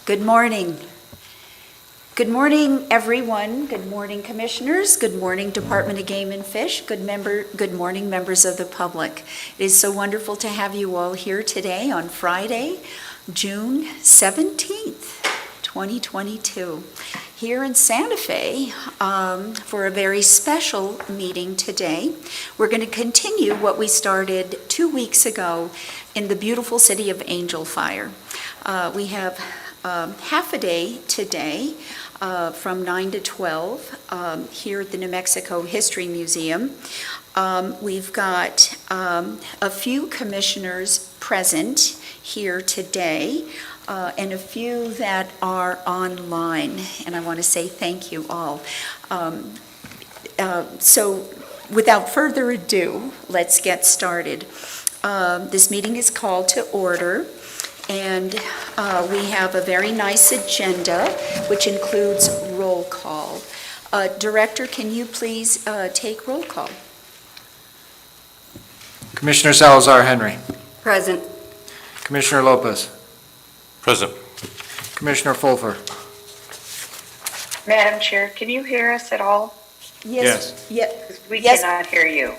Good morning. Good morning, everyone. Good morning, commissioners. Good morning, Department of Game and Fish. Good morning, members of the public. It is so wonderful to have you all here today on Friday, June 17th, 2022, here in Santa Fe for a very special meeting today. We're going to continue what we started 2 weeks ago in the beautiful city of Angel Fire. We have half a day today from 9 to 12 here at the New Mexico History Museum. We've got a few commissioners present here today and a few that are online, and I want to say thank you all. So without further ado, let's get started. This meeting is called to order. And we have a very nice agenda, which includes roll call. Director, can you please take roll call? Commissioner Salazar Henry. Present. Commissioner Lopez. Present. Commissioner Fulfer. Madam Chair, can you hear us at all? Yes. Yeah. We Yes. cannot hear you.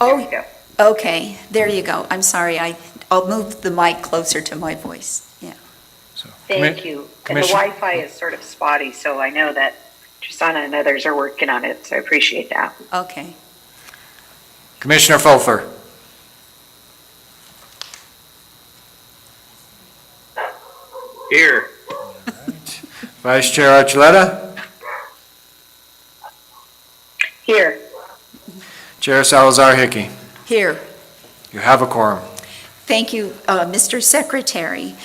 Oh, There we go. okay. There you go. I'm sorry. I'll move the mic closer to my voice. Yeah. So, Thank you. And the Commissioner- Wi-Fi is sort of spotty, so I know that Trisana and others are working on it, so I appreciate that. Okay. Commissioner Fulfer. Here. Vice Chair Archuleta. Here. Chair Salazar Hickey. Here. You have a quorum. Thank you, Mr. Secretary.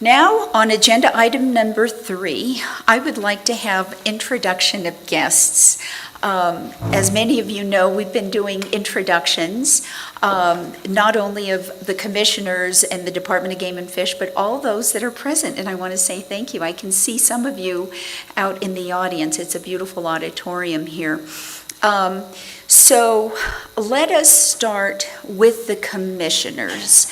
Now, on agenda item number 3, I would like to have introduction of guests. As many of you know, we've been doing introductions, not only of the commissioners and the Department of Game and Fish, but all those that are present, and I want to say thank you. I can see some of you out in the audience. It's a beautiful auditorium here. So let us start with the commissioners.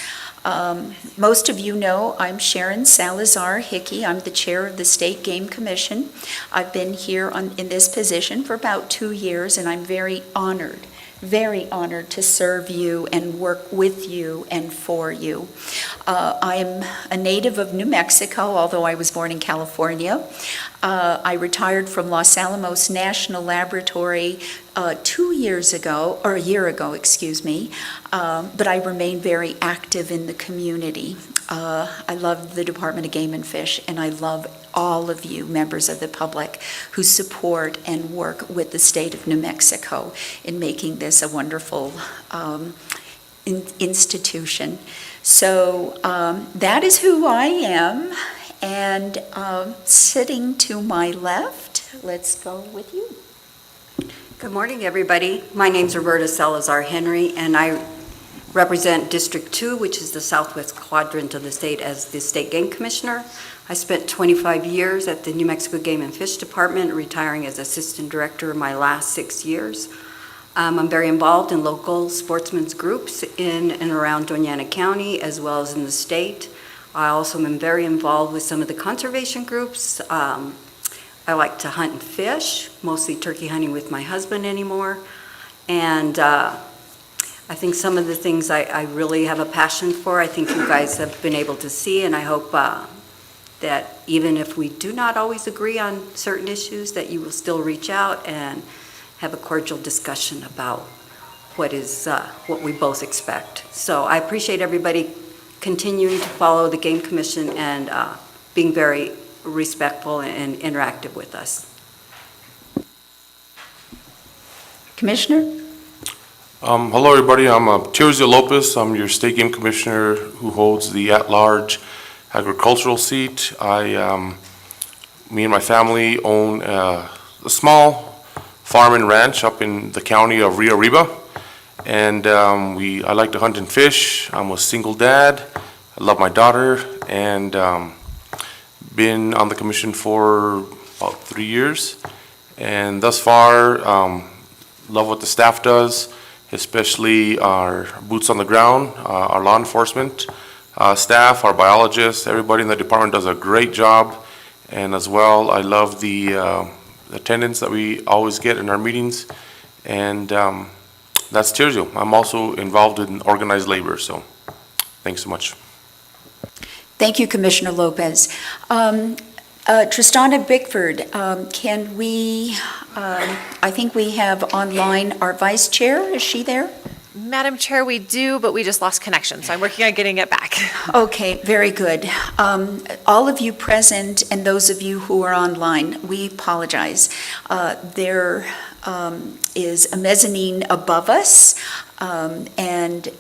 Most of you know I'm Sharon Salazar Hickey. I'm the chair of the State Game Commission. I've been here in this position for about 2 years, and I'm very honored to serve you and work with you and for you. I am a native of New Mexico, although I was born in California. I retired from Los Alamos National Laboratory 2 years ago, or a year ago, excuse me, but I remain very active in the community. I love the Department of Game and Fish, and I love all of you, members of the public, who support and work with the state of New Mexico in making this a wonderful institution. So that is who I am, and sitting to my left, let's go with you. Good morning, everybody. My name's Roberta Salazar Henry, and I represent District 2, which is the southwest quadrant of the state, as the State Game Commissioner. I spent 25 years at the New Mexico Game and Fish Department, retiring as Assistant Director my last 6 years. I'm very involved in local sportsmen's groups in and around Doña Ana County, as well as in the state. I also am very involved with some of the conservation groups. I like to hunt and fish, mostly turkey hunting with my husband anymore. And I think some of the things I really have a passion for, I think you guys have been able to see, and I hope that even if we do not always agree on certain issues, that you will still reach out and have a cordial discussion about what we both expect. So I appreciate everybody continuing to follow the Game Commission and being very respectful and interactive with us. Commissioner? Hello, everybody. I'm Terzio Lopez. I'm your State Game Commissioner who holds the at-large agricultural seat. Me and my family own a small farm and ranch up in the county of Rio Arriba, and I like to hunt and fish. I'm a single dad. I love my daughter, and been on the commission for about 3 years, and thus far love what the staff does, especially our boots on the ground, our law enforcement staff, our biologists. Everybody in the department does a great job, And as well, I love the attendance that we always get in our meetings. And that's Tirzio. I'm also involved in organized labor, so thanks so much. Thank you, Commissioner Lopez. Tristana Bickford, can we, I think we have online our vice chair. Is she there? Madam Chair, we do, but we just lost connection, so I'm working on getting it back. Okay, very good. All of you present and those of you who are online, we apologize. There is a mezzanine above us, and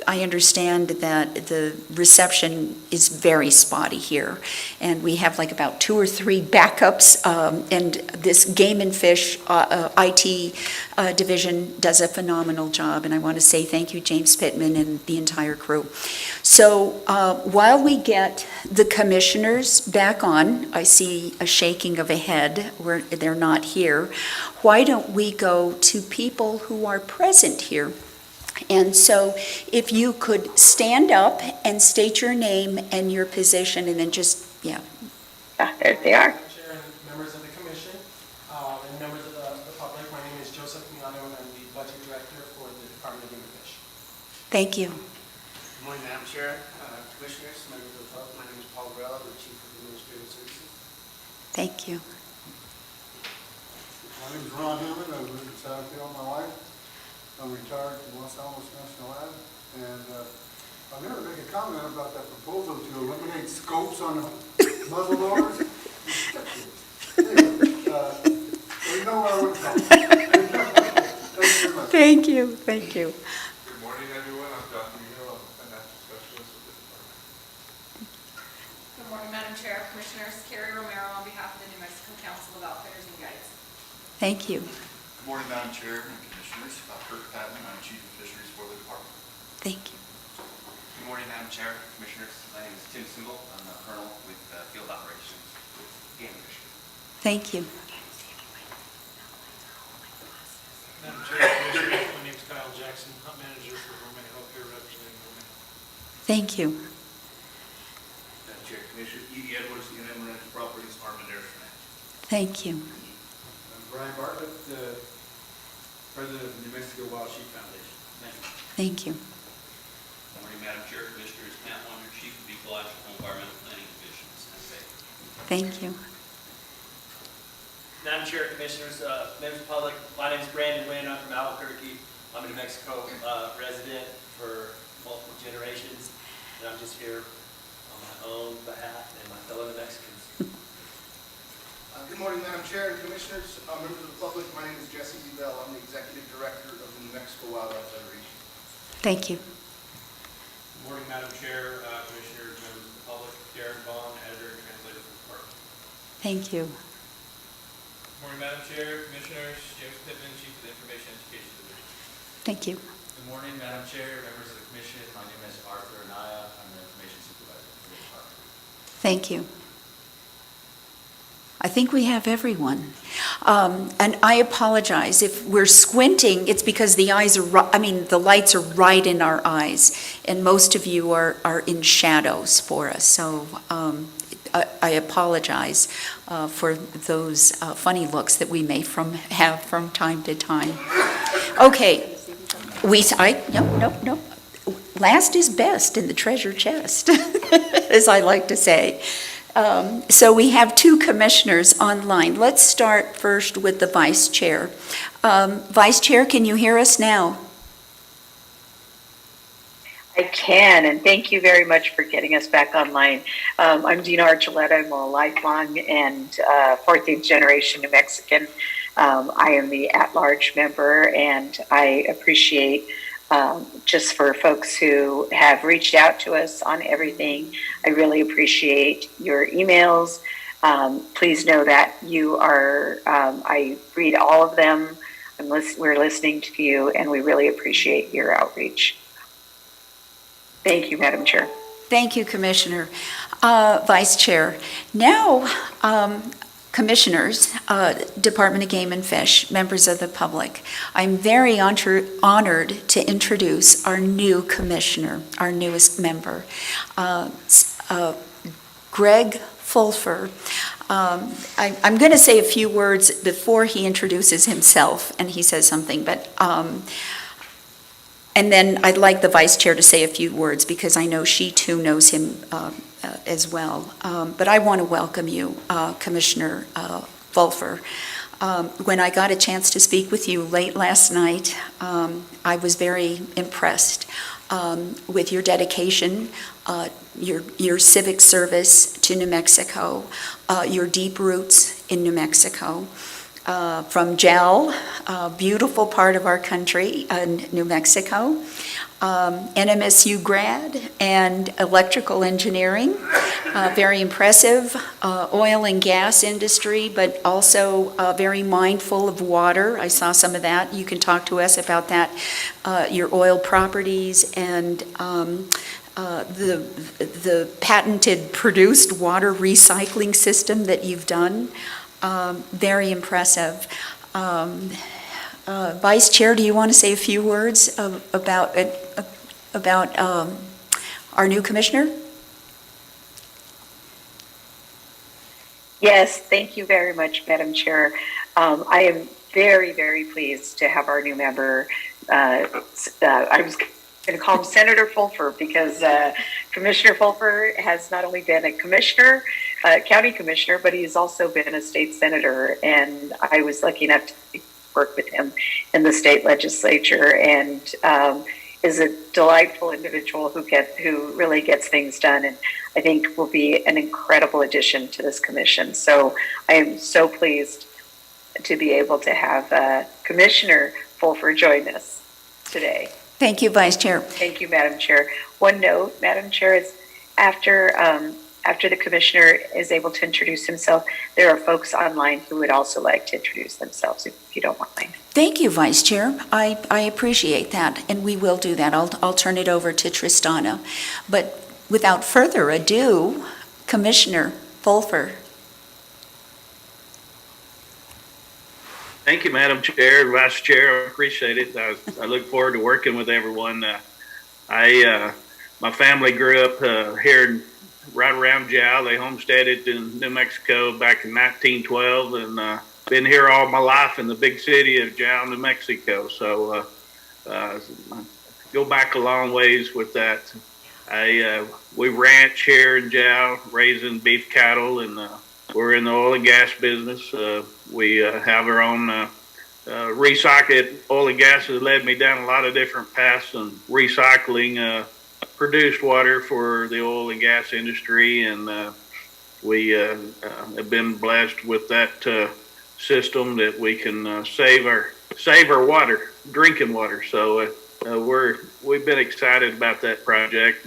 I understand that the reception is very spotty here, and we have like about 2 or 3 backups, and this Game and Fish IT division does a phenomenal job, and I want to say thank you, James Pittman and the entire crew. So while we get the commissioners back on, I see a shaking of a head where they're not here. Why don't we go to people who are present here? And so if you could stand up and state your name and your position, and then just, yeah. There they are. Madam Chair and members of the commission, and members of the public, my name is Joseph Milano, and I'm the budget director for the Department of Game and Fish. Thank you. Good morning, Madam Chair, Commissioners, members of the public. My name is Paul Grella, the Chief of Administrative Services. Thank you. My name is Ron Hillman. I've lived in Southfield all my life. I'm retired from Los Alamos National Lab, and I'm going to make a comment about that proposal to eliminate scopes on the muzzle loaders. Anyway, we know where we're from. Thank you very much. Thank you, thank you. Good morning, everyone. I'm Dr. Miguel. I'm a financial specialist with the department. Good morning, Madam Chair, Commissioners. Carrie Romero on behalf of the New Mexico Council of Outfitters and Guides. Thank you. Good morning, Madam Chair and Commissioners. Kirk Patton, I'm Chief of Fisheries for the department. Thank you. Good morning, Madam Chair, Commissioners. My name is Tim Single. I'm a colonel with field operations with Game and Fish. Thank you. Madam Chair, Commissioners, my name is Kyle Jackson, Hunt Manager for Women Healthcare, representing women. Thank you. Madam Chair, Commissioner Edie Edwards, Inland Ranch Properties, Armendariz Ranch. Thank you. I'm Brian Bartlett, President of the New Mexico Wild Sheep Foundation. Thank you. Thank you. Good morning, Madam Chair, Commissioners. Matt Wonder, Chief of Ecological Environmental Planning Division, Thank you. Madam Chair, Commissioners, members of the public, my name is Brandon Wynn. I'm from Albuquerque. I'm a New Mexico resident for multiple generations, and I'm just here on my own behalf and my fellow New Mexicans. Good morning, Madam Chair and Commissioners, members of the public. My name is Jesse Bell. I'm the Executive Director of the New Mexico Wildlife Federation. Thank you. Good morning, Madam Chair, Commissioners, members of the public. Darren Vaughn, Editor and Translator for the Department. Thank you. Good morning, Madam Chair, Commissioners. James Pittman, Chief of the Information Education Division. Thank you. Good morning, Madam Chair, members of the Commission. My name is Arthur Anaya. I'm the Information Supervisor for the Department. Thank you. I think we have everyone. And I apologize if we're squinting, it's because the eyes are, the lights are right in our eyes, and most of you are in shadows for us. So I apologize for those funny looks that we may have from time to time. Okay, no. Last is best in the treasure chest, as I like to say. So we have 2 commissioners online. Let's start first with the vice chair. Vice Chair, can you hear us now? I can, and thank you very much for getting us back online. I'm Dina Archuleta. I'm a lifelong and 14th generation New Mexican. I am the at-large member, and I appreciate just for folks who have reached out to us on everything. I really appreciate your emails. Please know that you are, I read all of them. We're listening to you, and we really appreciate your outreach. Thank you, Madam Chair. Thank you, Commissioner. Vice Chair, now Commissioners, Department of Game and Fish, members of the public, I'm very honored to introduce our new commissioner, our newest member, Greg Fulfer. I'm going to say a few words before he introduces himself and he says something, but, and then I'd like the vice chair to say a few words because I know she too knows him as well. But I want to welcome you, Commissioner Fulfer. When I got a chance to speak with you late last night, I was very impressed with your dedication, your civic service to New Mexico, your deep roots in New Mexico. From JEL, a beautiful part of our country, New Mexico, NMSU grad and electrical engineering, very impressive, oil and gas industry, but also very mindful of water. I saw some of that. You can talk to us about that, your oil properties and the patented produced water recycling system that you've done. Very impressive. Vice Chair, do you want to say a few words about our new commissioner? Yes, thank you very much, Madam Chair. I am very, very pleased to have our new member. I was going to call him Senator Fulfer because Commissioner Fulfer has not only been a commissioner, county commissioner, but he's also been a state senator. And I was lucky enough to work with him in the state legislature, and is a delightful individual who really gets things done, and I think will be an incredible addition to this commission. So I am so pleased to be able to have Commissioner Fulfer join us today. Thank you, Vice Chair. Thank you, Madam Chair. One note, Madam Chair, is after the commissioner is able to introduce himself, there are folks online who would also like to introduce themselves, if you don't mind. Thank you, Vice Chair. I appreciate that, and we will do that. I'll turn it over to Tristana. But without further ado, Commissioner Fulfer. Thank you, Madam Chair and Vice Chair. I appreciate it. I look forward to working with everyone. My family grew up here right around JEL. They homesteaded in New Mexico back in 1912, and been here all my life in the big city of JEL, New Mexico. So go back a long ways with that. We ranch here in JEL, raising beef cattle, and we're in the oil and gas business. We have our own recycled oil and gas has led me down a lot of different paths and recycling produced water for the oil and gas industry, and we have been blessed with that system that we can save our water, drinking water. So we've been excited about that project,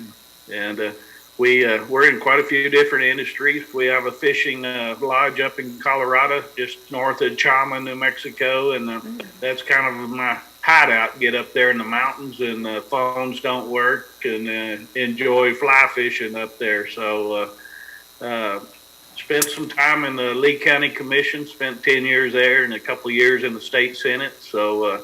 and we're in quite a few different industries. We have a fishing lodge up in Colorado, just north of Chama, New Mexico, and that's kind of my hideout. Get up there in the mountains, and phones don't work, and enjoy fly fishing up there. So spent some time in the Lee County Commission, spent 10 years there and a couple of years in the state Senate. So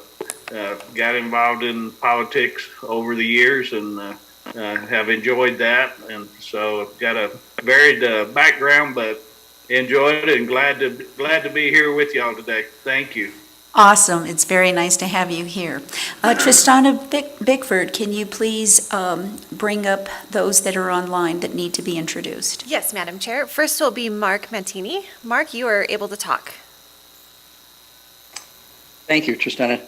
got involved in politics over the years, and have enjoyed that, and so I've got a varied background, but enjoyed it and glad to be here with y'all today. Thank you. Awesome. It's very nice to have you here. Tristana Bickford, can you please bring up those that are online that need to be introduced? Yes, Madam Chair. First will be Mark Mantini. Mark, you are able to talk. Thank you, Tristana.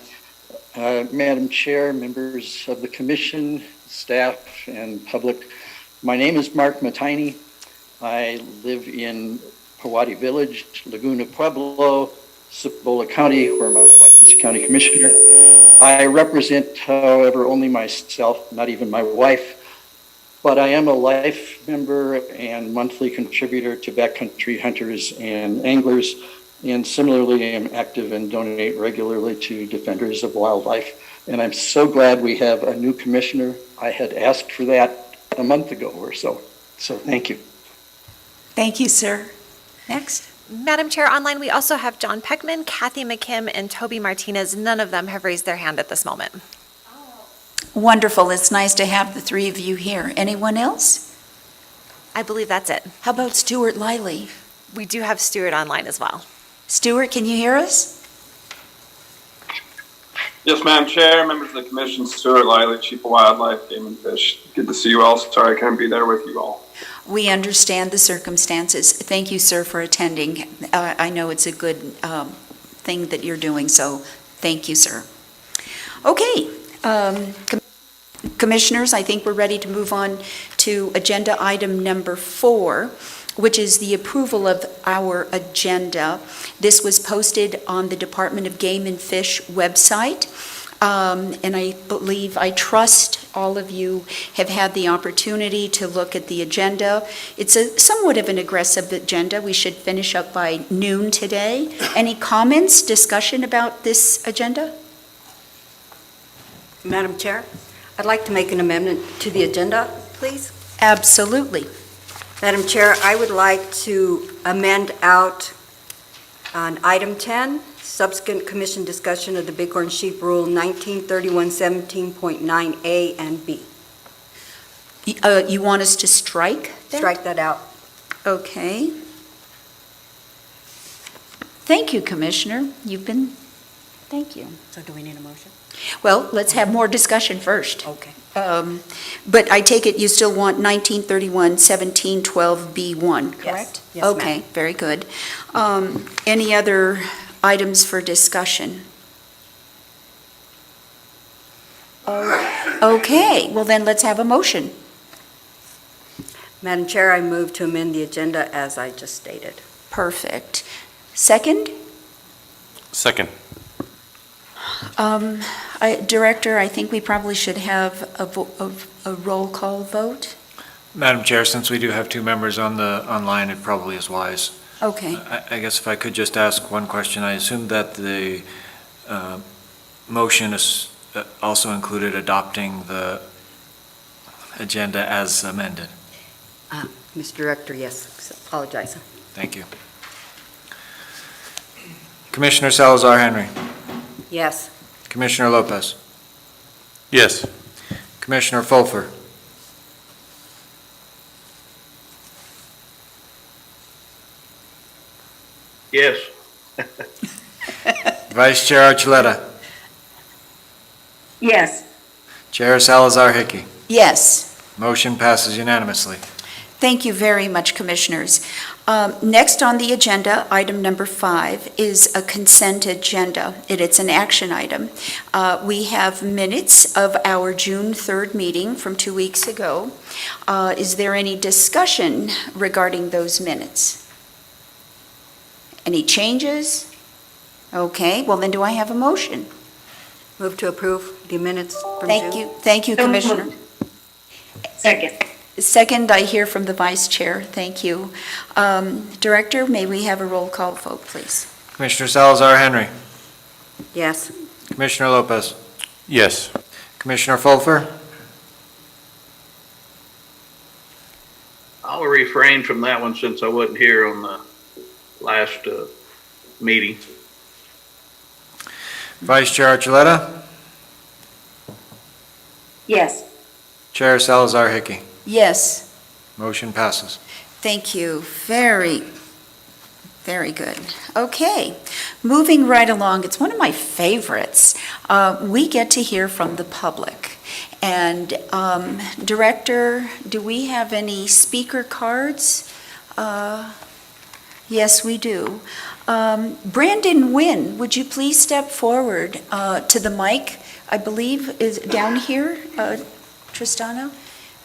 Madam Chair, members of the Commission, staff, and public, my name is Mark Mantini. I live in Powati Village, Laguna Pueblo, Cibola County, where my wife is County Commissioner. I represent, however, only myself, not even my wife, but I am a life member and monthly contributor to Backcountry Hunters and Anglers, and similarly am active and donate regularly to Defenders of Wildlife. And I'm so glad we have a new commissioner. I had asked for that a month ago or so. So thank you. Thank you, sir. Next. Madam Chair, online we also have John Peckman, Kathy McKim, and Toby Martinez. None of them have raised their hand at this moment. Wonderful. It's nice to have the three of you here. Anyone else? I believe that's it. How about Stuart Liley? We do have Stuart online as well. Stuart, can you hear us? Yes, Madam Chair, members of the Commission, Stuart Lively, Chief of Wildlife, Game and Fish. Good to see you all. Sorry I couldn't be there with you all. We understand the circumstances. Thank you, sir, for attending. I know it's a good thing that you're doing, so thank you, sir. Okay, Commissioners, I think we're ready to move on to agenda item number 4, which is the approval of our agenda. This was posted on the Department of Game and Fish website, and I trust all of you have had the opportunity to look at the agenda. It's somewhat of an aggressive agenda. We should finish up by noon today. Any comments, discussion about this agenda? Madam Chair, I'd like to make an amendment to the agenda, please. Absolutely. Madam Chair, I would like to amend out on item 10, subsequent commission discussion of the Bighorn Sheep Rule 1931-17.9A and B. You want us to strike that? Strike that out. Okay. Thank you, Commissioner. Thank you. So do we need a motion? Well, let's have more discussion first. Okay. But I take it you still want 1931-1712B1, correct? Yes, ma'am. Okay, very good. Any other items for discussion? Okay, well then let's have a motion. Madam Chair, I move to amend the agenda as I just stated. Perfect. Second? Second. Director, I think we probably should have a roll call vote. Madam Chair, since we do have 2 members online, it probably is wise. Okay. I guess if I could just ask one question. I assume that the motion is also included adopting the agenda as amended. Mr. Director, yes, apologize. Thank you. Commissioner Salazar Henry. Yes. Commissioner Lopez. Yes. Commissioner Fulfer. Yes. Vice Chair Archuleta. Yes. Chair Salazar Hickey. Yes. Motion passes unanimously. Thank you very much, Commissioners. Next on the agenda, item number 5, is a consent agenda. It's an action item. We have minutes of our June 3rd meeting from 2 weeks ago. Is there any discussion regarding those minutes? Any changes? Okay, well then do I have a motion? Move to approve the minutes from June. Thank you, Commissioner. Second. Second, I hear from the Vice Chair. Thank you. Director, may we have a roll call vote, please? Commissioner Salazar Henry. Yes. Commissioner Lopez. Yes. Commissioner Fulfer. I'll refrain from that one since I wasn't here on the last meeting. Vice Chair Archuleta. Yes. Chair Salazar Hickey. Yes. Motion passes. Thank you. Very, very good. Okay, moving right along. It's one of my favorites. We get to hear from the public. And Director, do we have any speaker cards? Yes, we do. Brandon Nguyen, would you please step forward to the mic? I believe is down here, Tristano?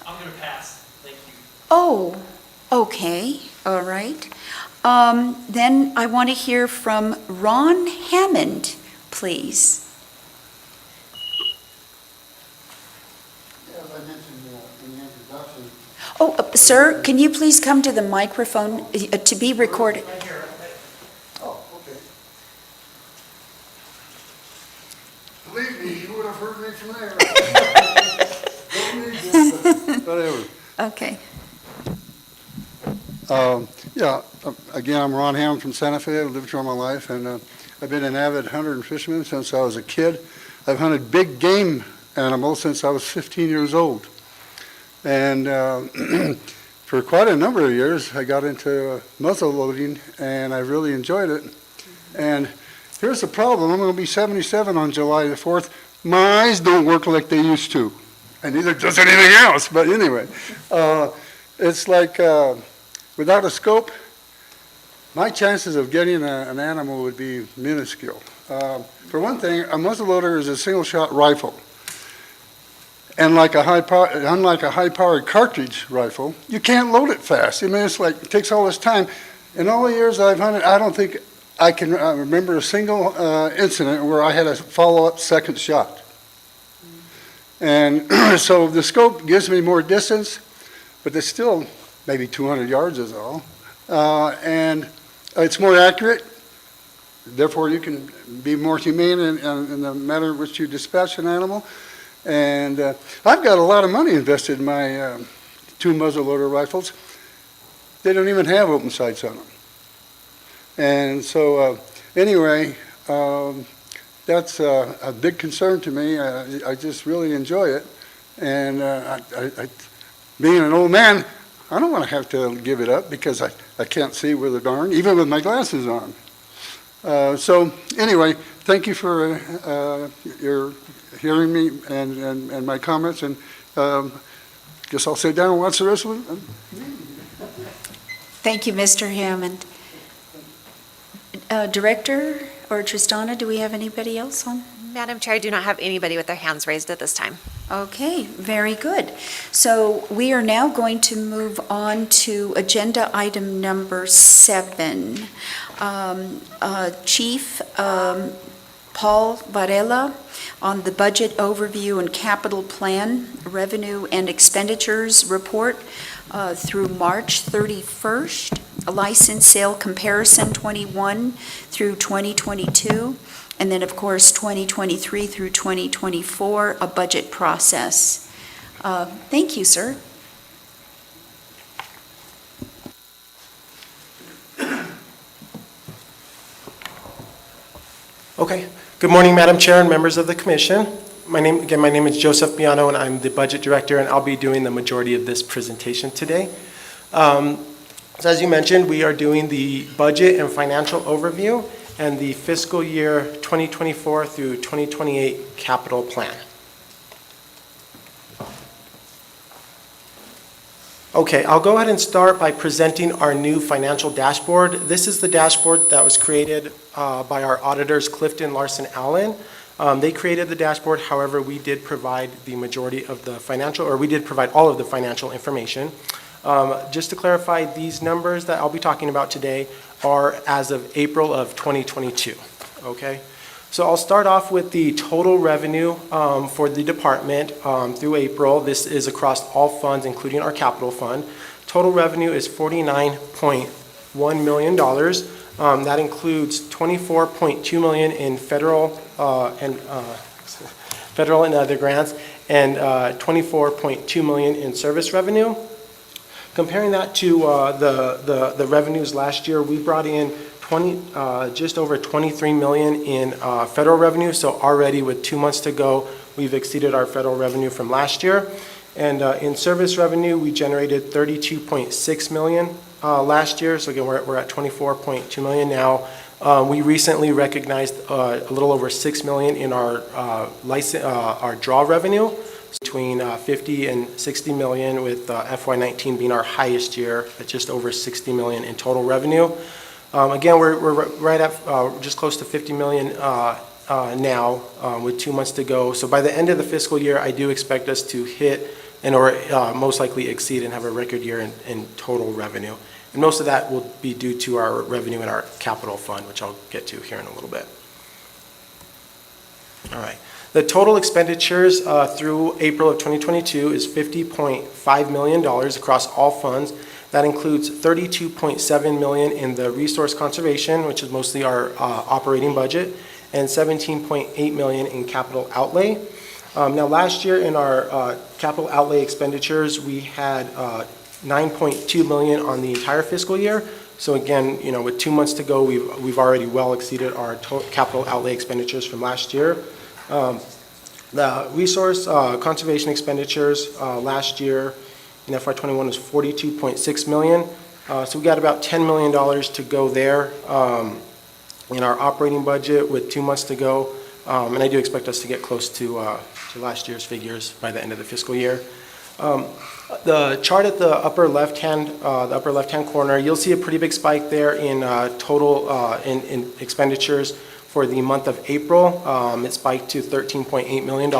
I'm going to pass. Thank you. Oh, okay, all right. Then I want to hear from Ron Hammond, please. As I mentioned in the introduction. Oh, sir, can you please come to the microphone to be recorded? Oh, okay. Believe me, you would have heard me from there. Don't need this, but whatever. Okay. Again, I'm Ron Hammond from Santa Fe. I've lived here all my life, and I've been an avid hunter and fisherman since I was a kid. I've hunted big game animals since I was 15 years old. And for quite a number of years, I got into muzzle loading, and I really enjoyed it. And here's the problem. I'm going to be 77 on July the 4th. My eyes don't work like they used to, and neither does anything else. But anyway, it's like without a scope, my chances of getting an animal would be minuscule. For one thing, a muzzleloader is a single-shot rifle. And unlike a high-powered cartridge rifle, you can't load it fast. I mean, it's like, it takes all this time. In all the years I've hunted, I don't think I can remember a single incident where I had a follow-up second shot. And so the scope gives me more distance, but it's still maybe 200 yards is all. And it's more accurate. Therefore, you can be more humane in the manner in which you dispatch an animal. And I've got a lot of money invested in my 2 muzzleloader rifles. They don't even have open sights on them. And so, anyway, that's a big concern to me. I just really enjoy it. And being an old man, I don't want to have to give it up because I can't see with a darn, even with my glasses on. So anyway, thank you for your hearing me and my comments, and guess I'll sit down and watch the rest of it. Thank you, Mr. Hammond. Director or Tristana, do we have anybody else on? Madam Chair, I do not have anybody with their hands raised at this time. Okay, very good. So we are now going to move on to agenda item number 7. Chief Paul Varela on the budget overview and capital plan, revenue and expenditures report through March 31st, a license sale comparison 21 through 2022, and then of course 2023 through 2024, a budget process. Thank you, sir. Okay. Good morning, Madam Chair and members of the Commission. My name is Joseph Miano, and I'm the Budget Director, and I'll be doing the majority of this presentation today. So as you mentioned, we are doing the budget and financial overview and the fiscal year 2024 through 2028 capital plan. Okay, I'll go ahead and start by presenting our new financial dashboard. This is the dashboard that was created by our auditors, Clifton Larson Allen. They created the dashboard, however, we did provide the majority of the financial, or we did provide all of the financial information. Just to clarify, these numbers that I'll be talking about today are as of April of 2022, okay? So I'll start off with the total revenue for the department through April. This is across all funds, including our capital fund. Total revenue is $49.1 million. That includes $24.2 million in federal and other grants, and $24.2 million in service revenue. Comparing that to the revenues last year, we brought in just over $23 million in federal revenue. So already with 2 months to go, we've exceeded our federal revenue from last year. And in service revenue, we generated $32.6 million last year. So again, we're at $24.2 million now. We recently recognized a little over $6 million in our our draw revenue, between 50 and 60 million, with FY19 being our highest year at just over 60 million in total revenue. Again, we're right at just close to 50 million now with 2 months to go. So by the end of the fiscal year, I do expect us to hit or most likely exceed and have a record year in total revenue. And most of that will be due to our revenue in our capital fund, which I'll get to here in a little bit. All right. The total expenditures through April of 2022 is $50.5 million across all funds. That includes $32.7 million in the resource conservation, which is mostly our operating budget, and $17.8 million in capital outlay. Now, last year in our capital outlay expenditures, we had $9.2 million on the entire fiscal year. So again, with 2 months to go, we've already well exceeded our capital outlay expenditures from last year. The resource conservation expenditures last year In FY21 was $42.6 million. So we got about $10 million to go there in our operating budget with 2 months to go. And I do expect us to get close to last year's figures by the end of the fiscal year. The chart at the upper left-hand corner, you'll see a pretty big spike there in total in expenditures for the month of April. It spiked to $13.8 million.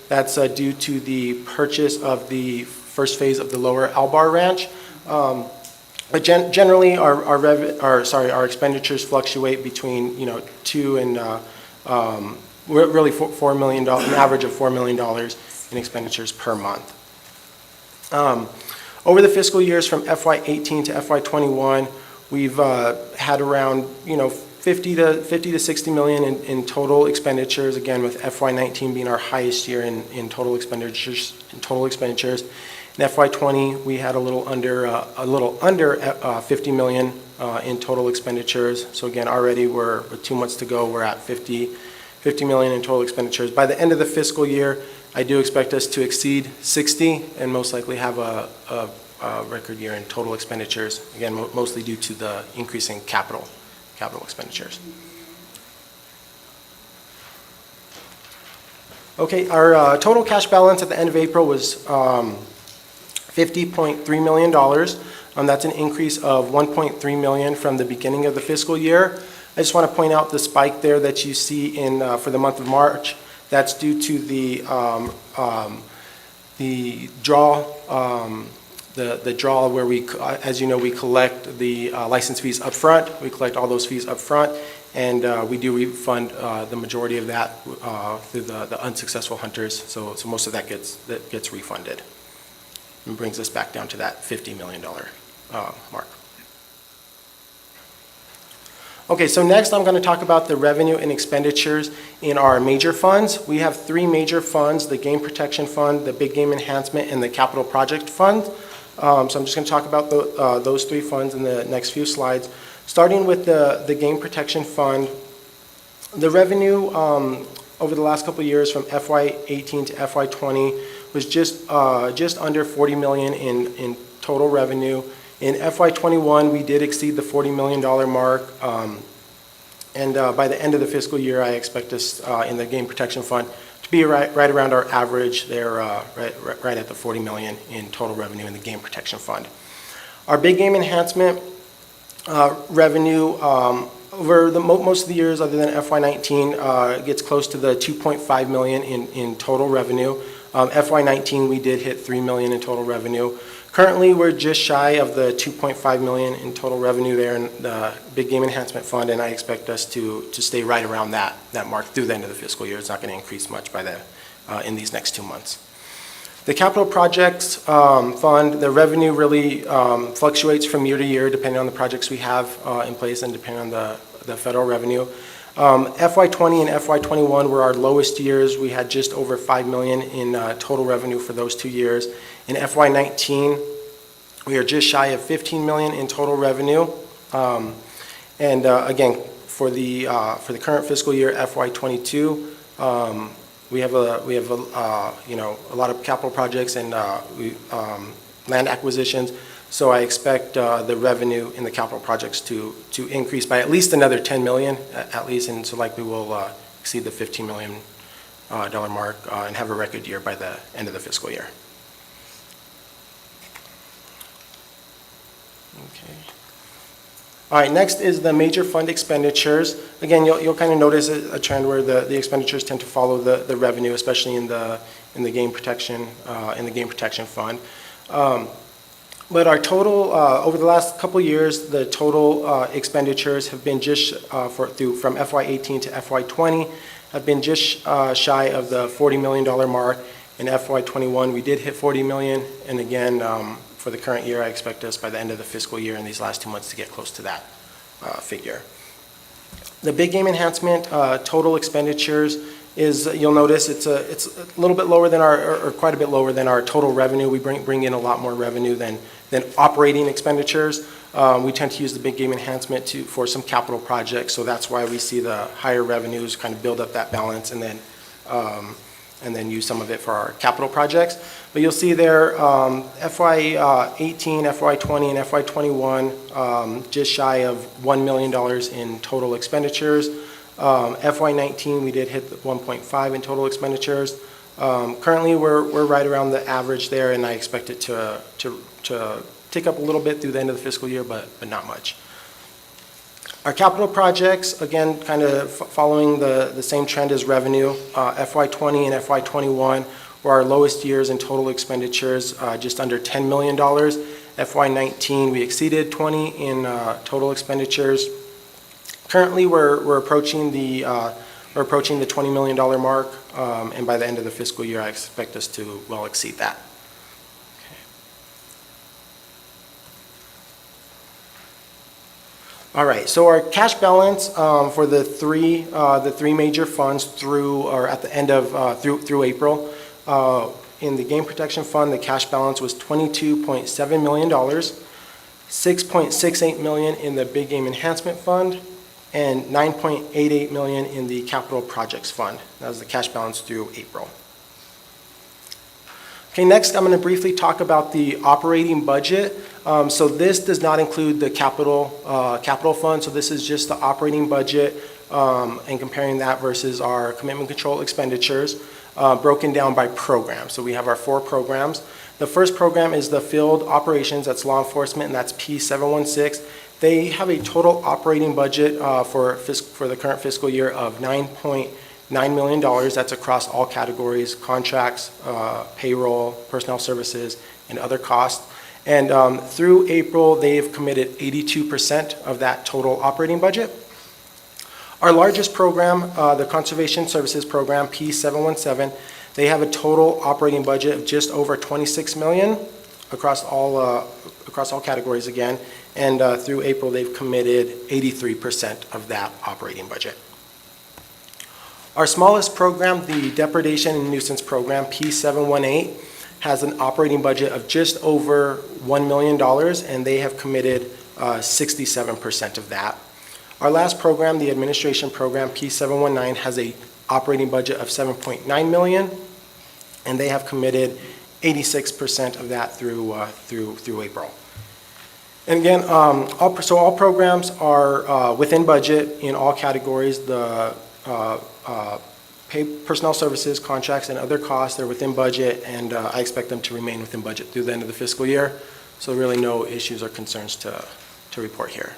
That's due to the purchase of the first phase of the Lower Albar Ranch. But generally, our expenditures fluctuate between, $2 and really $4 million, an average of $4 million in expenditures per month. Over the fiscal years from FY18 to FY21, we've had around, 50 to 60 million in total expenditures. Again, with FY19 being our highest year in total expenditures. In FY20, we had a little under 50 million in total expenditures. So again, already with 2 months to go, we're at 50 million in total expenditures. By the end of the fiscal year, I do expect us to exceed 60 and most likely have a record year in total expenditures. Again, mostly due to the increase in capital expenditures. Okay, our total cash balance at the end of April was $50.3 million. That's an increase of $1.3 million from the beginning of the fiscal year. I just want to point out the spike there that you see for the month of March. That's due to the draw, the draw where we, as you know, we collect the license fees up front. We collect all those fees up front, and we do refund the majority of that through the unsuccessful hunters. So most of that gets refunded, and brings us back down to that $50 million mark. Okay, so next I'm going to talk about the revenue and expenditures in our major funds. We have 3 major funds: the Game Protection Fund, the Big Game Enhancement, and the Capital Project Fund. So I'm just going to talk about those 3 funds in the next few slides. Starting with the Game Protection Fund, the revenue over the last couple of years from FY18 to FY20 was just under $40 million in total revenue. In FY21, we did exceed the $40 million mark, and by the end of the fiscal year, I expect us in the Game Protection Fund to be right around our average there, right at the $40 million in total revenue in the Game Protection Fund. Our Big Game Enhancement revenue over most of the years other than FY19 gets close to the $2.5 million in total revenue. FY19, we did hit $3 million in total revenue. Currently, we're just shy of the $2.5 million in total revenue there in the Big Game Enhancement Fund, and I expect us to stay right around that mark through the end of the fiscal year. It's not going to increase much in these next 2 months. The Capital Projects Fund, the revenue really fluctuates from year to year depending on the projects we have in place and depending on the federal revenue. FY20 and FY21 were our lowest years. We had just over $5 million in total revenue for those 2 years. In FY19, we are just shy of $15 million in total revenue. Again, for the current fiscal year, FY22, we have a lot of capital projects and land acquisitions. So I expect the revenue in the capital projects to increase by at least another $10 million, at least, and so likely we'll exceed the $15 million mark and have a record year by the end of the fiscal year. Okay. All right, next is the major fund expenditures. Again, you'll kind of notice a trend where the expenditures tend to follow the revenue, especially in the Game Protection Fund. But our total, over the last couple of years, the total expenditures have been just, from FY18 to FY20, have been just shy of the $40 million mark. In FY21, we did hit $40 million, and again, for the current year, I expect us by the end of the fiscal year in these last 2 months to get close to that figure. The Big Game Enhancement total expenditures is, you'll notice it's a little bit lower than or quite a bit lower than our total revenue. We bring in a lot more revenue than operating expenditures. We tend to use the Big Game Enhancement for some capital projects, so that's why we see the higher revenues kind of build up that balance, and then and then use some of it for our capital projects. But you'll see there, FY 18, FY 20, and FY 21, just shy of $1 million in total expenditures. FY 19, we did hit the 1.5 in total expenditures. Currently, we're right around the average there, and I expect it to tick up a little bit through the end of the fiscal year, but not much. Our capital projects, again, kind of following the same trend as revenue. FY 20 and FY 21 were our lowest years in total expenditures, just under $10 million. FY 19, we exceeded 20 in total expenditures. Currently, we're approaching the $20 million mark, and by the end of the fiscal year, I expect us to well exceed that. All right, so our cash balance for the three major funds at the end of through April. In the Game Protection Fund, the cash balance was $22.7 million, $6.68 million in the Big Game Enhancement Fund, and $9.88 million in the Capital Projects Fund. That was the cash balance through April. Okay, next I'm going to briefly talk about the operating budget. So this does not include the capital fund, so this is just the operating budget and comparing that versus our commitment control expenditures broken down by program. So we have our 4 programs. The first program is the field operations, that's law enforcement, and that's P716. They have a total operating budget for the current fiscal year of $9.9 million. That's across all categories: contracts, payroll, personnel services, and other costs. And through April, they've committed 82% of that total operating budget. Our largest program, the Conservation Services Program, P717, they have a total operating budget of just over $26 million across all categories again. And through April, they've committed 83% of that operating budget. Our smallest program, the Depredation and Nuisance Program, P718, has an operating budget of just over $1 million, and they have committed 67% of that. Our last program, the Administration Program, P719, has an operating budget of $7.9 million, and they have committed 86% of that through April. And again, all programs are within budget in all categories. The personnel services, contracts, and other costs, they're within budget, and I expect them to remain within budget through the end of the fiscal year. So really no issues or concerns to report here.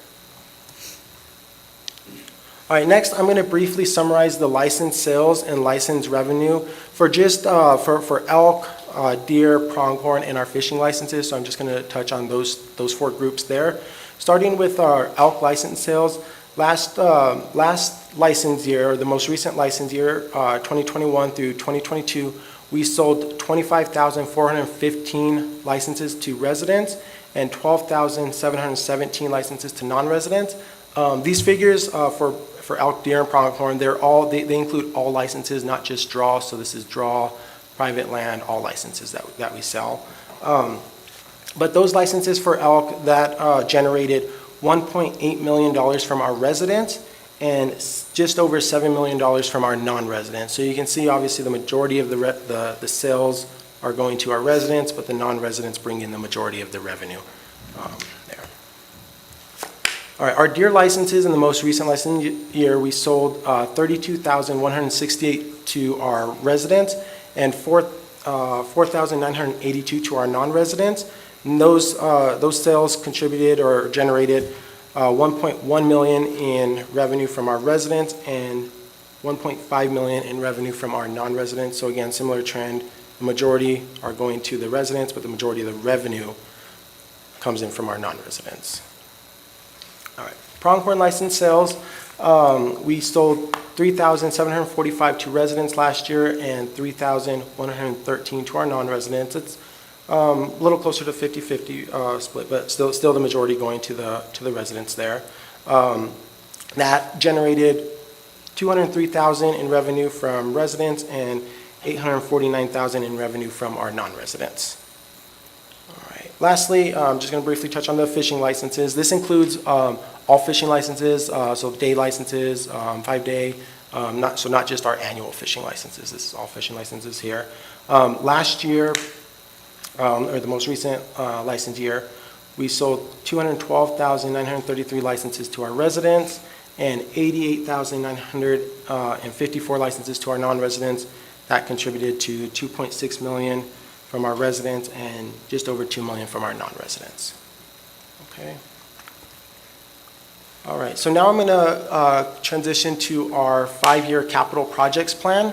All right, next I'm going to briefly summarize the license sales and license revenue for just for elk, deer, pronghorn, and our fishing licenses. So I'm just going to touch on those 4 groups there. Starting with our elk license sales, last license year, or the most recent license year, 2021 through 2022, we sold 25,415 licenses to residents and 12,717 licenses to non-residents. These figures for elk, deer, and pronghorn, they include all licenses, not just draw. So this is draw, private land, all licenses that we sell. But those licenses for elk that generated $1.8 million from our residents and just over $7 million from our non-residents. So you can see, obviously, the majority of the sales are going to our residents, but the non-residents bring in the majority of the revenue there. All right, our deer licenses in the most recent license year, we sold 32,168 to our residents and 4,982 to our non-residents. And those sales contributed or generated $1.1 million in revenue from our residents and $1.5 million in revenue from our non-residents. So again, similar trend. The majority are going to the residents, but the majority of the revenue comes in from our non-residents. All right, pronghorn license sales. We sold 3,745 to residents last year and 3,113 to our non-residents. It's a little closer to 50-50 split, but still the majority going to the residents there. That generated $203,000 in revenue from residents and $849,000 in revenue from our non-residents. All right. Lastly, I'm just going to briefly touch on the fishing licenses. This includes all fishing licenses, so day licenses, 5-day, not just our annual fishing licenses, this is all fishing licenses here. Last year, or the most recent license year, we sold 212,933 licenses to our residents and 88,954 licenses to our non-residents. That contributed to 2.6 million from our residents and just over 2 million from our non-residents. Okay. All right, so now I'm going to transition to our 5-year capital projects plan.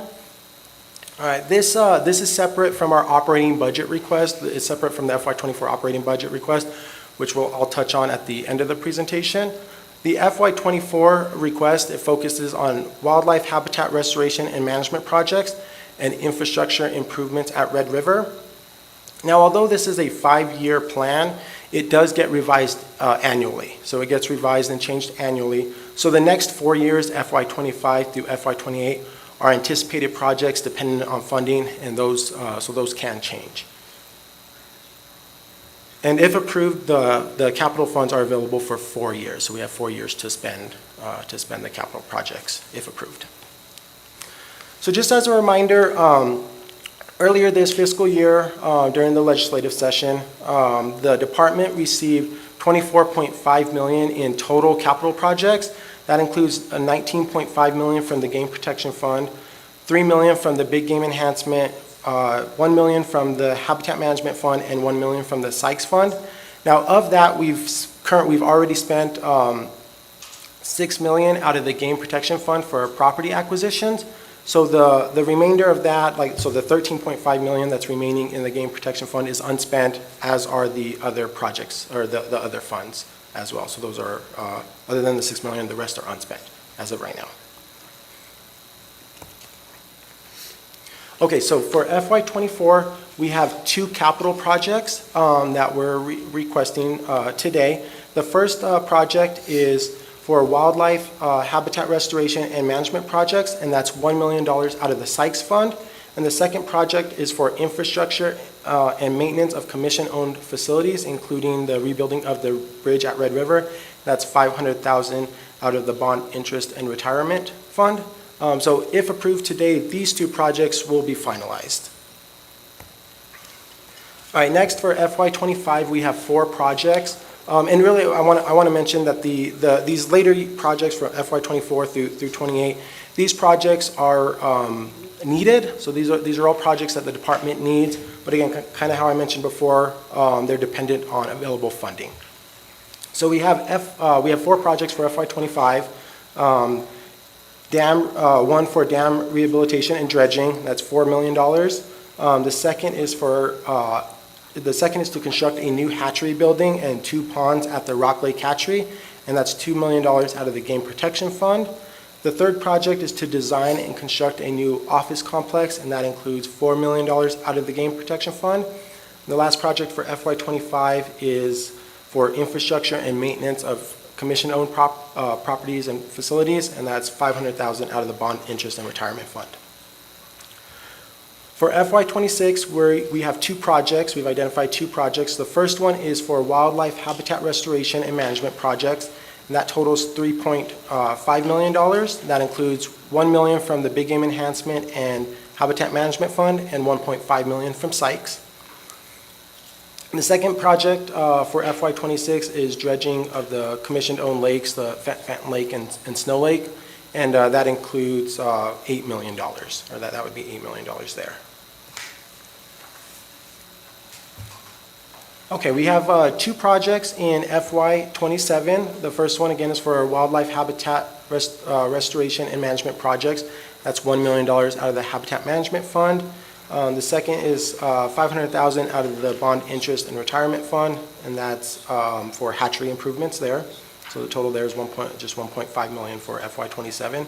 All right, this is separate from our operating budget request. It's separate from the FY24 operating budget request, which I'll touch on at the end of the presentation. The FY24 request, it focuses on wildlife habitat restoration and management projects and infrastructure improvements at Red River. Now, although this is a 5-year plan, it does get revised annually. So it gets revised and changed annually. So the next 4 years, FY25 through FY28, are anticipated projects dependent on funding, and those can change. And if approved, the capital funds are available for 4 years. So we have 4 years to spend the capital projects if approved. So just as a reminder, earlier this fiscal year, during the legislative session, the department received $24.5 million in total capital projects. That includes $19.5 million from the Game Protection Fund, $3 million from the Big Game Enhancement, $1 million from the Habitat Management Fund, and $1 million from the Sykes Fund. Now, of that, we've already spent $6 million out of the Game Protection Fund for property acquisitions. So the remainder of that, so the $13.5 million that's remaining in the Game Protection Fund is unspent, as are the other projects, or the other funds as well. So those are, other than the $6 million, the rest are unspent as of right now. Okay, so for FY24, we have 2 capital projects that we're requesting today. The first project is for wildlife habitat restoration and management projects, and that's $1 million out of the Sykes Fund. And the second project is for infrastructure and maintenance of commission-owned facilities, including the rebuilding of the bridge at Red River. That's $500,000 out of the Bond Interest and Retirement Fund. So if approved today, these 2 projects will be finalized. All right, next for FY25, we have 4 projects. And really, I want to mention that these later projects from FY24 through 28, these projects are needed. So these are all projects that the department needs. But again, kind of how I mentioned before, they're dependent on available funding. So we have 4 projects for FY25. One for dam rehabilitation and dredging, that's $4 million. The second is to construct a new hatchery building and 2 ponds at the Rock Lake Hatchery, and that's $2 million out of the Game Protection Fund. The third project is to design and construct a new office complex, and that includes $4 million out of the Game Protection Fund. And the last project for FY25 is for infrastructure and maintenance of commission-owned properties and facilities, and that's $500,000 out of the Bond Interest and Retirement Fund. For FY26, we have 2 projects. We've identified 2 projects. The first one is for wildlife habitat restoration and management projects, and that totals $3.5 million. That includes $1 million from the Big Game Enhancement and Habitat Management Fund and $1.5 million from Sykes. And the second project for FY26 is dredging of the commission-owned lakes, the Fenton Lake and Snow Lake, and that includes $8 million, or that would be $8 million there. Okay, we have 2 projects in FY27. The first one, again, is for wildlife habitat restoration and management projects. That's $1 million out of the Habitat Management Fund. The second is $500,000 out of the Bond Interest and Retirement Fund, and that's for hatchery improvements there. So the total there is just $1.5 million for FY27.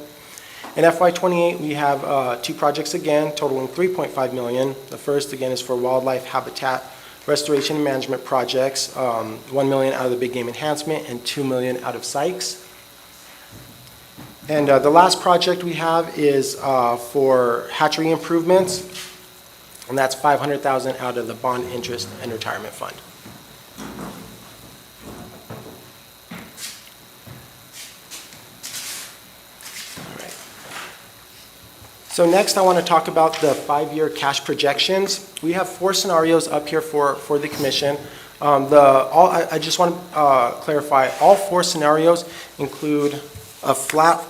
In FY28, we have 2 projects again, totaling $3.5 million. The first, again, is for wildlife habitat restoration and management projects, $1 million out of the Big Game Enhancement and $2 million out of Sykes. And the last project we have is for hatchery improvements, and that's $500,000 out of the Bond Interest and Retirement Fund. All right. So next, I want to talk about the 5-year cash projections. We have 4 scenarios up here for the commission. I just want to clarify, all 4 scenarios include flat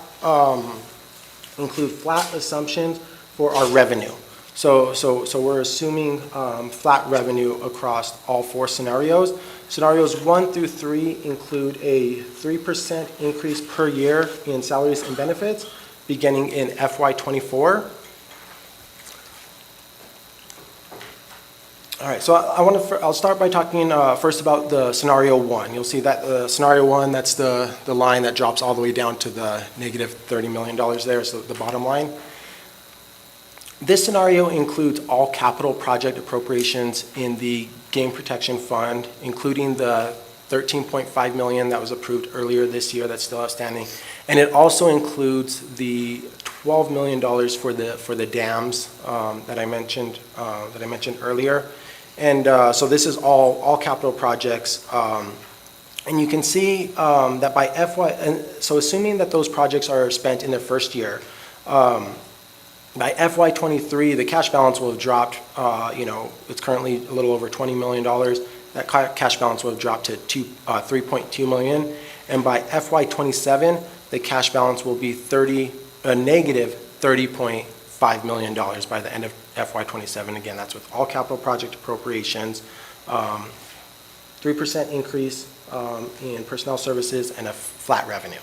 assumptions for our revenue. So we're assuming flat revenue across all 4 scenarios. Scenarios 1 through 3 include a 3% increase per year in salaries and benefits, beginning in FY24. All right, so I'll start by talking first about the scenario 1. You'll see that scenario 1, that's the line that drops all the way down to the negative $30 million there, so the bottom line. This scenario includes all capital project appropriations in the Game Protection Fund, including the $13.5 million that was approved earlier this year that's still outstanding. And it also includes the $12 million for the dams that I mentioned earlier. And so this is all capital projects. And you can see that by so assuming that those projects are spent in their first year, by FY23, the cash balance will have dropped, it's currently a little over $20 million. That cash balance will have dropped to $3.2 million. And by FY27, the cash balance will be negative $30.5 million by the end of FY27. Again, that's with all capital project appropriations, 3% increase in personnel services, and a flat revenue.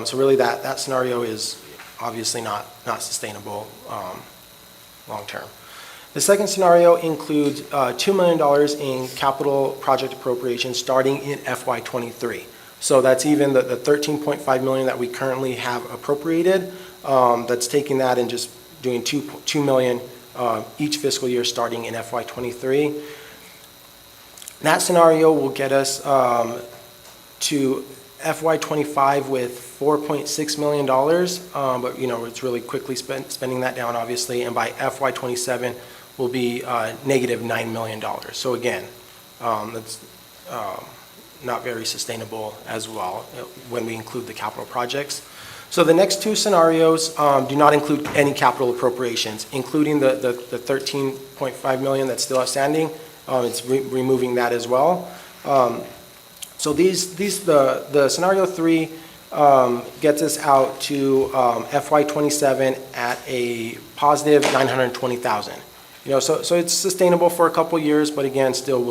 So really that scenario is obviously not sustainable long-term. The second scenario includes $2 million in capital project appropriations starting in FY23. So that's even the $13.5 million that we currently have appropriated, that's taking that and just doing $2 million each fiscal year starting in FY23. That scenario will get us to FY25 with $4.6 million, but it's really quickly spending that down, obviously, and by FY27 will be negative $9 million. So again, that's not very sustainable as well when we include the capital projects. So the next 2 scenarios do not include any capital appropriations, including the $13.5 million that's still outstanding. It's removing that as well. So the scenario 3 gets us out to FY27 at a positive $920,000. So it's sustainable for a couple years, but again, still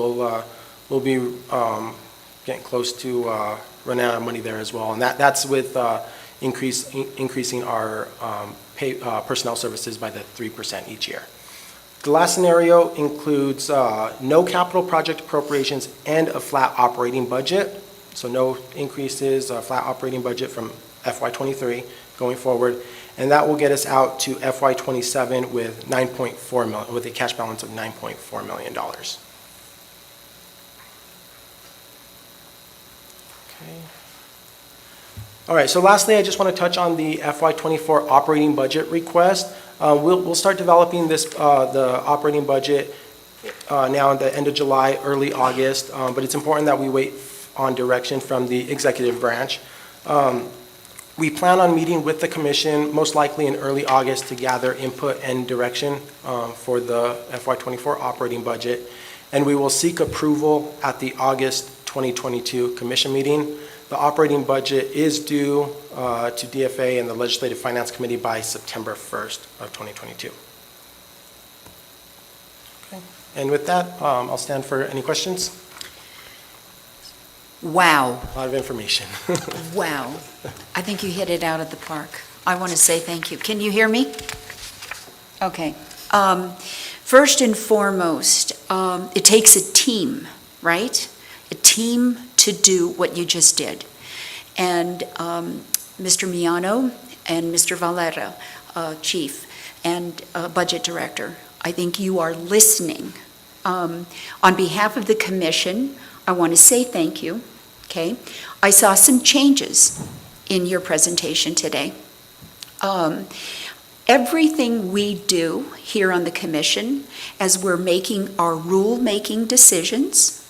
we'll be getting close to running out of money there as well, and that's with increasing our personnel services by the 3% each year. The last scenario includes no capital project appropriations and a flat operating budget. So no increases, a flat operating budget from FY23 going forward. And that will get us out to FY27 with $9.4 million, with a cash balance of $9.4 million. Okay. All right, so lastly, I just want to touch on the FY24 operating budget request. We'll start developing this, the operating budget now at the end of July, early August, but it's important that we wait on direction from the executive branch. We plan on meeting with the commission, most likely in early August, to gather input and direction for the FY24 operating budget, and we will seek approval at the August 2022 commission meeting. The operating budget is due to DFA and the Legislative Finance Committee by September 1st of 2022. Okay. And with that, I'll stand for any questions. Wow. A lot of information. Wow. I think you hit it out of the park. I want to say thank you. Can you hear me? Okay. First and foremost, it takes a team, right? A team to do what you just did. And Mr. Miano and Mr. Valera, Chief and Budget Director, I think you are listening. On behalf of the commission, I want to say thank you. Okay, I saw some changes in your presentation today. Everything we do here on the commission, as we're making our rule-making decisions,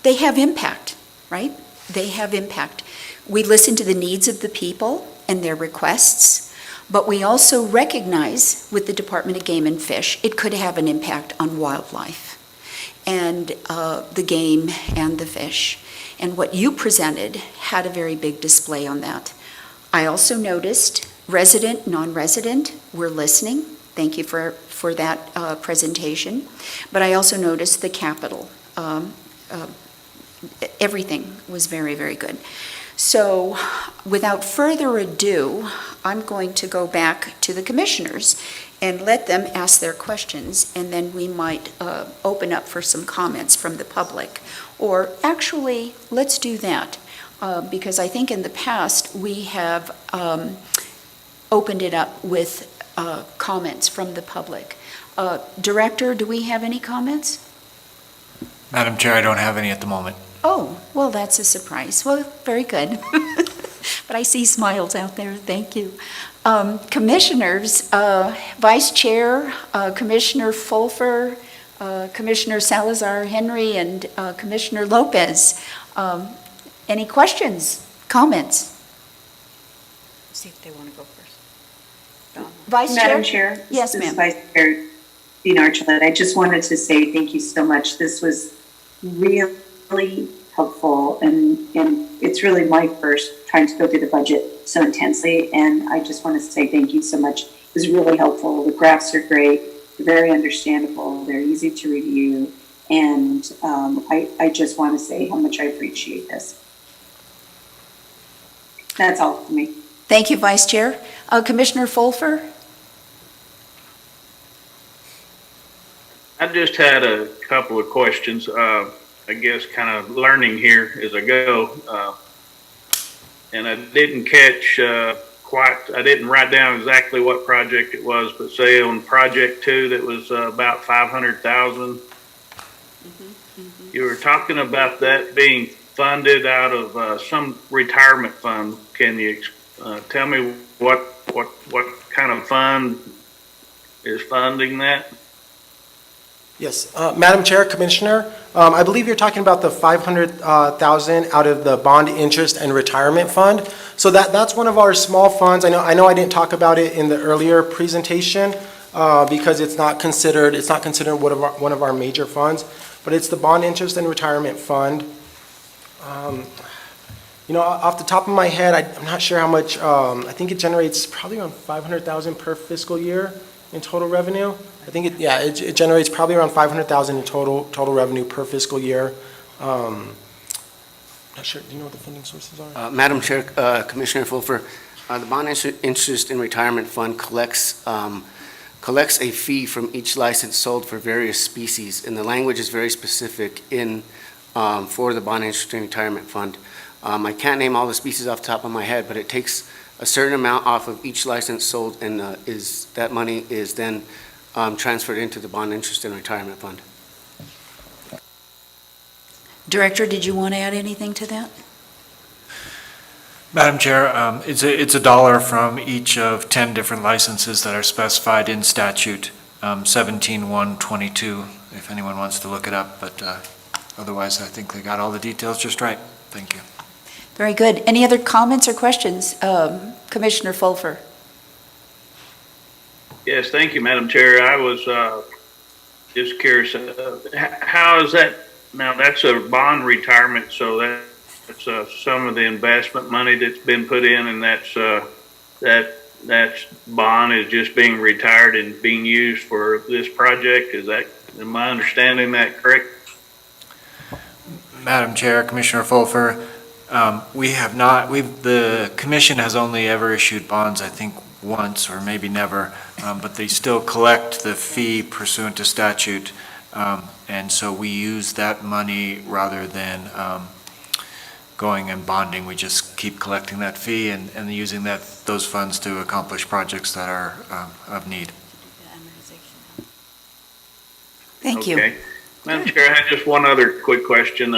they have impact, right? They have impact. We listen to the needs of the people and their requests. But we also recognize with the Department of Game and Fish, it could have an impact on wildlife and the game and the fish. And what you presented had a very big display on that. I also noticed resident, non-resident were listening. Thank you for that presentation. But I also noticed the Capitol. Everything was very, very good. So without further ado, I'm going to go back to the commissioners and let them ask their questions, and then we might open up for some comments from the public. Or actually, let's do that, because I think in the past we have opened it up with comments from the public. Director, do we have any comments? Madam Chair, I don't have any at the moment. Oh, well, that's a surprise. Well, very good. But I see smiles out there. Thank you. Commissioners, Vice Chair, Commissioner Fulfer, Commissioner Salazar Henry, and Commissioner Lopez. Any questions, comments? See if they want to go first. Vice Madam Chair? Chair? Yes, This is ma'am. Vice Chair Dean Archuleta. I just wanted to say thank you so much. This was really helpful, and it's really my first trying to go through the budget so intensely, and I just want to say thank you so much. It was really helpful. The graphs are great. They're very understandable. They're easy to review, and I just want to say how much I appreciate this. That's all for me. Thank you, Vice Chair. Commissioner Fulfer? I just had a couple of questions. I guess kind of learning here as I go. And I didn't catch I didn't write down exactly what project it was, but say on project 2 that was about 500,000. You were talking about that being funded out of some retirement fund. Can you tell me what kind of fund is funding that? Yes, Madam Chair, Commissioner, I believe you're talking about the 500,000 out of the bond interest and retirement fund. So that's one of our small funds. I know I didn't talk about it in the earlier presentation because it's not considered one of our major funds, but it's the bond interest and retirement fund. Off the top of my head, I'm not sure how much. I think it generates probably around 500,000 per fiscal year in total revenue. I think it generates probably around 500,000 in total revenue per fiscal year. Not sure. Do you know what the funding sources are? Madam Chair, Commissioner Fulfer, the bond interest and retirement fund collects a fee from each license sold for various species, and the language is very specific for the bond interest and retirement fund. I can't name all the species off the top of my head, but it takes a certain amount off of each license sold, and that money is then transferred into the bond interest and retirement fund. Director, did you want to add anything to that? Madam Chair, it's $1 from each of 10 different licenses that are specified in statute 17-122, if anyone wants to look it up, but otherwise I think they got all the details just right. Thank you. Very good. Any other comments or questions? Commissioner Fulfer? Yes, thank you, Madam Chair. I was just curious, how is that, now that's a bond retirement, so that's some of the investment money that's been put in, and that bond is just being retired and being used for this project. Am I understanding that correct? Madam Chair, Commissioner Fulfer, the commission has only ever issued bonds, I think, once or maybe never, but they still collect the fee pursuant to statute, and so we use that money rather than going and bonding. We just keep collecting that fee and using those funds to accomplish projects that are of need. Thank you. Okay. Madam Chair, I had just one other quick question.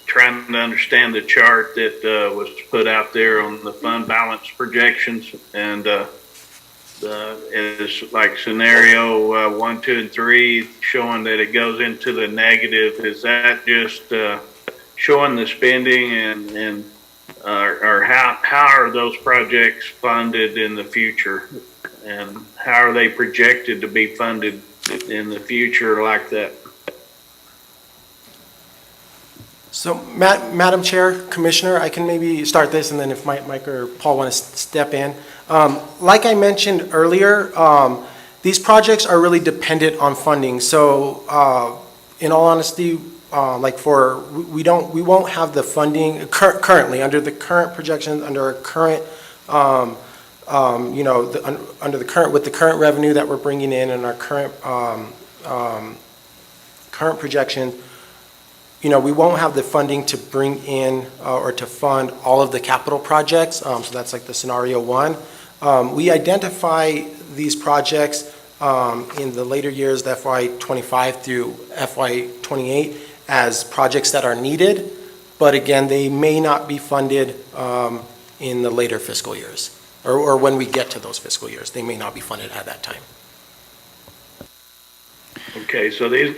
Trying to understand the chart that was put out there on the fund balance projections, and it's like scenario 1, 2, and 3 showing that it goes into the negative. Is that just showing the spending, and or how how are those projects funded in the future? And how are they projected to be funded in the future like that? So, Madam Chair, Commissioner, I can maybe start this, and then if Mike or Paul want to step in. Like I mentioned earlier, these projects are really dependent on funding. So, in all honesty, we won't have the funding currently under the current projections, under our current, with the current revenue that we're bringing in and our current projection. We won't have the funding to bring in or to fund all of the capital projects. So that's like the scenario one. We identify these projects in the later years, the FY25 through FY28, as projects that are needed. But again, they may not be funded in the later fiscal years, or when we get to those fiscal years. They may not be funded at that time. Okay, so these,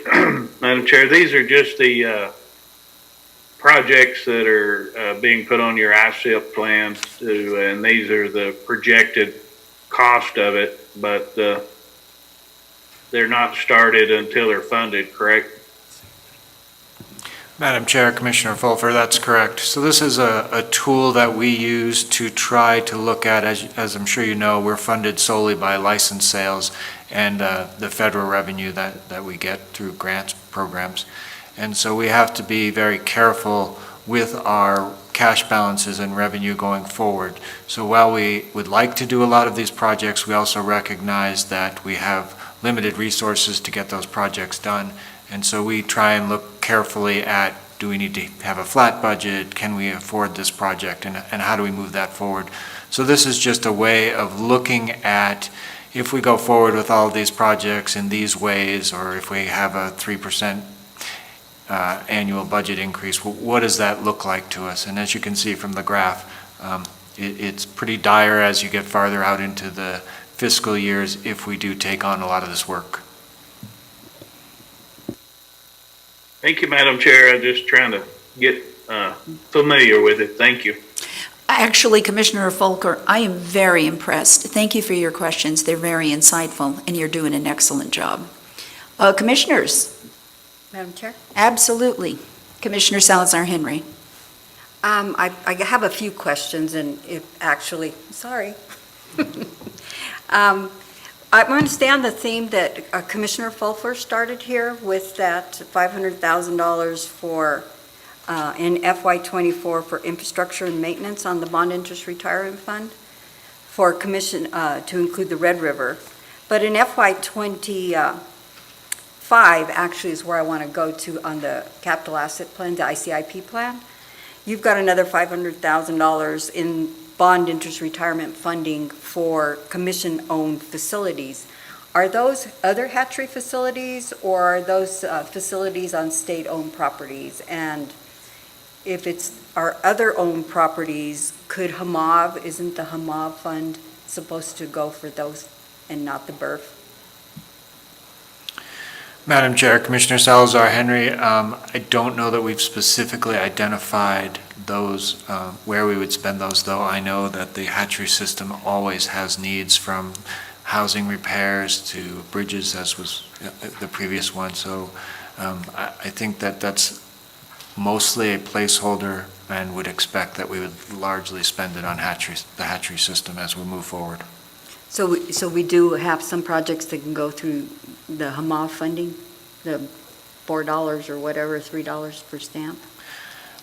Madam Chair, these are just the projects that are being put on your ISIP plans, and these are the projected cost of it, but they're not started until they're funded, correct? Madam Chair, Commissioner Fulfer, that's correct. So this is a tool that we use to try to look at, as I'm sure you know, we're funded solely by license sales and the federal revenue that we get through grants programs. And so we have to be very careful with our cash balances and revenue going forward. So while we would like to do a lot of these projects, we also recognize that we have limited resources to get those projects done. And so we try and look carefully at, do we need to have a flat budget? Can we afford this project? And how do we move that forward? So this is just a way of looking at, if we go forward with all of these projects in these ways, or if we have a 3% annual budget increase, what does that look like to us? And as you can see from the graph, it's pretty dire as you get farther out into the fiscal years if we do take on a lot of this work. Thank you, Madam Chair. I'm just trying to get familiar with it. Thank you. Actually, Commissioner Fulker, I am very impressed. Thank you for your questions. They're very insightful, and you're doing an excellent job. Commissioners? Madam Chair? Absolutely. Commissioner Salazar Henry. I have a few questions, and sorry. I understand the theme that Commissioner Fulfer started here with that $500,000 for in FY24 for infrastructure and maintenance on the bond interest retirement fund for commission to include the Red River. But in FY25 actually is where I want to go to on the capital asset plan, the ICIP plan. You've got another $500,000 in bond interest retirement funding for commission-owned facilities. Are those other hatchery facilities, or are those facilities on state-owned properties? And if it's our other owned properties, isn't the HMAV fund supposed to go for those and not the BRF? Madam Chair, Commissioner Salazar Henry, I don't know that we've specifically identified those, where we would spend those, though I know that the hatchery system always has needs from housing repairs to bridges, as was the previous one. So I think that that's mostly a placeholder, and would expect that we would largely spend it on the hatchery system as we move forward. So we do have some projects that can go through the HMAV funding, the $4 or whatever, $3 per stamp?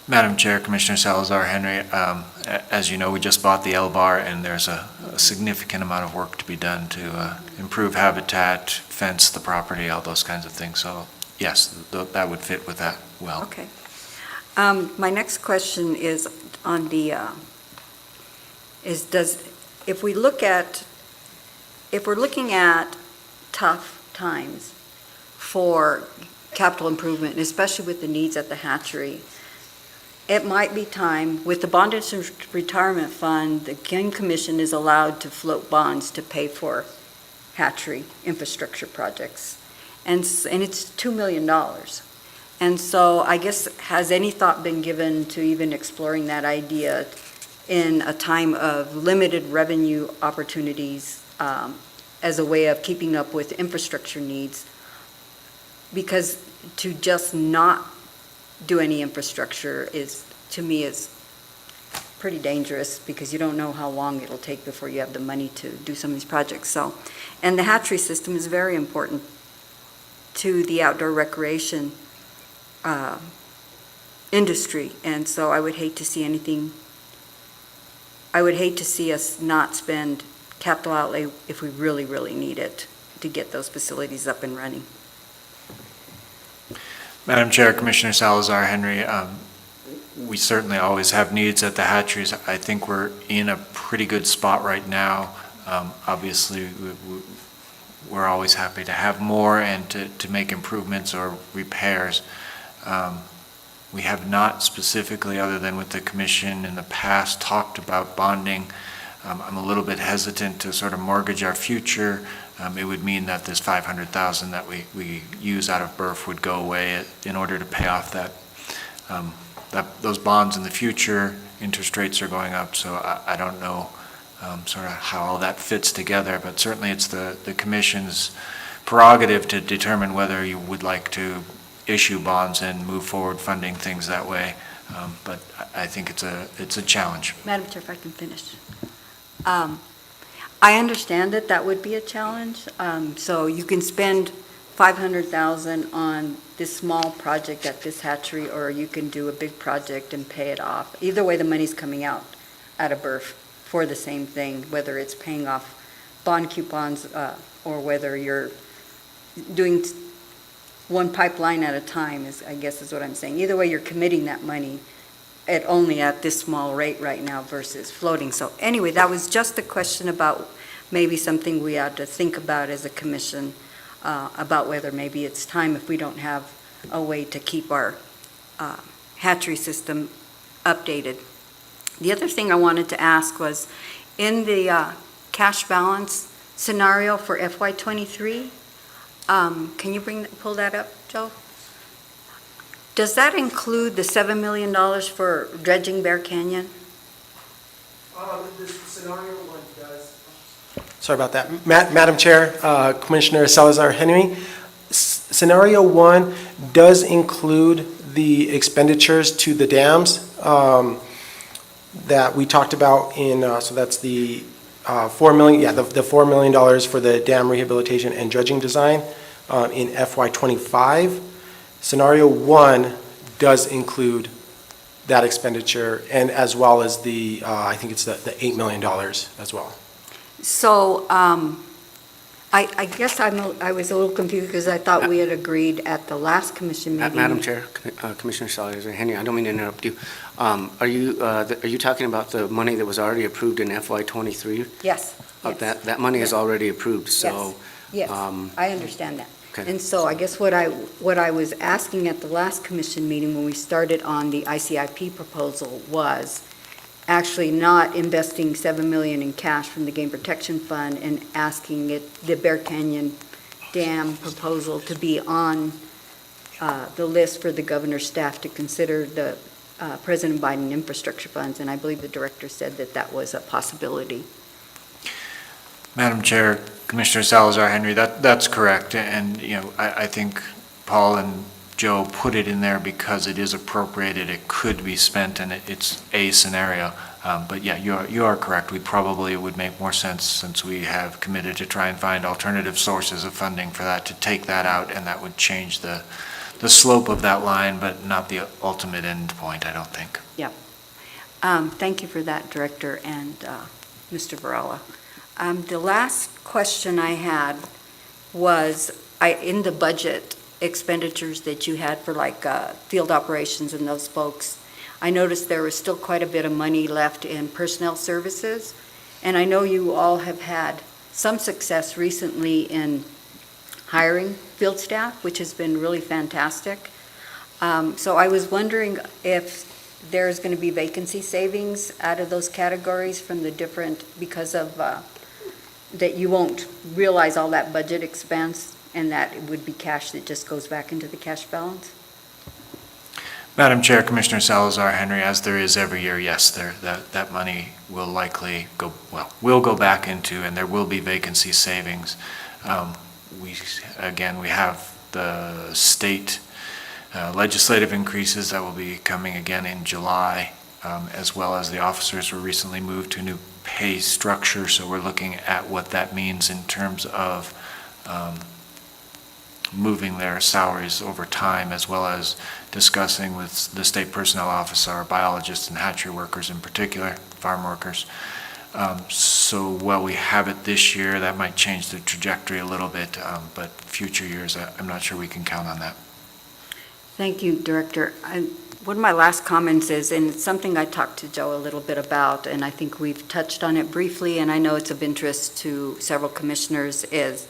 Madam Chair, Commissioner Salazar Henry, as you know, we just bought the L-Bar, and there's a significant amount of work to be done to improve habitat, fence the property, all those kinds of things. So yes, that would fit with that well. Okay. My next question is on the, if we're looking at tough times for capital improvement, and especially with the needs at the hatchery, it might be time, with the bond interest retirement fund, the Game Commission is allowed to float bonds to pay for hatchery infrastructure projects. And it's $2 million. And so I guess, has any thought been given to even exploring that idea in a time of limited revenue opportunities as a way of keeping up with infrastructure needs. Because to just not do any infrastructure is, to me, is pretty dangerous because you don't know how long it'll take before you have the money to do some of these projects. So, and the hatchery system is very important to the outdoor recreation industry. And so I would hate to see us not spend capital outlay if we really, really need it to get those facilities up and running. Madam Chair, Commissioner Salazar Henry, we certainly always have needs at the hatcheries. I think we're in a pretty good spot right now. Obviously, we're always happy to have more and to make improvements or repairs. We have not specifically, other than with the commission in the past, talked about bonding. I'm a little bit hesitant to sort of mortgage our future. It would mean that this $500,000 that we use out of BRF would go away in order to pay off those bonds in the future. Interest rates are going up, so I don't know sort of how all that fits together, but certainly it's the commission's prerogative to determine whether you would like to issue bonds and move forward funding things that way. But I think it's a challenge. Madam Chair, if I can finish. I understand that would be a challenge. So you can spend $500,000 on this small project at this hatchery, or you can do a big project and pay it off. Either way, the money's coming out of BRF for the same thing, whether it's paying off bond coupons or whether you're doing one pipeline at a time, I guess is what I'm saying. Either way, you're committing that money only at this small rate right now versus floating. So anyway, that was just a question about maybe something we ought to think about as a commission, about whether maybe it's time, if we don't have a way to keep our hatchery system updated. The other thing I wanted to ask was, in the cash balance scenario for FY23, can you pull that up, Joe? Does that include the $7 million for dredging Bear Canyon? This scenario one does. Sorry about that. Madam Chair, Commissioner Salazar Henry, scenario one does include the expenditures to the dams that we talked about so that's the $4 million, the $4 million for the dam rehabilitation and dredging design in FY25. Scenario one does include that expenditure, and as well as the, I think it's the $8 million as well. So I guess I was a little confused because I thought we had agreed at the last commission meeting. Madam Chair, Commissioner Salazar Henry, I don't mean to interrupt you. Are you talking about the money that was already approved in FY23? Yes. That money is already approved, so. Yes, I understand that. Okay. And so I guess what I was asking at the last commission meeting when we started on the ICIP proposal was actually not investing $7 million in cash from the Game Protection Fund and asking the Bear Canyon Dam proposal to be on the list for the governor's staff to consider the President Biden infrastructure funds, and I believe the director said that was a possibility. Madam Chair, Commissioner Salazar Henry, that's correct. And, I think Paul and Joe put it in there because it is appropriated, it could be spent, and it's a scenario. But yeah, you are correct. We probably would make more sense, since we have committed to try and find alternative sources of funding for that, to take that out, and that would change the slope of that line, but not the ultimate end point, I don't think. Yeah. Thank you for that, Director and Mr. Varela. The last question I had was, in the budget expenditures that you had for field operations and those folks, I noticed there was still quite a bit of money left in personnel services, and I know you all have had some success recently in hiring field staff, which has been really fantastic. So I was wondering if there's going to be vacancy savings out of those categories from the different, because of that you won't realize all that budget expense, and that it would be cash that just goes back into the cash balance? Madam Chair, Commissioner Salazar Henry, as there is every year, yes, that money will likely will go back into, and there will be vacancy savings. We have the state legislative increases that will be coming again in July, as well as the officers were recently moved to a new pay structure, so we're looking at what that means in terms of moving their salaries over time, as well as discussing with the state personnel office, our biologists and hatchery workers in particular, farm workers. So while we have it this year, that might change the trajectory a little bit, but future years, I'm not sure we can count on that. Thank you, Director. One of my last comments is, and it's something I talked to Joe a little bit about, and I think we've touched on it briefly, and I know it's of interest to several commissioners, is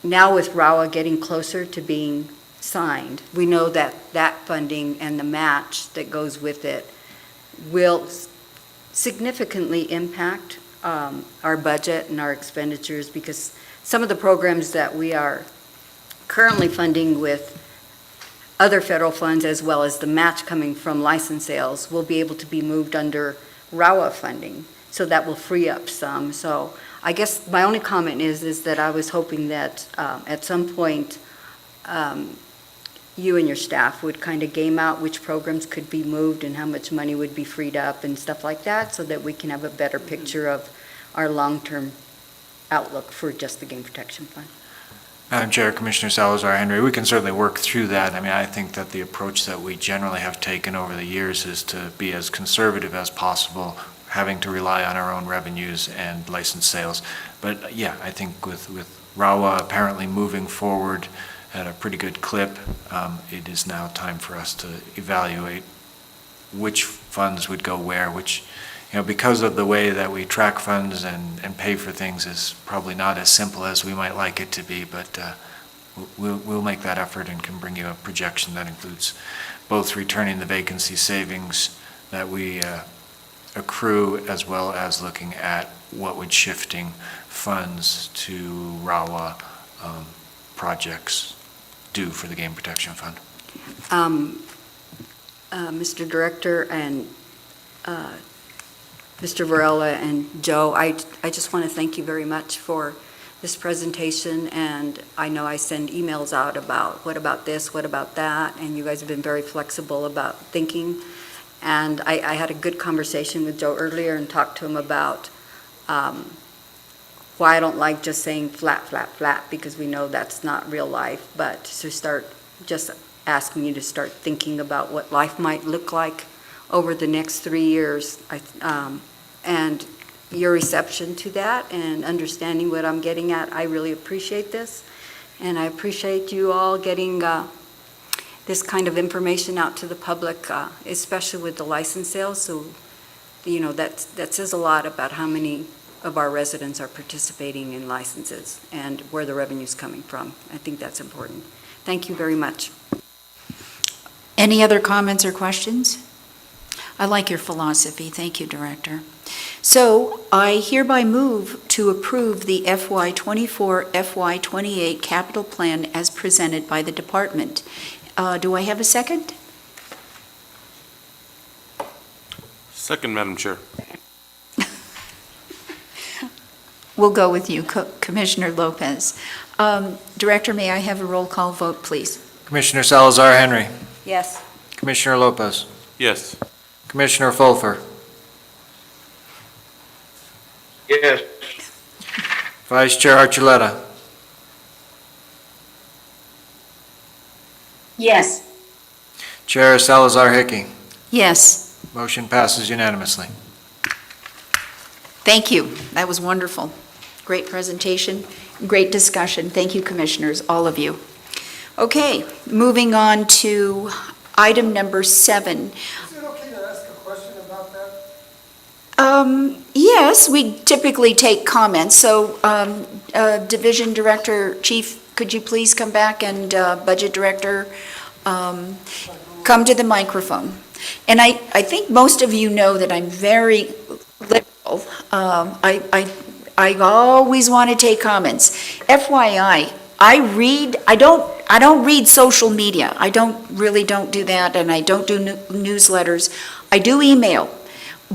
now with RAWA getting closer to being signed, we know that that funding and the match that goes with it will significantly impact our budget and our expenditures, because some of the programs that we are currently funding with other federal funds, as well as the match coming from license sales, will be able to be moved under RAWA funding. So that will free up some. So I guess my only comment is that I was hoping that at some point you and your staff would kind of game out which programs could be moved and how much money would be freed up and stuff like that, so that we can have a better picture of our long-term outlook for just the Game Protection Fund. Madam Chair, Commissioner Salazar Henry, we can certainly work through that. I mean, I think that the approach that we generally have taken over the years is to be as conservative as possible, having to rely on our own revenues and license sales. But yeah, I think with RAWA apparently moving forward at a pretty good clip, it is now time for us to evaluate which funds would go where, which, because of the way that we track funds and pay for things is probably not as simple as we might like it to be, but we'll make that effort and can bring you a projection that includes both returning the vacancy savings that we accrue, as well as looking at what would shifting funds to RAWA projects do for the Game Protection Fund. Mr. Director and Mr. Varela and Joe, I just want to thank you very much for this presentation, and I know I send emails out about what about this, what about that, and you guys have been very flexible about thinking. And I had a good conversation with Joe earlier and talked to him about why I don't like just saying flat, flat, flat, because we know that's not real life, but to start just asking you to start thinking about what life might look like over the next 3 years. And your reception to that and understanding what I'm getting at, I really appreciate this. And I appreciate you all getting this kind of information out to the public, especially with the license sales. So, that says a lot about how many of our residents are participating in licenses and where the revenue's coming from. I think that's important. Thank you very much. Any other comments or questions? I like your philosophy. Thank you, Director. So I hereby move to approve the FY24, FY28 capital plan as presented by the department. Do I have a second? Second, Madam Chair. We'll go with you, Commissioner Lopez. Director, may I have a roll call vote, please? Commissioner Salazar Henry. Yes. Commissioner Lopez. Yes. Commissioner Fulfer. Yes. Vice Chair Archuleta. Yes. Chair Salazar Hickey. Yes. Motion passes unanimously. Thank you. That was wonderful. Great presentation, great discussion. Thank you, Commissioners, all of you. Okay, moving on to item number 7. Is it okay to ask a question about that? Yes, we typically take comments. So, Division Director, Chief, could you please come back, and Budget Director, come to the microphone. And I think most of you know that I'm very liberal. I always want to take comments. FYI, I I don't read social media. I really don't do that, and I don't do newsletters. I do email.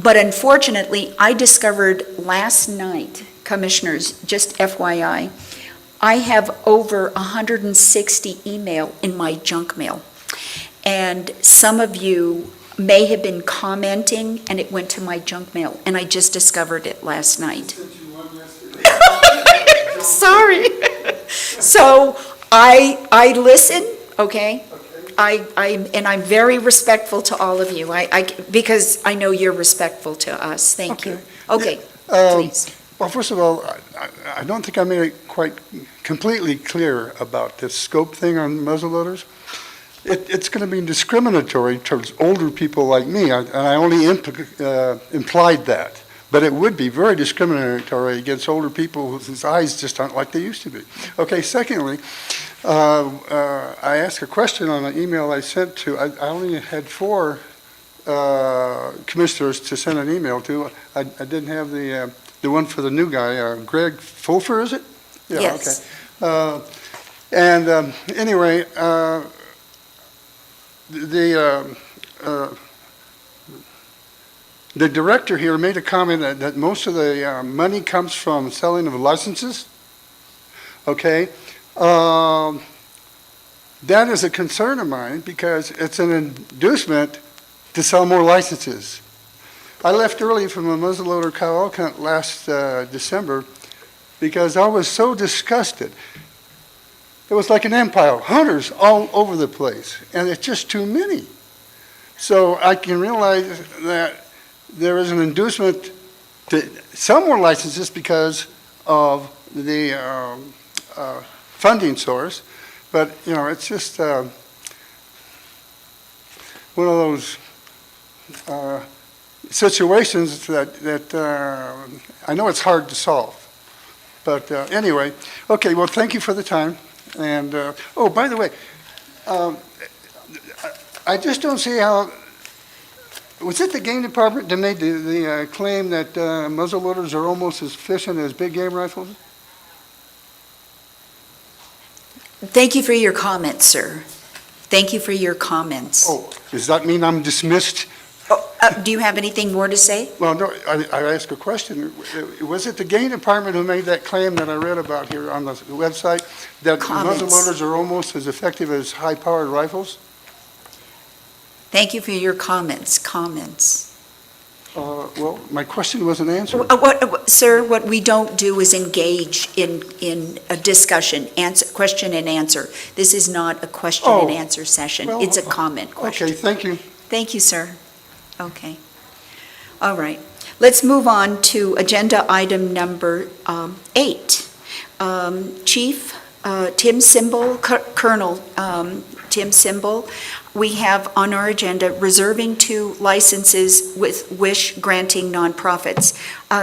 But unfortunately, I discovered last night, Commissioners, just FYI, I have over 160 email in my junk mail. And some of you may have been commenting, and it went to my junk mail, and I just discovered it last night. Sorry. So I listen, okay? I'm very respectful to all of you, because I know you're respectful to us. Thank you. Okay, please. Well, first of all, I don't think I made it quite completely clear about this scope thing on muzzleloaders. It's going to be discriminatory towards older people like me, and I only implied that. But it would be very discriminatory against older people whose eyes just aren't like they used to be. Okay, secondly, I asked a question on an email I sent to, I only had 4 commissioners to send an email to. I didn't have the one for the new guy, Greg Fulfer, is it? Yeah, yes. Okay. Anyway, the director here made a comment that most of the money comes from selling of licenses. Okay. That is a concern of mine because it's an inducement to sell more licenses. I left early from a muzzleloader cow elk hunt last December because I was so disgusted. It was like an empire, hunters all over the place, and it's just too many. So I can realize that there is an inducement to sell more licenses because of the funding source, but it's just one of those situations that I know it's hard to solve. But anyway, okay, well, thank you for the time. And, oh, by the way, I just don't see how, was it the game department that made the claim that muzzleloaders are almost as efficient as big game rifles? Thank you for your comments, sir. Thank you for your comments. Oh, does that mean I'm dismissed? Do you have anything more to say? Well, no, I asked a question. Was it the game department who made that claim that I read about here on the website, that muzzleloaders are almost as effective as high-powered rifles? Thank you for your comments. Well, my question wasn't answered. Sir, what we don't do is engage in a discussion, question and answer. This is not a question and answer session. Well, it's a comment question. Okay, thank you. Thank you, sir. Okay. All right. Let's move on to agenda item number 8. Chief Tim Simbal, Colonel Tim Simbal, we have on our agenda reserving 2 licenses with wish granting nonprofits.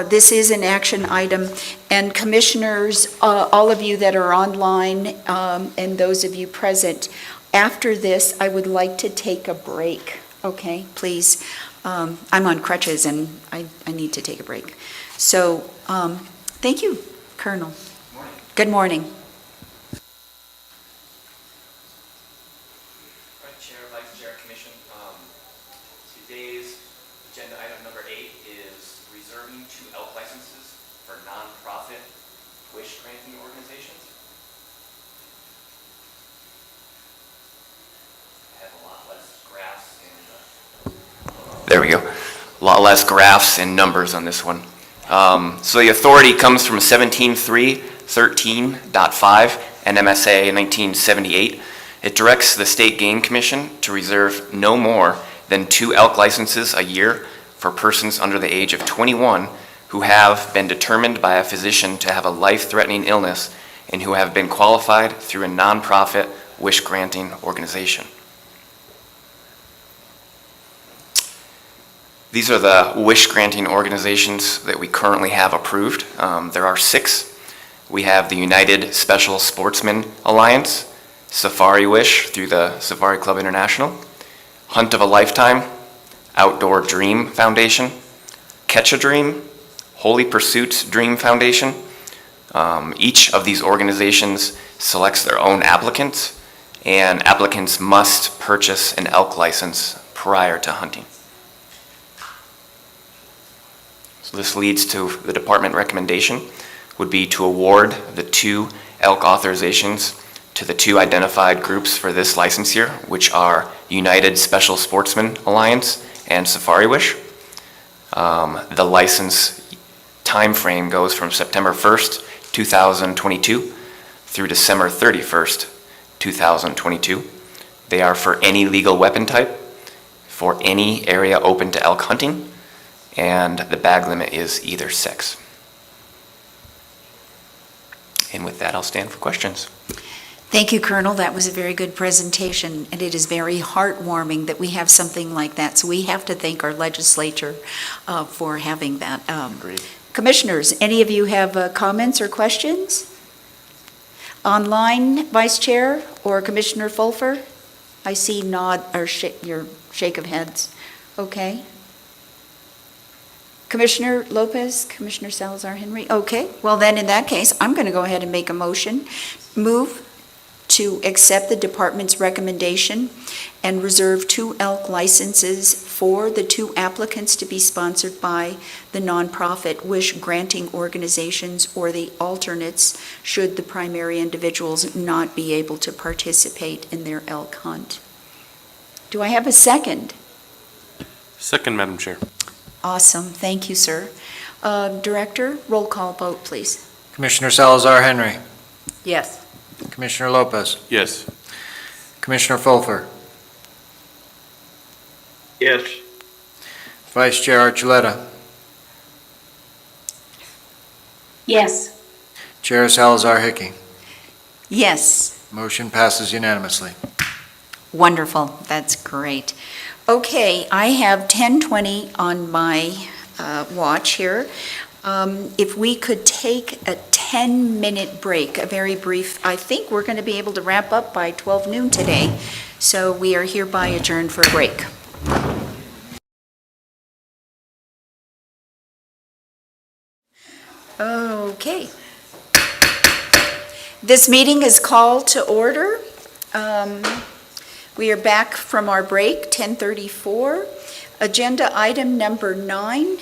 This is an action item, and commissioners, all of you that are online and those of you present, after this, I would like to take a break. Okay, please. I'm on crutches and I need to take a break. So, thank you, Colonel. Good morning. Chair, Vice Chair, Commission. Today's agenda item number 8 is reserving 2 elk licenses for nonprofit wish granting organizations. I have a lot less graphs and there we go. A lot less graphs and numbers on this one. So the authority comes from 17.3.13.5 NMSA 1978. It directs the State Game Commission to reserve no more than 2 elk licenses a year for persons under the age of 21 who have been determined by a physician to have a life-threatening illness and who have been qualified through a nonprofit wish-granting organization. These are the wish-granting organizations that we currently have approved. There are 6. We have the United Special Sportsmen Alliance, Safari Wish through the Safari Club International, Hunt of a Lifetime, Outdoor Dream Foundation, Catch a Dream, Holy Pursuits Dream Foundation. Each of these organizations selects their own applicants and applicants must purchase an elk license prior to hunting. So this leads to the department recommendation would be to award the 2 elk authorizations to the 2 identified groups for this license year, which are United Special Sportsman Alliance and Safari Wish. The license timeframe goes from September 1st, 2022 through December 31st, 2022. They are for any legal weapon type, for any area open to elk hunting, and the bag limit is either sex. And with that, I'll stand for questions. Thank you, Colonel. That was a very good presentation, and it is very heartwarming that we have something like that. So we have to thank our legislature for having that. Agreed. Commissioners, any of you have comments or questions? Online, Vice Chair or Commissioner Fulfer? I see nod or your shake of heads. Okay. Commissioner Lopez, Commissioner Salazar Henry? Okay, well then in that case, I'm going to go ahead and make a move to accept the department's recommendation and reserve 2 elk licenses for the 2 applicants to be sponsored by the nonprofit wish granting organizations or the alternates should the primary individuals not be able to participate in their elk hunt. Do I have a second? Second, Madam Chair. Awesome, thank you, sir. Director, roll call vote, please. Commissioner Salazar Henry. Yes. Commissioner Lopez. Yes. Commissioner Fulfer. Yes. Vice Chair Archuleta. Yes. Chair Salazar Hickey. Yes. Motion passes unanimously. Wonderful, that's great. Okay, I have 10:20 on my watch here. If we could take a 10-minute break, a very brief, I think we're going to be able to wrap up by 12 noon today, so we are hereby adjourned for a break. Okay. This meeting is called to order. We are back from our break, 10:34. Agenda item number 9.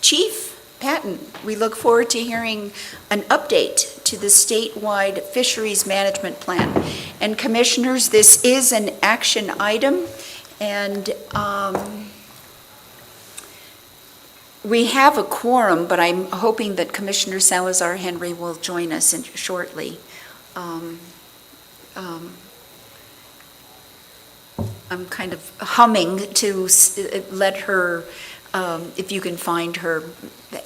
Chief Patton, we look forward to hearing an update to the statewide fisheries management plan. And commissioners, this is an action item, and we have a quorum, but I'm hoping that Commissioner Salazar Henry will join us shortly. I'm kind of humming to let her, if you can find her,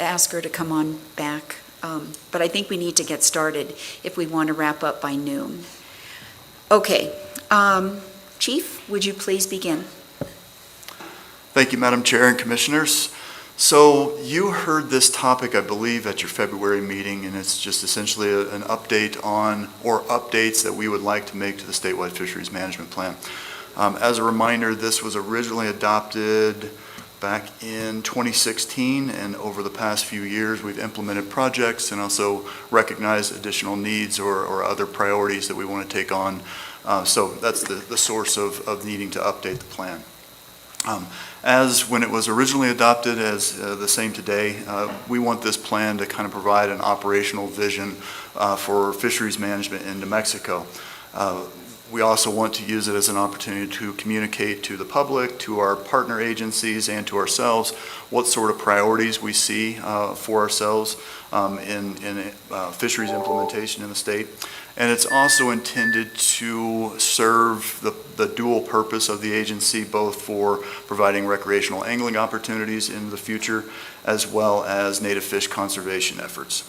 ask her to come on back. But I think we need to get started if we want to wrap up by noon. Okay. Chief, would you please begin? Thank you, Madam Chair and Commissioners. So you heard this topic, I believe, at your February meeting, and it's just essentially an update on, or updates that we would like to make to the statewide fisheries management plan. As a reminder, this was originally adopted back in 2016, and over the past few years, we've implemented projects and also recognized additional needs or other priorities that we want to take on. So that's the source of needing to update the plan. As when it was originally adopted as the same today, we want this plan to kind of provide an operational vision for fisheries management in New Mexico. We also want to use it as an opportunity to communicate to the public, to our partner agencies, and to ourselves what sort of priorities we see for ourselves in fisheries implementation in the state. And it's also intended to serve the dual purpose of the agency, both for providing recreational angling opportunities in the future, as well as native fish conservation efforts.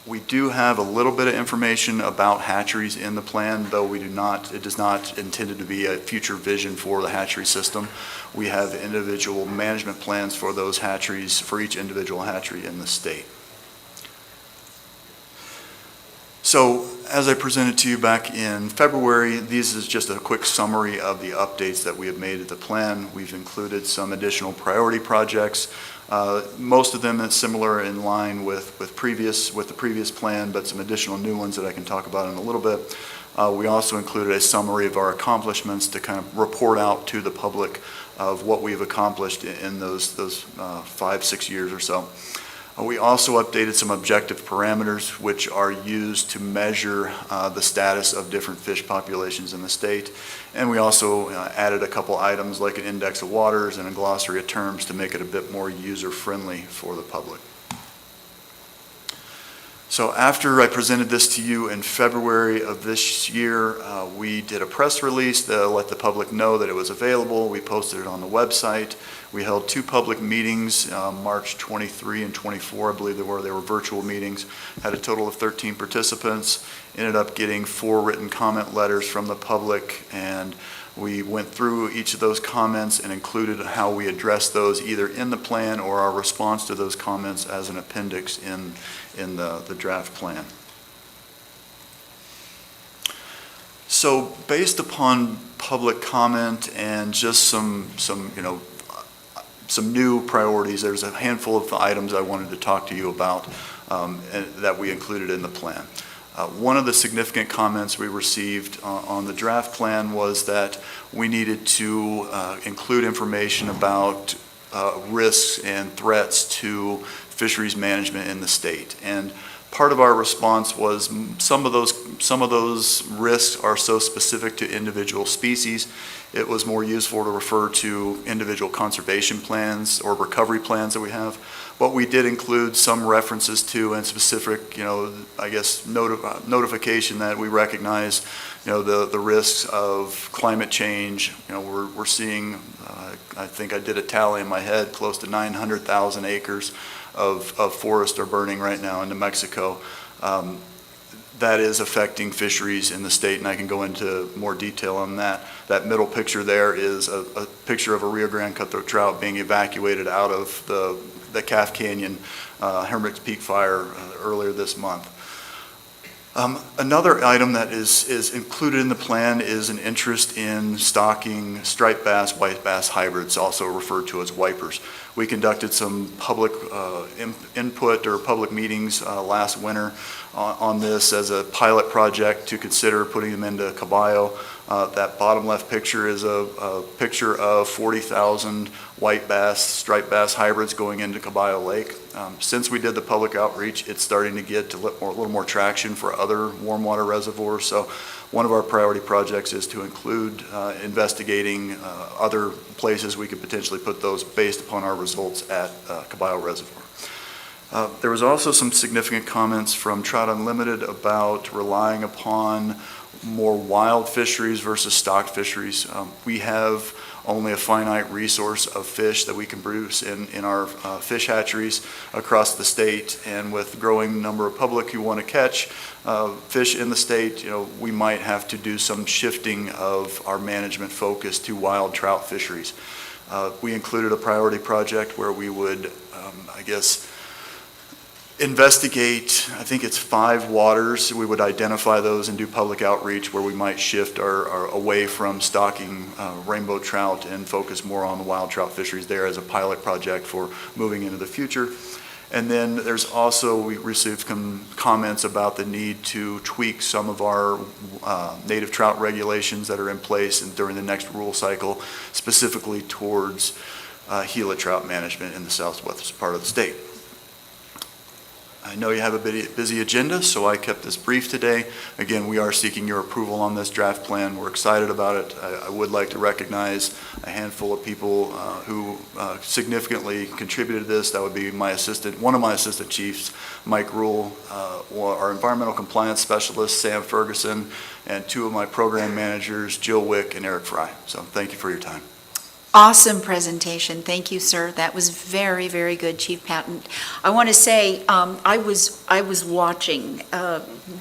We do have a little bit of information about hatcheries in the plan, though it is not intended to be a future vision for the hatchery system. We have individual management plans for those hatcheries, for each individual hatchery in the state. So, as I presented to you back in February, this is just a quick summary of the updates that we have made to the plan. We've included some additional priority projects. Most of them are similar in line with the previous plan, but some additional new ones that I can talk about in a little bit. We also included a summary of our accomplishments to kind of report out to the public of what we've accomplished in those 5-6 years or so. We also updated some objective parameters which are used to measure the status of different fish populations in the state. And we also added a couple items like an index of waters and a glossary of terms to make it a bit more user-friendly for the public. So after I presented this to you in February of this year, we did a press release to let the public know that it was available. We posted it on the website. We held 2 public meetings, March 23 and 24, I believe they were virtual meetings. Had a total of 13 participants, ended up getting 4 written comment letters from the public, and we went through each of those comments and included how we addressed those either in the plan or our response to those comments as an appendix in the draft plan. So based upon public comment and just some new priorities, there's a handful of items I wanted to talk to you about that we included in the plan. One of the significant comments we received on the draft plan was that we needed to include information about risks and threats to fisheries management in the state. And part of our response was some of those risks are so specific to individual species, it was more useful to refer to individual conservation plans or recovery plans that we have. But we did include some references to and specific, notification that we recognize, the risks of climate change. We're seeing, I think I did a tally in my head, close to 900,000 acres of forest are burning right now in New Mexico. That is affecting fisheries in the state, and I can go into more detail on that. That middle picture there is a picture of a Rio Grande cutthroat trout being evacuated out of the Calf Canyon Hermit's Peak fire earlier this month. Another item that is included in the plan is an interest in stocking striped bass, white bass hybrids, also referred to as wipers. We conducted some public input or public meetings last winter on this as a pilot project to consider putting them into Caballo. That bottom left picture is a picture of 40,000 white bass, striped bass hybrids going into Caballo Lake. Since we did the public outreach, it's starting to get a little more traction for other warm water reservoirs. So one of our priority projects is to include investigating other places we could potentially put those based upon our results at Caballo Reservoir. There was also some significant comments from Trout Unlimited about relying upon more wild fisheries versus stock fisheries. We have only a finite resource of fish that we can produce in our fish hatcheries across the state, and with growing number of public who want to catch fish in the state, we might have to do some shifting of our management focus to wild trout fisheries. We included a priority project where we would, investigate, I think it's 5 waters. We would identify those and do public outreach where we might shift our away from stocking rainbow trout and focus more on the wild trout fisheries there as a pilot project for moving into the future. And then there's also, we received some comments about the need to tweak some of our native trout regulations that are in place and during the next rule cycle, specifically towards Gila trout management in the southwest part of the state. I know you have a busy agenda, so I kept this brief today. Again, we are seeking your approval on this draft plan. We're excited about it. I would like to recognize a handful of people who significantly contributed to this. That would be one of my assistant chiefs, Mike Rule, our environmental compliance specialist, Sam Ferguson, and 2 of my program managers, Jill Wick and Eric Fry. So thank you for your time. Awesome presentation. Thank you, sir. That was very, very good, Chief Patton. I want to say I was watching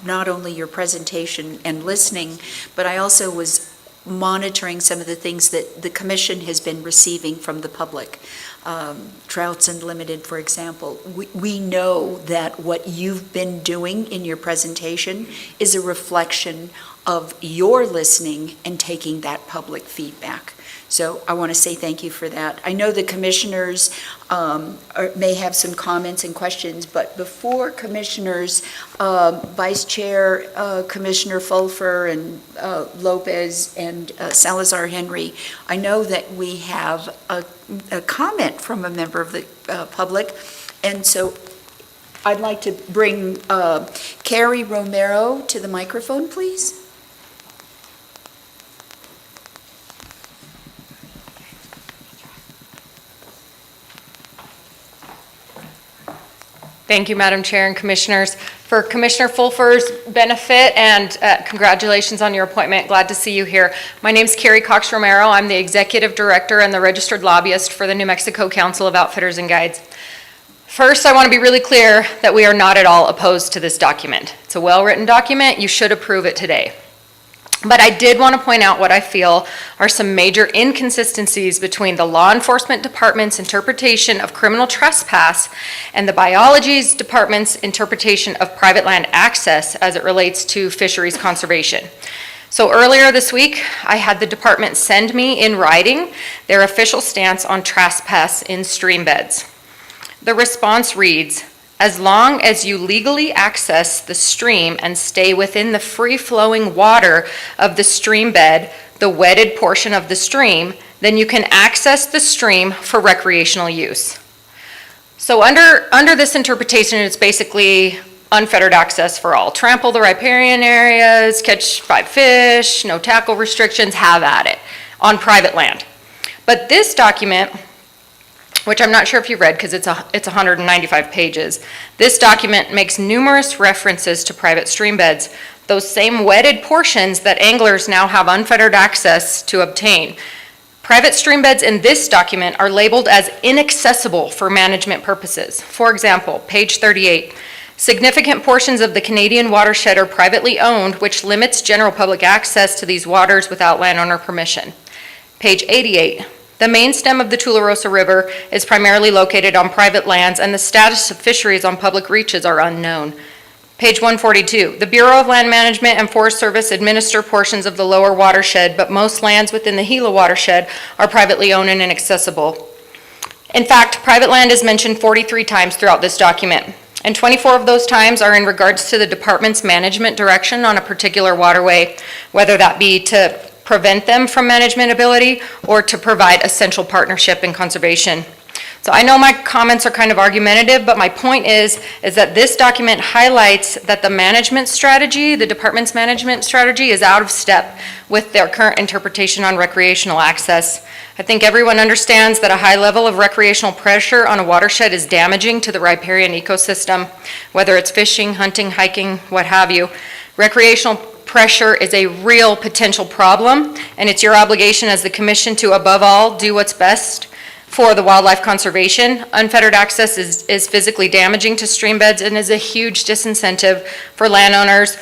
not only your presentation and listening, but I also was monitoring some of the things that the commission has been receiving from the public. Trouts Unlimited, for example, we know that what you've been doing in your presentation is a reflection of your listening and taking that public feedback. So I want to say thank you for that. I know the commissioners may have some comments and questions, but before commissioners, Vice Chair Commissioner Fulfer and Lopez and Salazar Henry, I know that we have a comment from a member of the public, and so I'd like to bring Carrie Romero to the microphone, please. Thank you, Madam Chair and Commissioners. For Commissioner Fulfer's benefit and congratulations on your appointment, glad to see you here. My name is Carrie Cox Romero. I'm the Executive Director and the Registered Lobbyist for the New Mexico Council of Outfitters and Guides. First, I want to be really clear that we are not at all opposed to this document. It's a well-written document. You should approve it today. But I did want to point out what I feel are some major inconsistencies between the law enforcement department's interpretation of criminal trespass and the biology department's interpretation of private land access as it relates to fisheries conservation. So earlier this week, I had the department send me in writing their official stance on trespass in stream beds. The response reads, "As long as you legally access the stream and stay within the free-flowing water of the stream bed, the wetted portion of the stream, then you can access the stream for recreational use." So under this interpretation, it's basically unfettered access for all. Trample the riparian areas, catch 5 fish, no tackle restrictions, have at it on private land. But this document, which I'm not sure if you read because it's 195 pages. This document makes numerous references to private stream beds, those same wetted portions that anglers now have unfettered access to obtain. Private stream beds in this document are labeled as inaccessible for management purposes. For example, page 38, significant portions of the Canadian watershed are privately owned, which limits general public access to these waters without landowner permission. Page 88, the main stem of the Tularosa River is primarily located on private lands, and the status of fisheries on public reaches are unknown. Page 142, the Bureau of Land Management and Forest Service administer portions of the lower watershed, but most lands within the Gila watershed are privately owned and inaccessible. In fact, private land is mentioned 43 times throughout this document, and 24 of those times are in regards to the department's management direction on a particular waterway, whether that be to prevent them from management ability or to provide essential partnership and conservation. So I know my comments are kind of argumentative, but my point is that this document highlights that the management strategy, the department's management strategy, is out of step with their current interpretation on recreational access. I think everyone understands that a high level of recreational pressure on a watershed is damaging to the riparian ecosystem, whether it's fishing, hunting, hiking, what have you. Recreational pressure is a real potential problem, and it's your obligation as the commission to, above all, do what's best for the wildlife conservation. Unfettered access is physically damaging to stream beds and is a huge disincentive for landowners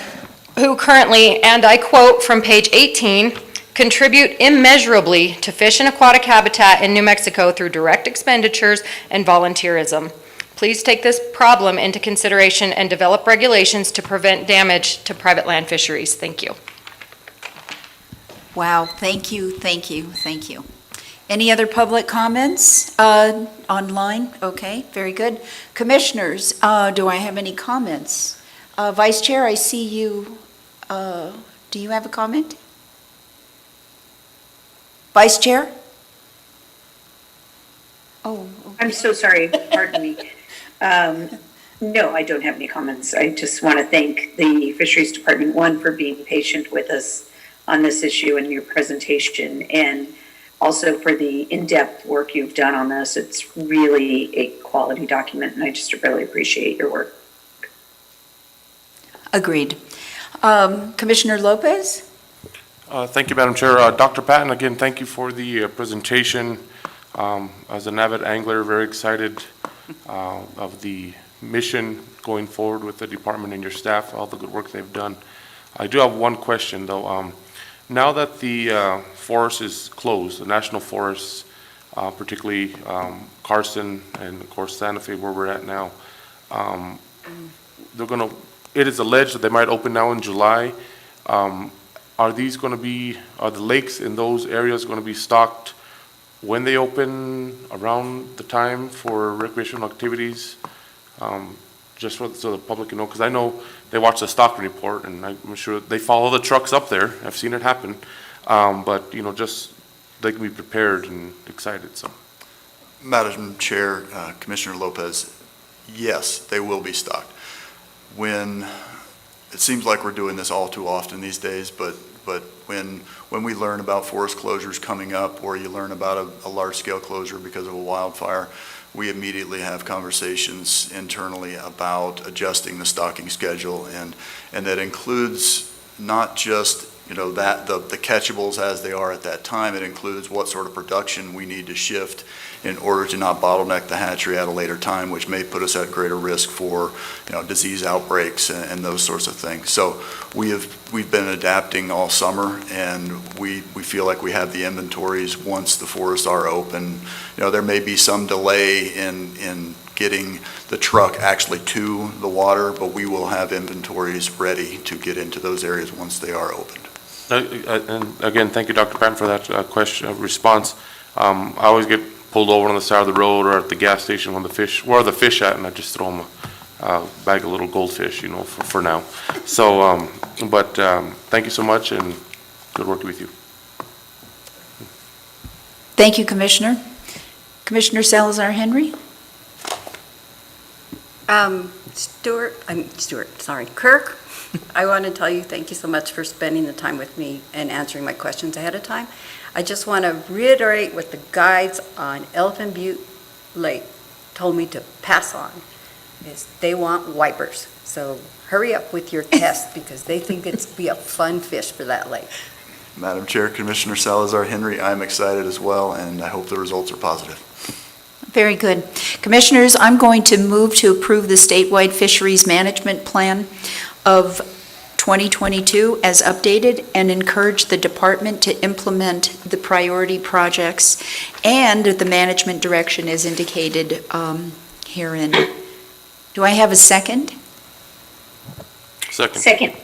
who currently, and I quote from page 18, contribute immeasurably to fish and aquatic habitat in New Mexico through direct expenditures and volunteerism. Please take this problem into consideration and develop regulations to prevent damage to private land fisheries. Thank you. Wow, thank you, thank you, thank you. Any other public comments online? Okay, very good. Commissioners, do I have any comments? Vice Chair, I see you. Do you have a comment? Vice Chair? Oh, okay. I'm so sorry, pardon me. No, I don't have any comments. I just want to thank the Fisheries Department, one, for being patient with us on this issue and your presentation, and also for the in-depth work you've done on this. It's really a quality document, and I just really appreciate your work. Agreed. Commissioner Lopez? Thank you, Madam Chair. Dr. Patton, again, thank you for the presentation. As an avid angler, very excited of the mission going forward with the department and your staff, all the good work they've done. I do have one question, though. Now that the forest is closed, the national forest, particularly Carson and of course Santa Fe where we're at now. It is alleged that they might open now in July. Are the lakes in those areas going to be stocked when they open, around the time for recreational activities? Just so the public can know, because I know they watch the stocking report, and I'm sure they follow the trucks up there. I've seen it happen. But, just they can be prepared and excited, so. Madam Chair, Commissioner Lopez, yes, they will be stocked. It seems like we're doing this all too often these days, but when we learn about forest closures coming up, or you learn about a large-scale closure because of a wildfire, we immediately have conversations internally about adjusting the stocking schedule, and that includes not just the catchables as they are at that time. It includes what sort of production we need to shift in order to not bottleneck the hatchery at a later time, which may put us at greater risk for disease outbreaks and those sorts of things. So we've been adapting all summer, and we feel like we have the inventories once the forests are open. There may be some delay in getting the truck actually to the water, but we will have inventories ready to get into those areas once they are opened. And again, thank you, Dr. Patton, for that response. I always get pulled over on the side of the road or at the gas station where are the fish at, and I just throw them a bag of little goldfish, for now. So, thank you so much, and good working with you. Thank you, Commissioner. Commissioner Salazar Henry? Kirk, I want to tell you thank you so much for spending the time with me and answering my questions ahead of time. I just want to reiterate what the guides on Elephant Butte Lake told me to pass on, is they want wipers. So hurry up with your test, because they think it's be a fun fish for that lake. Madam Chair, Commissioner Salazar Henry, I'm excited as well, and I hope the results are positive. Very good. Commissioners, I'm going to move to approve the statewide fisheries management plan of 2022 as updated, and encourage the department to implement the priority projects and the management direction as indicated herein. Do I have a second? Second.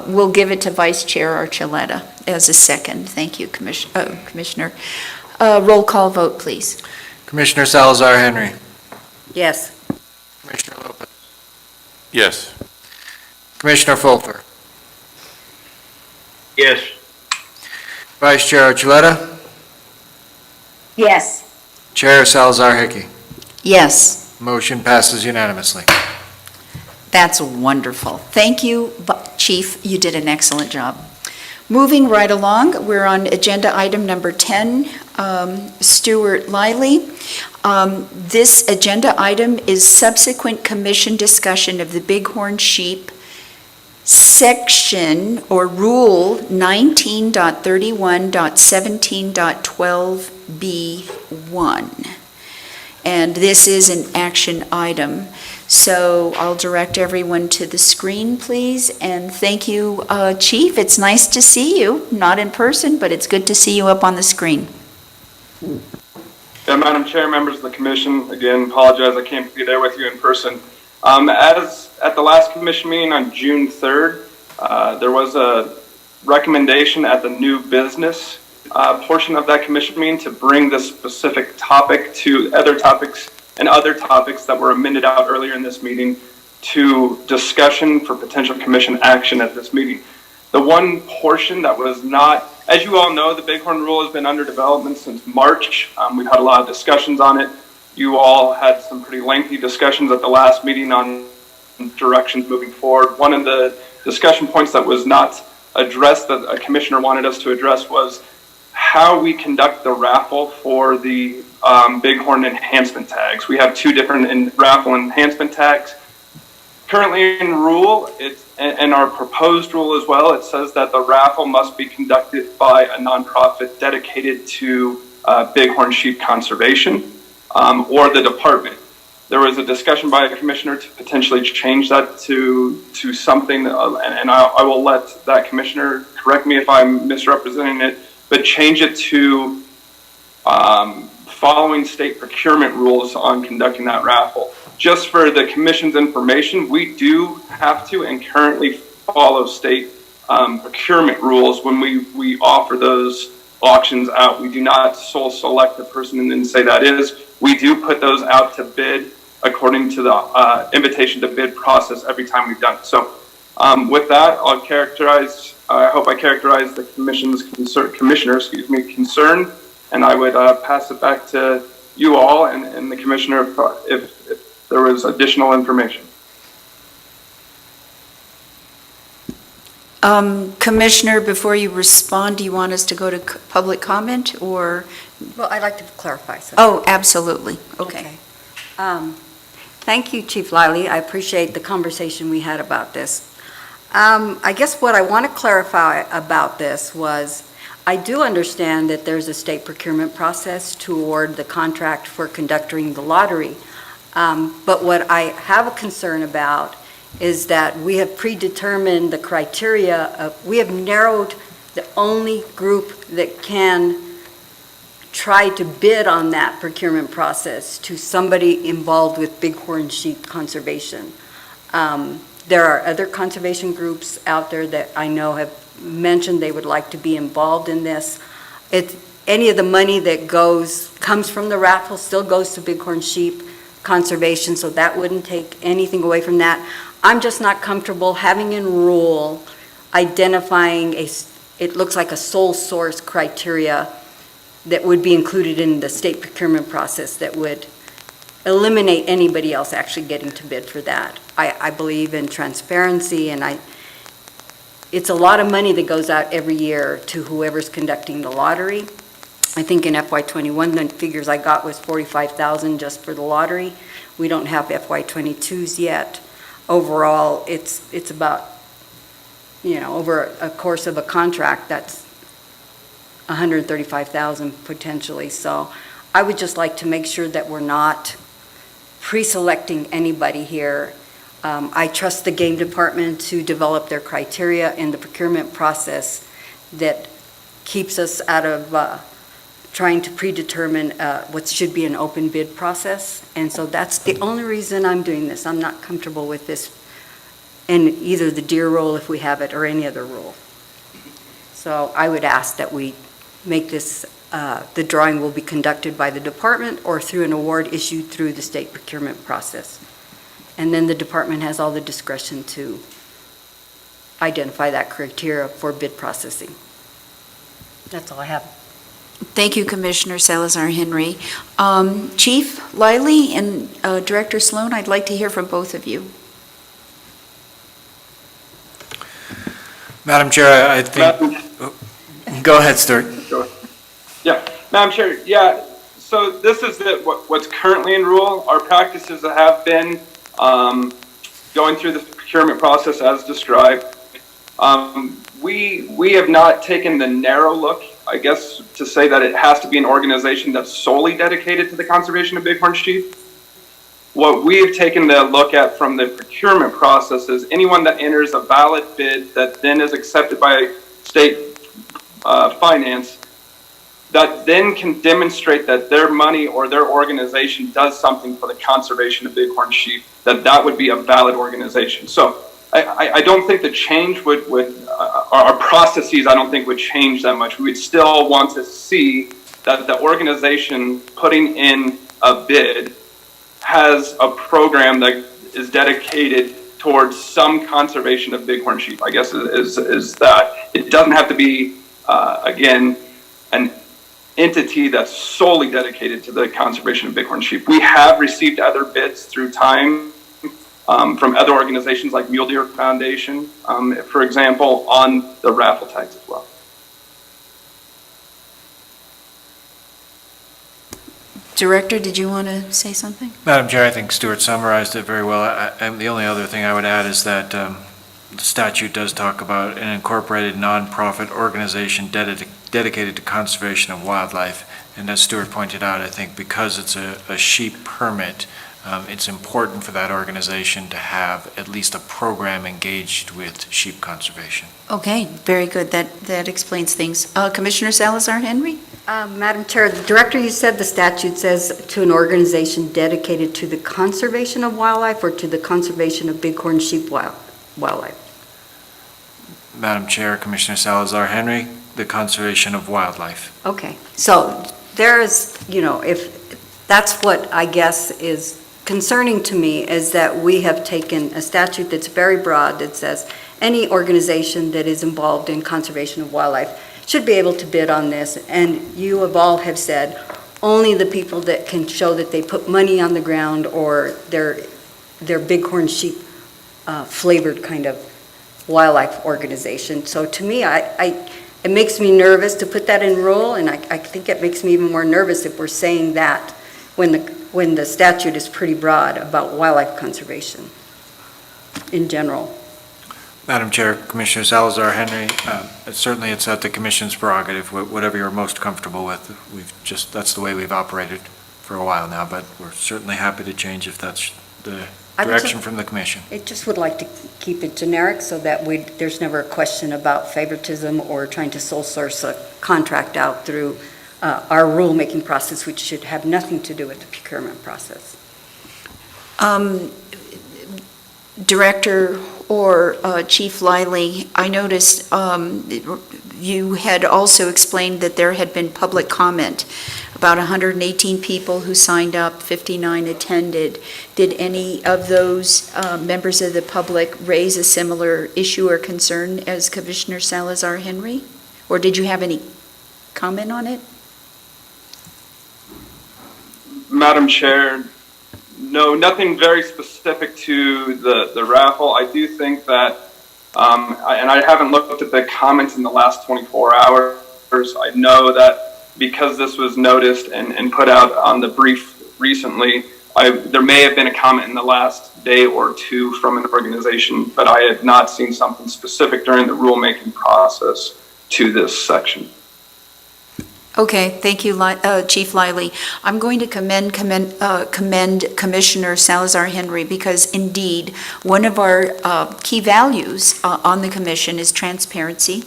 We'll give it to Vice Chair Archuleta as a second. Thank you, Commissioner. Roll call vote, please. Commissioner Salazar Henry. Yes. Commissioner Lopez. Yes. Commissioner Fulfer. Yes. Vice Chair Archuleta. Yes. Chair Salazar Hickey. Yes. Motion passes unanimously. That's wonderful. Thank you, Chief. You did an excellent job. Moving right along, we're on agenda item number 10, Stuart Liley. This agenda item is subsequent commission discussion of the Bighorn Sheep section or rule 19.31.17.12B1. And this is an action item. So I'll direct everyone to the screen, please. And thank you, Chief. It's nice to see you, not in person, but it's good to see you up on the screen. Yeah, Madam Chair, members of the commission, again, apologize I can't be there with you in person. As at the last commission meeting on June 3rd, there was a recommendation at the new business portion of that commission meeting to bring this specific topic to other topics that were amended out earlier in this meeting to discussion for potential commission action at this meeting. The one portion that was not, as you all know, the Bighorn Rule has been under development since March. We've had a lot of discussions on it. You all had some pretty lengthy discussions at the last meeting on directions moving forward. One of the discussion points that was not addressed that a commissioner wanted us to address was how we conduct the raffle for the Bighorn enhancement tags. We have two different raffle enhancement tags. Currently in rule, and our proposed rule as well, it says that the raffle must be conducted by a nonprofit dedicated to Bighorn sheep conservation or the department. There was a discussion by a commissioner to potentially change that to something, and I will let that commissioner correct me if I'm misrepresenting it, but change it to following state procurement rules on conducting that raffle. Just for the commission's information, we do have to and currently follow state procurement rules when we offer those auctions out. We do not sole select the person and then say that is. We do put those out to bid according to the invitation to bid process every time we've done it. So with that, I hope I characterize the commissioner's concern, and I would pass it back to you all and the commissioner if there was additional information. Commissioner, before you respond, do you want us to go to public comment or? Well, I'd like to clarify something. Oh, absolutely. Okay. Thank you, Chief Liley. I appreciate the conversation we had about this. I guess what I want to clarify about this was, I do understand that there's a state procurement process to award the contract for conducting the lottery. But what I have a concern about is that we have predetermined the criteria we have narrowed the only group that can try to bid on that procurement process to somebody involved with bighorn sheep conservation. There are other conservation groups out there that I know have mentioned they would like to be involved in this. Any of the money that comes from the raffle still goes to bighorn sheep conservation, so that wouldn't take anything away from that. I'm just not comfortable having in rule identifying it looks like a sole source criteria that would be included in the state procurement process that would eliminate anybody else actually getting to bid for that. I believe in transparency, and it's a lot of money that goes out every year to whoever's conducting the lottery. I think in FY21, the figures I got was $45,000 just for the lottery. We don't have FY22s yet. Overall, it's about, over a course of a contract, that's $135,000 potentially. So I would just like to make sure that we're not pre-selecting anybody here. I trust the game department to develop their criteria in the procurement process that keeps us out of trying to predetermine what should be an open bid process. And so that's the only reason I'm doing this. I'm not comfortable with this in either the deer rule, if we have it, or any other rule. So I would ask that we make this, the drawing will be conducted by the department or through an award issued through the state procurement process. And then the department has all the discretion to identify that criteria for bid processing. That's all I have. Thank you, Commissioner Salazar Henry. Chief Liley and Director Sloan, I'd like to hear from both of you. Madam Chair, I think, go ahead, Stuart. Yeah, Madam Chair, so this is what's currently in rule. Our practices have been going through the procurement process as described. We have not taken the narrow look, I guess, to say that it has to be an organization that's solely dedicated to the conservation of bighorn sheep. What we have taken the look at from the procurement process is anyone that enters a valid bid that then is accepted by state finance, that then can demonstrate that their money or their organization does something for the conservation of bighorn sheep, that would be a valid organization. So I don't think the change would our processes, I don't think would change that much. We would still want to see that the organization putting in a bid has a program that is dedicated towards some conservation of bighorn sheep, I guess is that. It doesn't have to be, again, an entity that's solely dedicated to the conservation of bighorn sheep. We have received other bids through time from other organizations like Mule Deer Foundation, for example, on the raffle tags as well. Director, did you want to say something? Madam Chair, I think Stuart summarized it very well. The only other thing I would add is that the statute does talk about an incorporated nonprofit organization dedicated to conservation of wildlife. And as Stuart pointed out, I think because it's a sheep permit, it's important for that organization to have at least a program engaged with sheep conservation. Okay, very good. That explains things. Commissioner Salazar Henry? Madam Chair, the director, you said the statute says to an organization dedicated to the conservation of wildlife or to the conservation of bighorn sheep wildlife? Madam Chair, Commissioner Salazar Henry, the conservation of wildlife. Okay, so there is, if that's what I guess is concerning to me, is that we have taken a statute that's very broad that says any organization that is involved in conservation of wildlife should be able to bid on this, and you have said only the people that can show that they put money on the ground or they're bighorn sheep flavored kind of wildlife organization. So to me, it makes me nervous to put that in rule, and I think it makes me even more nervous if we're saying that when the statute is pretty broad about wildlife conservation in general. Madam Chair, Commissioner Salazar Henry, certainly it's at the Commission's prerogative, whatever you're most comfortable with. That's the way we've operated for a while now, but we're certainly happy to change if that's the direction from the Commission. I just would like to keep it generic so that there's never a question about favoritism or trying to sole source a contract out through our rulemaking process, which should have nothing to do with the procurement process. Director or Chief Liley, I noticed you had also explained that there had been public comment. About 118 people who signed up, 59 attended. Did any of those members of the public raise a similar issue or concern as Commissioner Salazar Henry? Or did you have any comment on it? Madam Chair, no, nothing very specific to the raffle. I do think that, and I haven't looked at the comments in the last 24 hours. I know that because this was noticed and put out on the brief recently, there may have been a comment in the last day or two from an organization, but I had not seen something specific during the rulemaking process to this section. Okay, thank you, Chief Liley. I'm going to commend Commissioner Salazar Henry because indeed, one of our key values on the commission is transparency.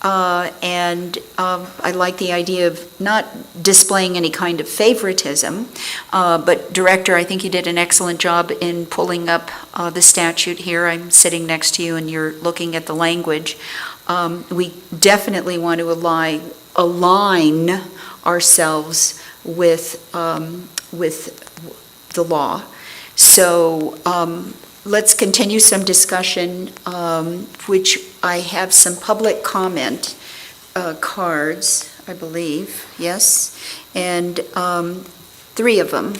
And I like the idea of not displaying any kind of favoritism, but Director, I think you did an excellent job in pulling up the statute here. I'm sitting next to you and you're looking at the language. We definitely want to align ourselves with the law. So let's continue some discussion, which I have some public comment cards, I believe, yes, and 3 of them.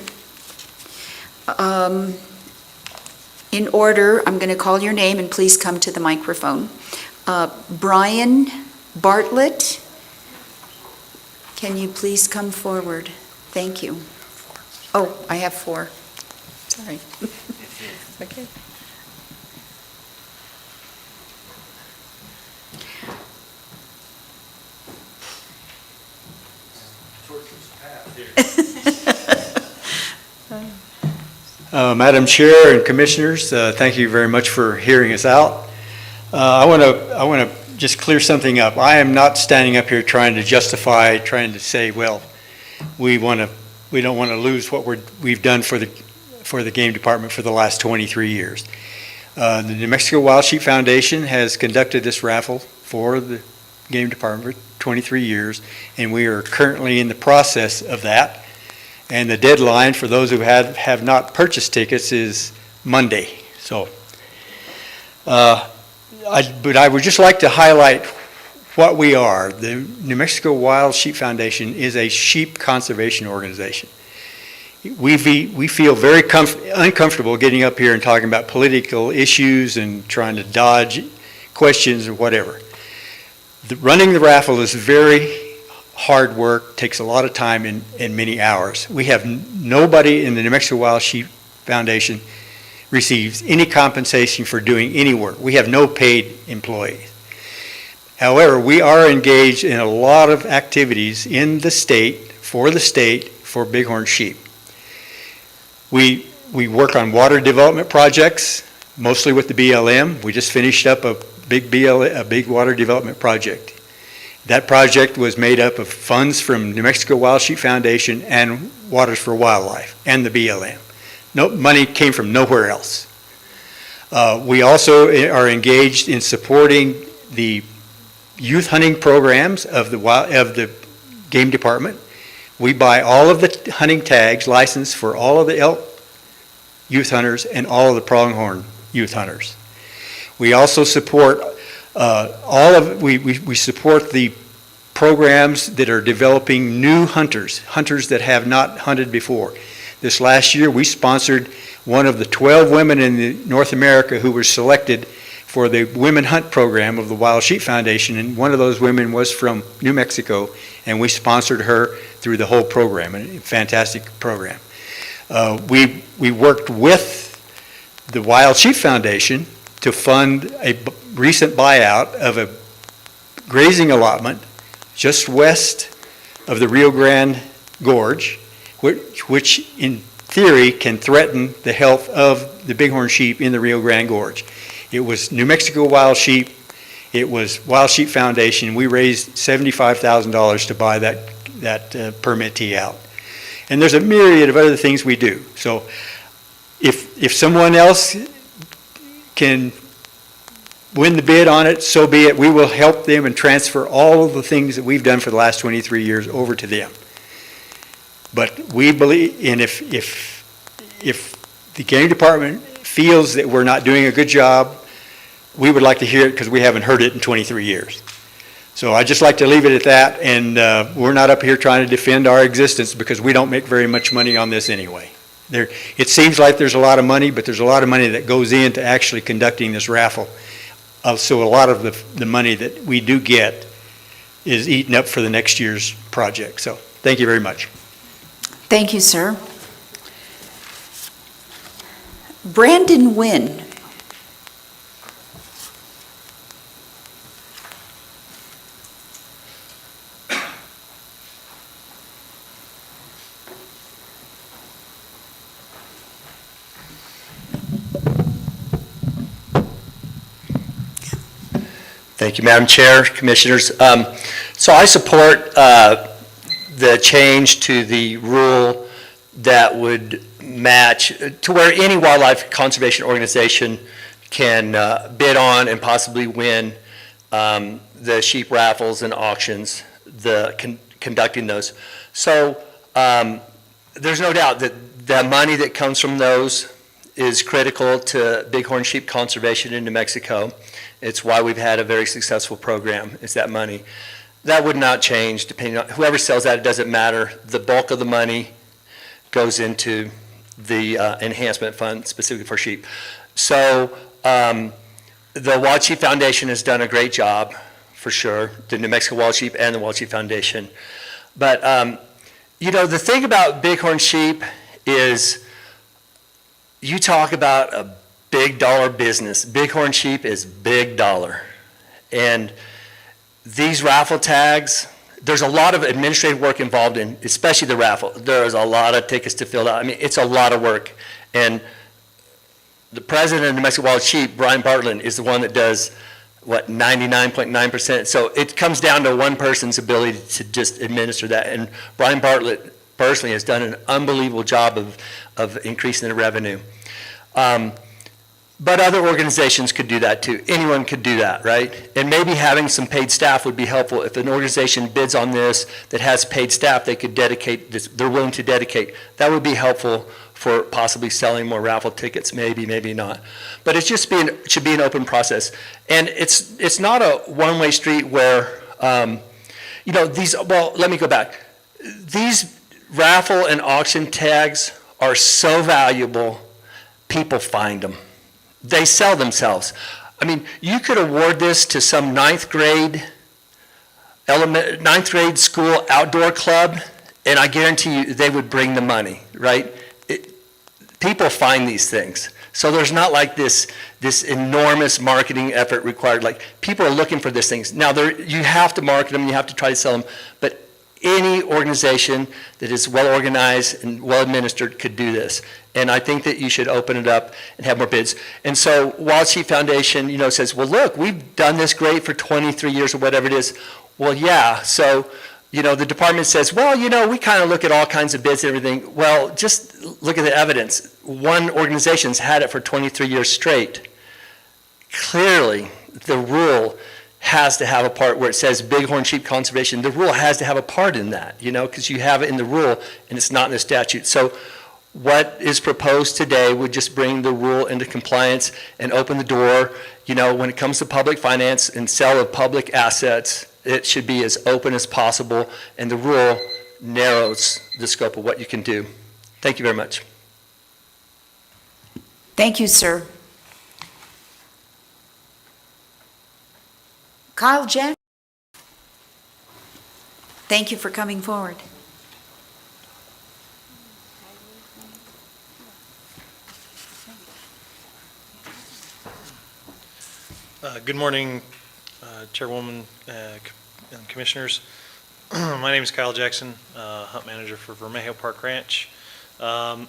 In order, I'm going to call your name and please come to the microphone. Brian Bartlett, can you please come forward? Thank you. Oh, I have 4. Sorry. Okay. Madam Chair and Commissioners, thank you very much for hearing us out. I want to just clear something up. I am not standing up here trying to say, well, we don't want to lose what we've done for the game department for the last 23 years. The New Mexico Wild Sheep Foundation has conducted this raffle for the game department for 23 years, and we are currently in the process of that. And the deadline for those who have not purchased tickets is Monday. So, but I would just like to highlight what we are. The New Mexico Wild Sheep Foundation is a sheep conservation organization. We feel very uncomfortable getting up here and talking about political issues and trying to dodge questions or whatever. Running the raffle is very hard work, takes a lot of time and many hours. We have nobody in the New Mexico Wild Sheep Foundation receives any compensation for doing any work. We have no paid employees. However, we are engaged in a lot of activities in the state for bighorn sheep. We We work on water development projects, mostly with the BLM. We just finished up a big water development project. That project was made up of funds from New Mexico Wild Sheep Foundation and Waters for Wildlife and the BLM. No money came from nowhere else. We also are engaged in supporting the youth hunting programs of the game department. We buy all of the hunting tags licensed for all of the elk youth hunters and all of the pronghorn youth hunters. We also support we support the programs that are developing new hunters that have not hunted before. This last year, we sponsored one of the 12 women in North America who were selected for the Women Hunt program of the Wild Sheep Foundation, and one of those women was from New Mexico, and we sponsored her through the whole program, a fantastic program. We worked with the Wild Sheep Foundation to fund a recent buyout of a grazing allotment just west of the Rio Grande Gorge, which in theory can threaten the health of the bighorn sheep in the Rio Grande Gorge. It was New Mexico Wild Sheep, it was Wild Sheep Foundation. We raised $75,000 to buy that permittee out. And there's a myriad of other things we do. So if someone else can win the bid on it, so be it. We will help them and transfer all of the things that we've done for the last 23 years over to them. But we believe, and if the game department feels that we're not doing a good job, we would like to hear it because we haven't heard it in 23 years. So I'd just like to leave it at that, and we're not up here trying to defend our existence because we don't make very much money on this anyway. It seems like there's a lot of money, but there's a lot of money that goes into actually conducting this raffle. So a lot of the money that we do get is eaten up for the next year's project. So thank you very much. Thank you, sir. Brandon Wynn. Thank you, Madam Chair, Commissioners. So I support the change to the rule that would match to where any wildlife conservation organization can bid on and possibly win the sheep raffles and auctions, conducting those. So there's no doubt that the money that comes from those is critical to bighorn sheep conservation in New Mexico. It's why we've had a very successful program, is that money. That would not change depending on, whoever sells that, it doesn't matter. The bulk of the money goes into the enhancement fund specifically for sheep. So the Wild Sheep Foundation has done a great job, for sure, the New Mexico Wild Sheep and the Wild Sheep Foundation. But, you know, the thing about bighorn sheep is you talk about a big dollar business. Bighorn sheep is big dollar. And these raffle tags, there's a lot of administrative work involved in, especially the raffle. There's a lot of tickets to fill out. I mean, it's a lot of work. And the president of New Mexico Wild Sheep, Brian Bartlett, is the one that does, 99.9%. So it comes down to one person's ability to just administer that. And Brian Bartlett personally has done an unbelievable job of increasing the revenue. But other organizations could do that too. Anyone could do that, right? And maybe having some paid staff would be helpful. If an organization bids on this that has paid staff, they could dedicate this, they're willing to dedicate. That would be helpful for possibly selling more raffle tickets, maybe, maybe not. But it's just should be an open process. And it's not a one-way street where, you know, let me go back. These raffle and auction tags are so valuable, people find them. They sell themselves. I mean, you could award this to some ninth grade school outdoor club, and I guarantee you they would bring the money, right? People find these things. So there's not like this enormous marketing effort required. Like, people are looking for these things. Now, you have to market them, you have to try to sell them, but any organization that is well-organized and well-administered could do this. And I think that you should open it up and have more bids. And so Wild Sheep Foundation, says, well, look, we've done this great for 23 years or whatever it is. Well, yeah, so, the department says, well, we kind of look at all kinds of bids and everything. Well, just look at the evidence. One organization's had it for 23 years straight. Clearly, the rule has to have a part where it says bighorn sheep conservation. The rule has to have a part in that, because you have it in the rule and it's not in the statute. So what is proposed today would just bring the rule into compliance and open the door. When it comes to public finance and sale of public assets, it should be as open as possible, and the rule narrows the scope of what you can do. Thank you very much. Thank you, sir. Kyle Jack, thank you for coming forward. Good morning, Chairwoman and Commissioners. My name is Kyle Jackson, Hunt Manager for Vermejo Park Ranch. I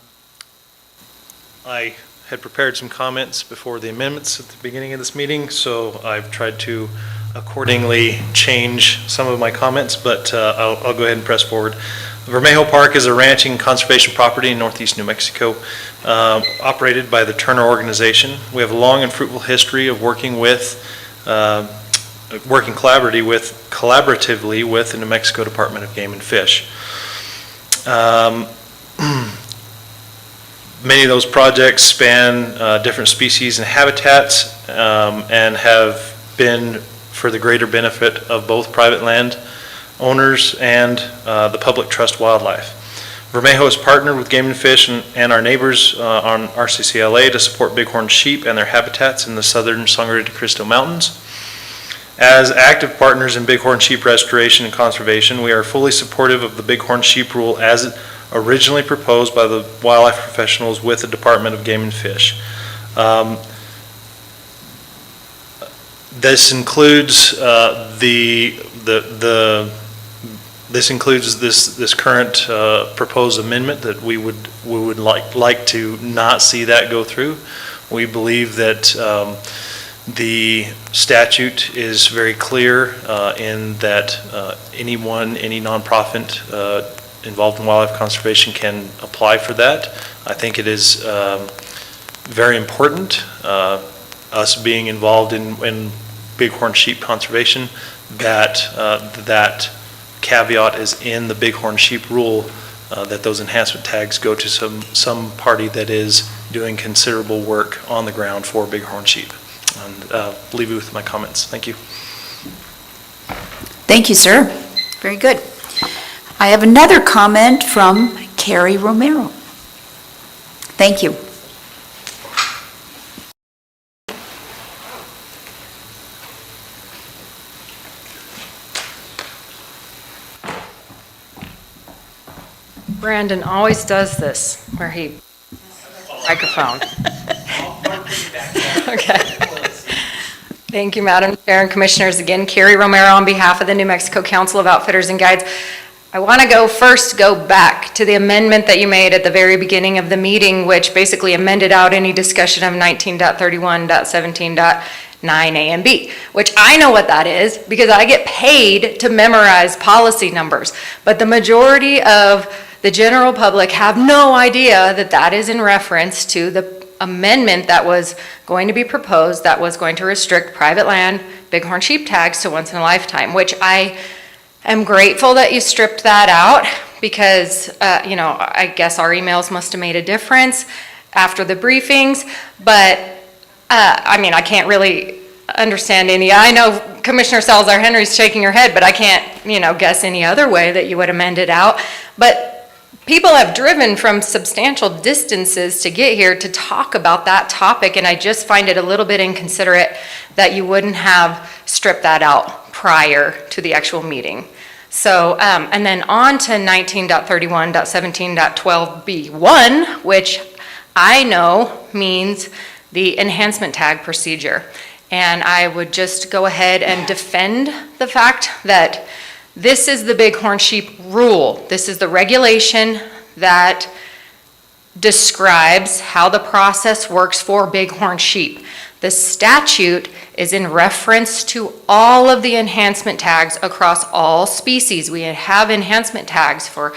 had prepared some comments before the amendments at the beginning of this meeting, so I've tried to accordingly change some of my comments, but I'll go ahead and press forward. Vermejo Park is a ranching conservation property in northeast New Mexico, operated by the Turner Organization. We have a long and fruitful history of working collaboratively with the New Mexico Department of Game and Fish. Many of those projects span different species and habitats and have been for the greater benefit of both private land owners and the public trust wildlife. Vermejo has partnered with Game and Fish and our neighbors on RCCLA to support bighorn sheep and their habitats in the southern Sangre de Cristo Mountains. As active partners in bighorn sheep restoration and conservation, we are fully supportive of the bighorn sheep rule as originally proposed by the wildlife professionals with the Department of Game and Fish. This includes this current proposed amendment that we would like to not see that go through. We believe that the statute is very clear in that any nonprofit involved in wildlife conservation can apply for that. I think it is very important, us being involved in bighorn sheep conservation, that caveat is in the bighorn sheep rule, that those enhancement tags go to some party that is doing considerable work on the ground for bighorn sheep. And leave you with my comments. Thank you. Thank you, sir. Very good. I have another comment from Carrie Romero. Thank you. Brandon always does this, where he, microphone. Okay. Thank you, Madam Chair and Commissioners. Again, Carrie Romero on behalf of the New Mexico Council of Outfitters and Guides. I want to go back to the amendment that you made at the very beginning of the meeting, which basically amended out any discussion of 19.31.17.9 A and B, which I know what that is because I get paid to memorize policy numbers. But the majority of the general public have no idea that that is in reference to the amendment that was going to be proposed that was going to restrict private land bighorn sheep tags to once in a lifetime, which I am grateful that you stripped that out because, I guess our emails must have made a difference after the briefings, but I can't really understand I know Commissioner Salazar Henry's shaking her head, but I can't, guess any other way that you would amend it out. But people have driven from substantial distances to get here to talk about that topic, and I just find it a little bit inconsiderate that you wouldn't have stripped that out prior to the actual meeting. So, and then on to 19.31.17.12B1, which I know means the enhancement tag procedure. And I would just go ahead and defend the fact that this is the bighorn sheep rule. This is the regulation that describes how the process works for bighorn sheep. The statute is in reference to all of the enhancement tags across all species. We have enhancement tags for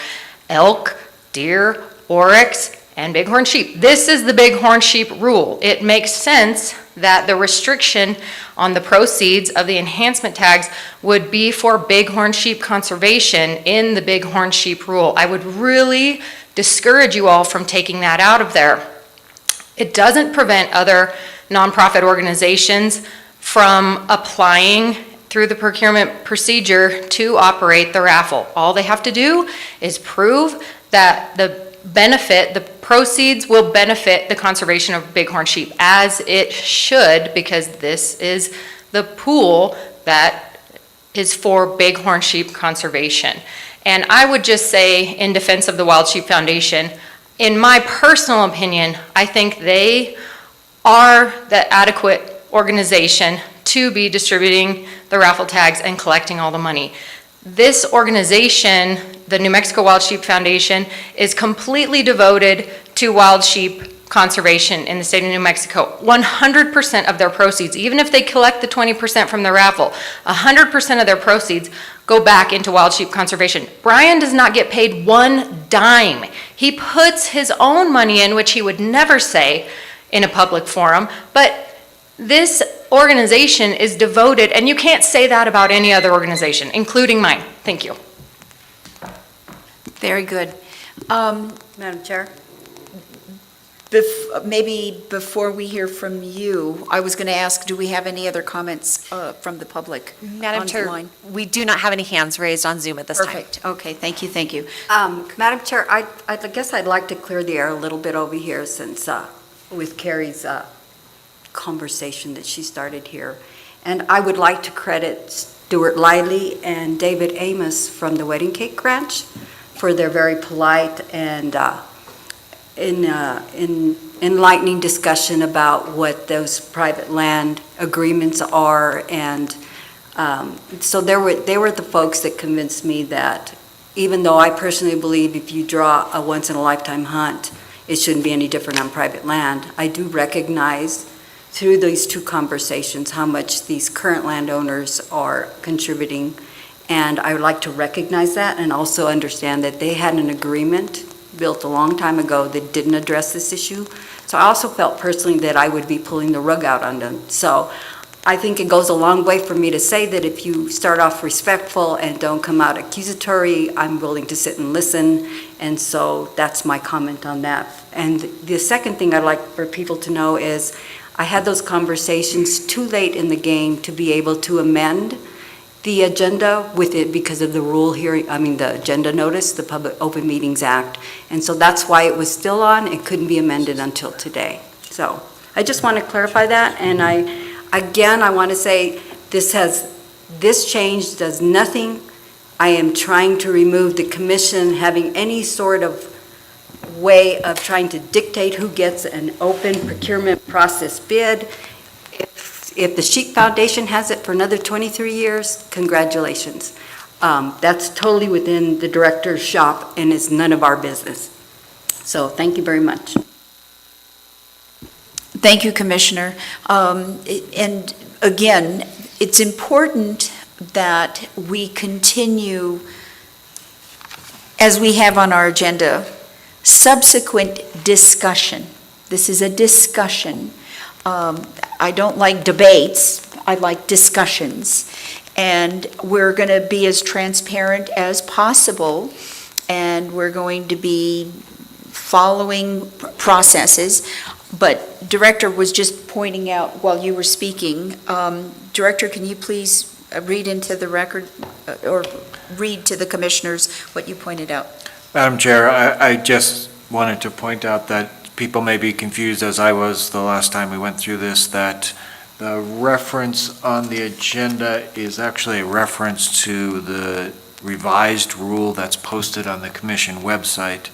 elk, deer, oryx, and bighorn sheep. This is the bighorn sheep rule. It makes sense that the restriction on the proceeds of the enhancement tags would be for bighorn sheep conservation in the bighorn sheep rule. I would really discourage you all from taking that out of there. It doesn't prevent other nonprofit organizations from applying through the procurement procedure to operate the raffle. All they have to do is prove that the proceeds will benefit the conservation of bighorn sheep, as it should, because this is the pool that is for bighorn sheep conservation. And I would just say, in defense of the Wild Sheep Foundation, in my personal opinion, I think they are the adequate organization to be distributing the raffle tags and collecting all the money. This organization, the New Mexico Wild Sheep Foundation, is completely devoted to wild sheep conservation in the state of New Mexico. 100% of their proceeds, even if they collect the 20% from the raffle, 100% of their proceeds go back into wild sheep conservation. Brian does not get paid one dime. He puts his own money in, which he would never say in a public forum, but this organization is devoted, and you can't say that about any other organization, including mine. Thank you. Very good. Madam Chair? Maybe before we hear from you, I was going to ask, do we have any other comments from the public? Madam on the Chair, line? we do not have any hands raised on Zoom at this time. Perfect. Okay, thank you, thank you. Madam Chair, I guess I'd like to clear the air a little bit over here since with Carrie's conversation that she started here. And I would like to credit Stuart Lively and David Amos from the Wedding Cake Ranch for their very polite and enlightening discussion about what those private land agreements are. And so they were the folks that convinced me that even though I personally believe if you draw a once-in-a-lifetime hunt, it shouldn't be any different on private land, I do recognize through these two conversations how much these current landowners are contributing. And I would like to recognize that and also understand that they had an agreement built a long time ago that didn't address this issue. So I also felt personally that I would be pulling the rug out on them. So I think it goes a long way for me to say that if you start off respectful and don't come out accusatory, I'm willing to sit and listen. And so that's my comment on that. And the second thing I'd like for people to know is I had those conversations too late in the game to be able to amend the agenda with it because of the the agenda notice, the Public Open Meetings Act. And so that's why it was still on. It couldn't be amended until today. So I just want to clarify that. And I want to say this change does nothing. I am trying to remove the commission having any sort of way of trying to dictate who gets an open procurement process bid. If the Sheep Foundation has it for another 23 years, congratulations. That's totally within the director's shop and is none of our business. So thank you very much. Thank you, Commissioner. And again, it's important that we continue, as we have on our agenda, subsequent discussion. This is a discussion. I don't like debates, I like discussions. And we're going to be as transparent as possible, and we're going to be following processes. But Director was just pointing out while you were speaking, Director, can you please read into the record or read to the commissioners what you pointed out? Madam Chair, I just wanted to point out that people may be confused, as I was the last time we went through this, that the reference on the agenda is actually a reference to the revised rule that's posted on the commission website,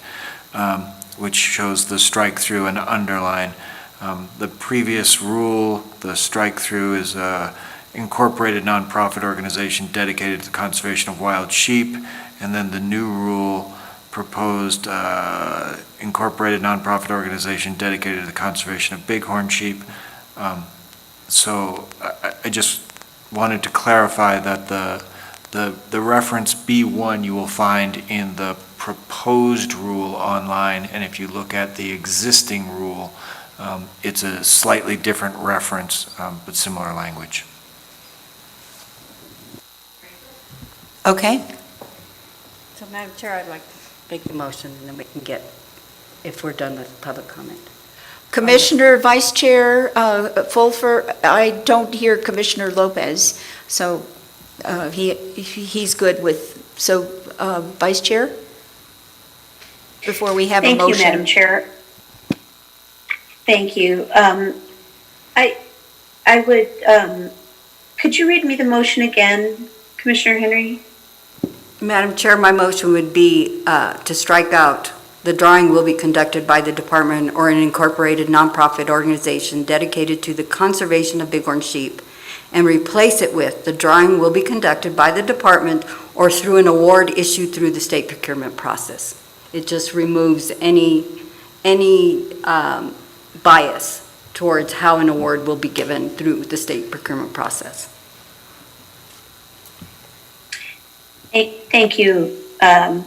which shows the strike-through and underline. The previous rule, the strike-through, is a incorporated nonprofit organization dedicated to the conservation of wild sheep, and then the new rule proposed incorporated nonprofit organization dedicated to the conservation of bighorn sheep. So I just wanted to clarify that the reference B1 you will find in the proposed rule online, and if you look at the existing rule, it's a slightly different reference, but similar language. Okay. So, Madam Chair, I'd like to make the motion, and then we can get, if we're done with public comment. Commissioner Vice Chair Fulfer, I don't hear Commissioner Lopez, so he's good with, so Vice Chair? Before we have a motion. Thank you, Madam Chair. Thank you. I would, could you read me the motion again, Commissioner Henry? Madam Chair, my motion would be to strike out, the drawing will be conducted by the department or an incorporated nonprofit organization dedicated to the conservation of bighorn sheep, and replace it with, the drawing will be conducted by the department or through an award issued through the state procurement process. It just removes any bias towards how an award will be given through the state procurement process. Thank you,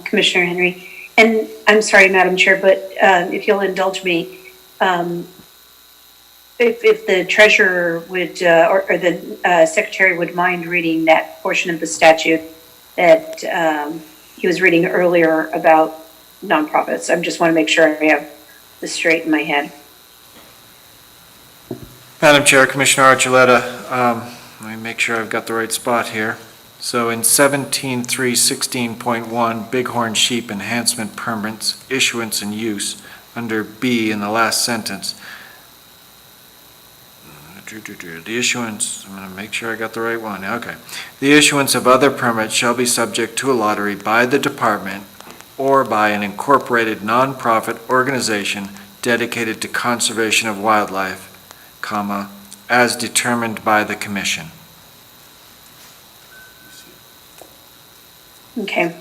Commissioner Henry. And I'm sorry, Madam Chair, but if you'll indulge me, if the treasurer would, or the secretary would mind reading that portion of the statute that he was reading earlier about nonprofits. I just want to make sure I have this straight in my head. Madam Chair, Commissioner Archuleta, let me make sure I've got the right spot here. So in 17.3.16.1, bighorn sheep enhancement permits, issuance and use, under B in the last sentence. The issuance, I'm going to make sure I got the right one. Okay. The issuance of other permits shall be subject to a lottery by the department or by an incorporated nonprofit organization dedicated to conservation of wildlife, comma, as determined by the commission. Okay.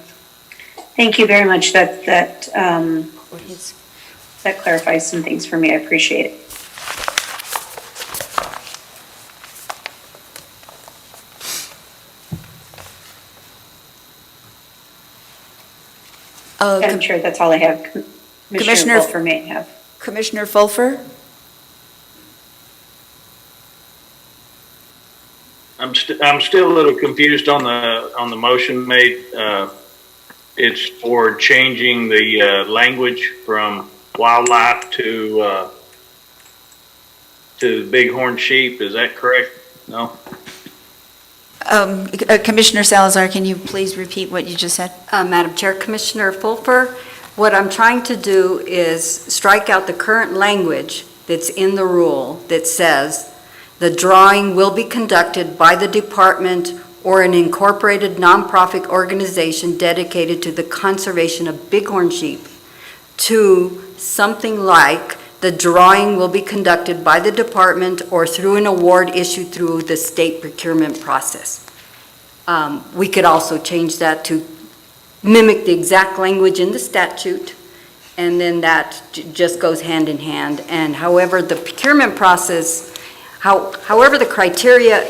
Thank you very much. That clarifies some things for me. I appreciate it. Madam Chair, that's all I have. Commissioner Fulfer may have. Commissioner Fulfer? I'm still a little confused on the motion made. It's for changing the language from wildlife to bighorn sheep. Is that correct? No? Commissioner Salazar, can you please repeat what you just said? Madam Chair, Commissioner Fulfer, what I'm trying to do is strike out the current language that's in the rule that says the drawing will be conducted by the department or an incorporated nonprofit organization dedicated to the conservation of bighorn sheep, to something like the drawing will be conducted by the department or through an award issued through the state procurement process. We could also change that to mimic the exact language in the statute, and then that just goes hand in hand. And however the procurement process, however the criteria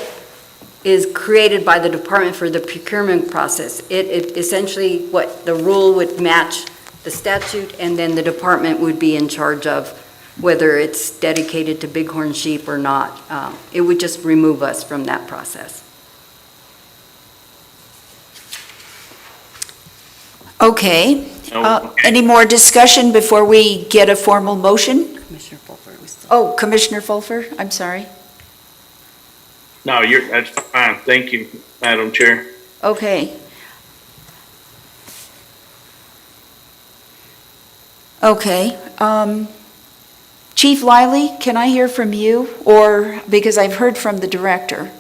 is created by the department for the procurement process, it essentially, what the rule would match the statute, and then the department would be in charge of whether it's dedicated to bighorn sheep or not. It would just remove us from that process. Okay. Any more discussion before we get a formal motion? Commissioner Fulfer. Oh, Commissioner Fulfer, I'm sorry. No, that's fine. Thank you, Madam Chair. Okay. Okay. Chief Liley, can I hear from you? Or, because I've heard from the director.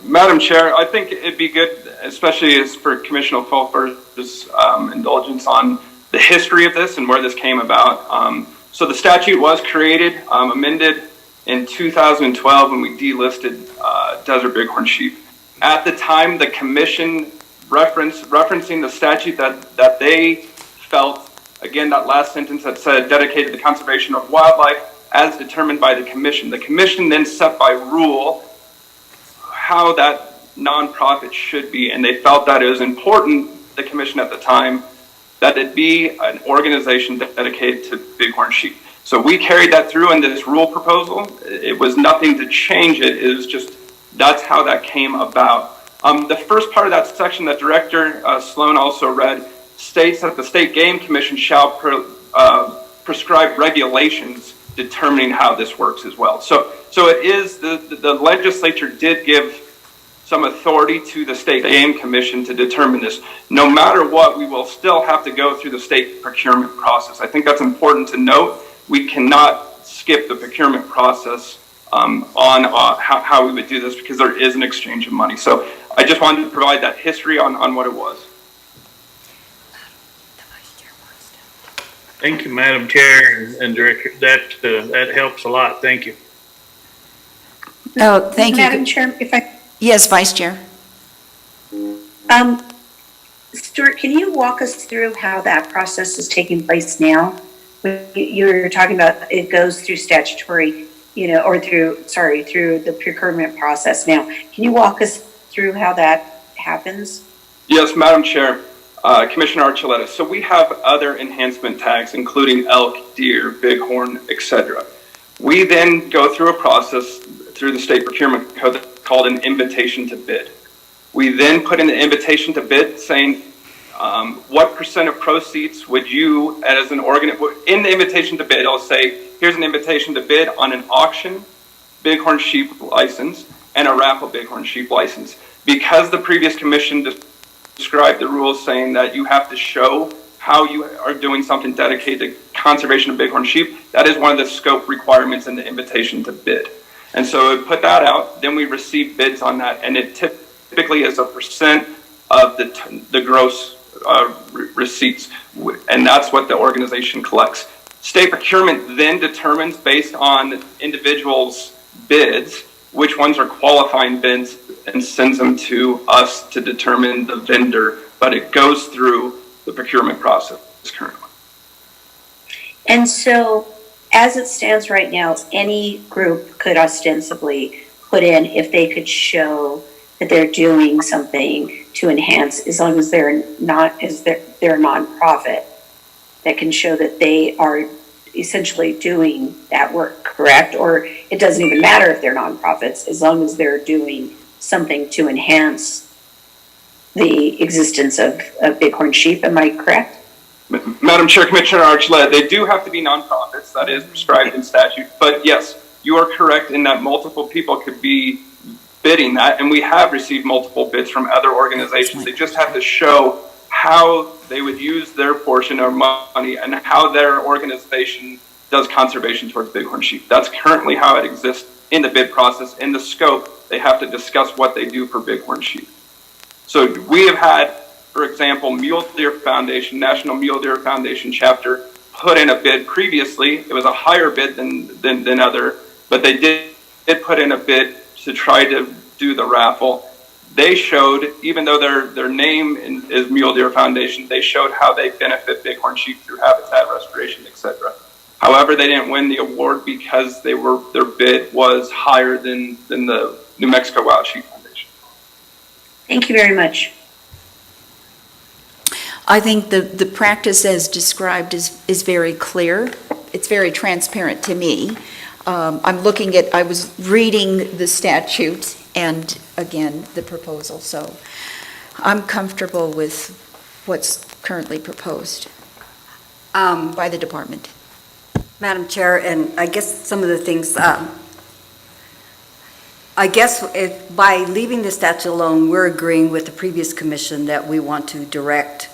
Madam Chair, I think it'd be good, especially as for Commissioner Fulfer's indulgence on the history of this and where this came about. So the statute was created, amended in 2012 when we delisted desert bighorn sheep. At the time, the commission referencing the statute that they felt, again, that last sentence that said dedicated to the conservation of wildlife as determined by the commission. The commission then set by rule how that nonprofit should be, and they felt that it was important, the commission at the time, that it be an organization dedicated to bighorn sheep. So we carried that through in this rule proposal. It was nothing to change it. It was just, that's how that came about. The first part of that section that Director Sloan also read states that the State Game Commission shall prescribe regulations determining how this works as well. So it is, the legislature did give some authority to the State Game Commission to determine this. No matter what, we will still have to go through the state procurement process. I think that's important to note. We cannot skip the procurement process on how we would do this, because there is an exchange of money. So I just wanted to provide that history on what it was. Thank you, Madam Chair and Director. That helps a lot. Thank you. Oh, thank you. Madam Chair, if I... Yes, Vice Chair. Stuart, can you walk us through how that process is taking place now? You're talking about it goes through statutory, or through the procurement process now. Can you walk us through how that happens? Yes, Madam Chair, Commissioner Archuleta. So we have other enhancement tags, including elk, deer, bighorn, etc. We then go through a process through the state procurement code called an invitation to bid. We then put in the invitation to bid saying, what percent of proceeds would you, as an in the invitation to bid, I'll say, here's an invitation to bid on an auction bighorn sheep license and a raffle bighorn sheep license. Because the previous commission described the rules saying that you have to show how you are doing something dedicated to conservation of bighorn sheep, that is one of the scope requirements in the invitation to bid. And so we put that out, then we receive bids on that, and it typically is a percent of the gross receipts, and that's what the organization collects. State procurement then determines, based on individuals' bids, which ones are qualifying bids, and sends them to us to determine the vendor, but it goes through the procurement process currently. And so, as it stands right now, any group could ostensibly put in, if they could show that they're doing something to enhance, as long as they're they're a nonprofit, that can show that they are essentially doing that work, correct? Or it doesn't even matter if they're nonprofits, as long as they're doing something to enhance the existence of bighorn sheep. Am I correct? Madam Chair, Commissioner Archuleta, they do have to be nonprofits. That is prescribed in statute. But yes, you are correct in that multiple people could be bidding that, and we have received multiple bids from other organizations. They just have to show how they would use their portion of money and how their organization does conservation towards bighorn sheep. That's currently how it exists in the bid process. In the scope, they have to discuss what they do for bighorn sheep. So we have had, for example, Mule Deer Foundation, National Mule Deer Foundation chapter, put in a bid previously. It was a higher bid than other, but they did put in a bid to try to do the raffle. They showed, even though their name is Mule Deer Foundation, they showed how they benefit bighorn sheep through habitat restoration, etc. However, they didn't win the award because their bid was higher than the New Mexico Wild Sheep Foundation. Thank you very much. I think the practice as described is very clear. It's very transparent to me. I was reading the statute and, again, the proposal, so I'm comfortable with what's currently proposed by the department. Madam Chair, and I guess some of the things, I guess by leaving the statute alone, we're agreeing with the previous commission that we want to direct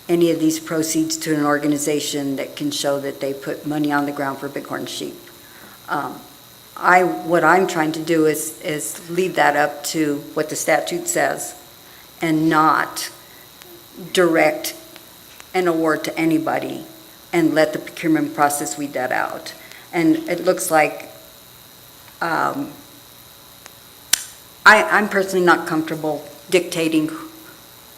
any of these proceeds to an organization that can show that they put money on the ground for bighorn sheep. What I'm trying to do is leave that up to what the statute says and not direct an award to anybody and let the procurement process weed that out. And it looks like I'm personally not comfortable dictating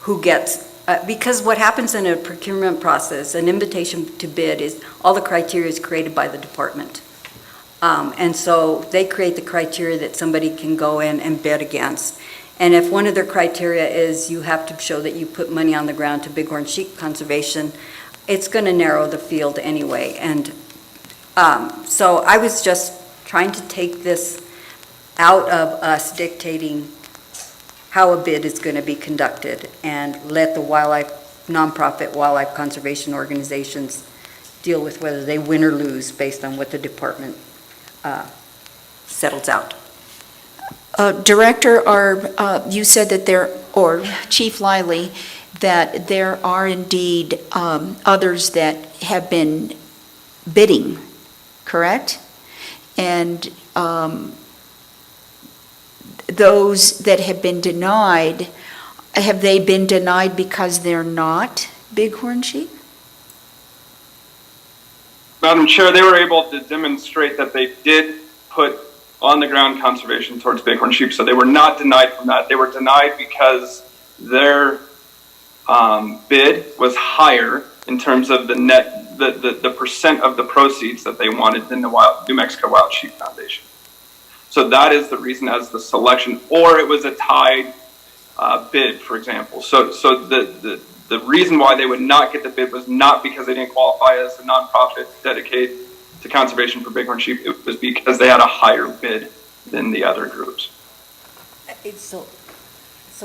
who gets, because what happens in a procurement process, an invitation to bid is, all the criteria is created by the department. And so they create the criteria that somebody can go in and bid against. And if one of their criteria is you have to show that you put money on the ground to Bighorn Sheep Conservation, it's going to narrow the field anyway. And so I was just trying to take this out of us dictating how a bid is going to be conducted and let the nonprofit wildlife conservation organizations deal with whether they win or lose based on what the department settles out. Director, you said that or Chief Liley, that there are indeed others that have been bidding, correct? And those that have been denied, have they been denied because they're not bighorn sheep? Madam Chair, they were able to demonstrate that they did put on-the-ground conservation towards bighorn sheep, so they were not denied from that. They were denied because their bid was higher in terms of the net, the percent of the proceeds that they wanted than the New Mexico Wild Sheep Foundation. So that is the reason as the selection, or it was a tied bid, for example. So the reason why they would not get the bid was not because they didn't qualify as a nonprofit dedicated to conservation for bighorn sheep. It was because they had a higher bid than the other groups. So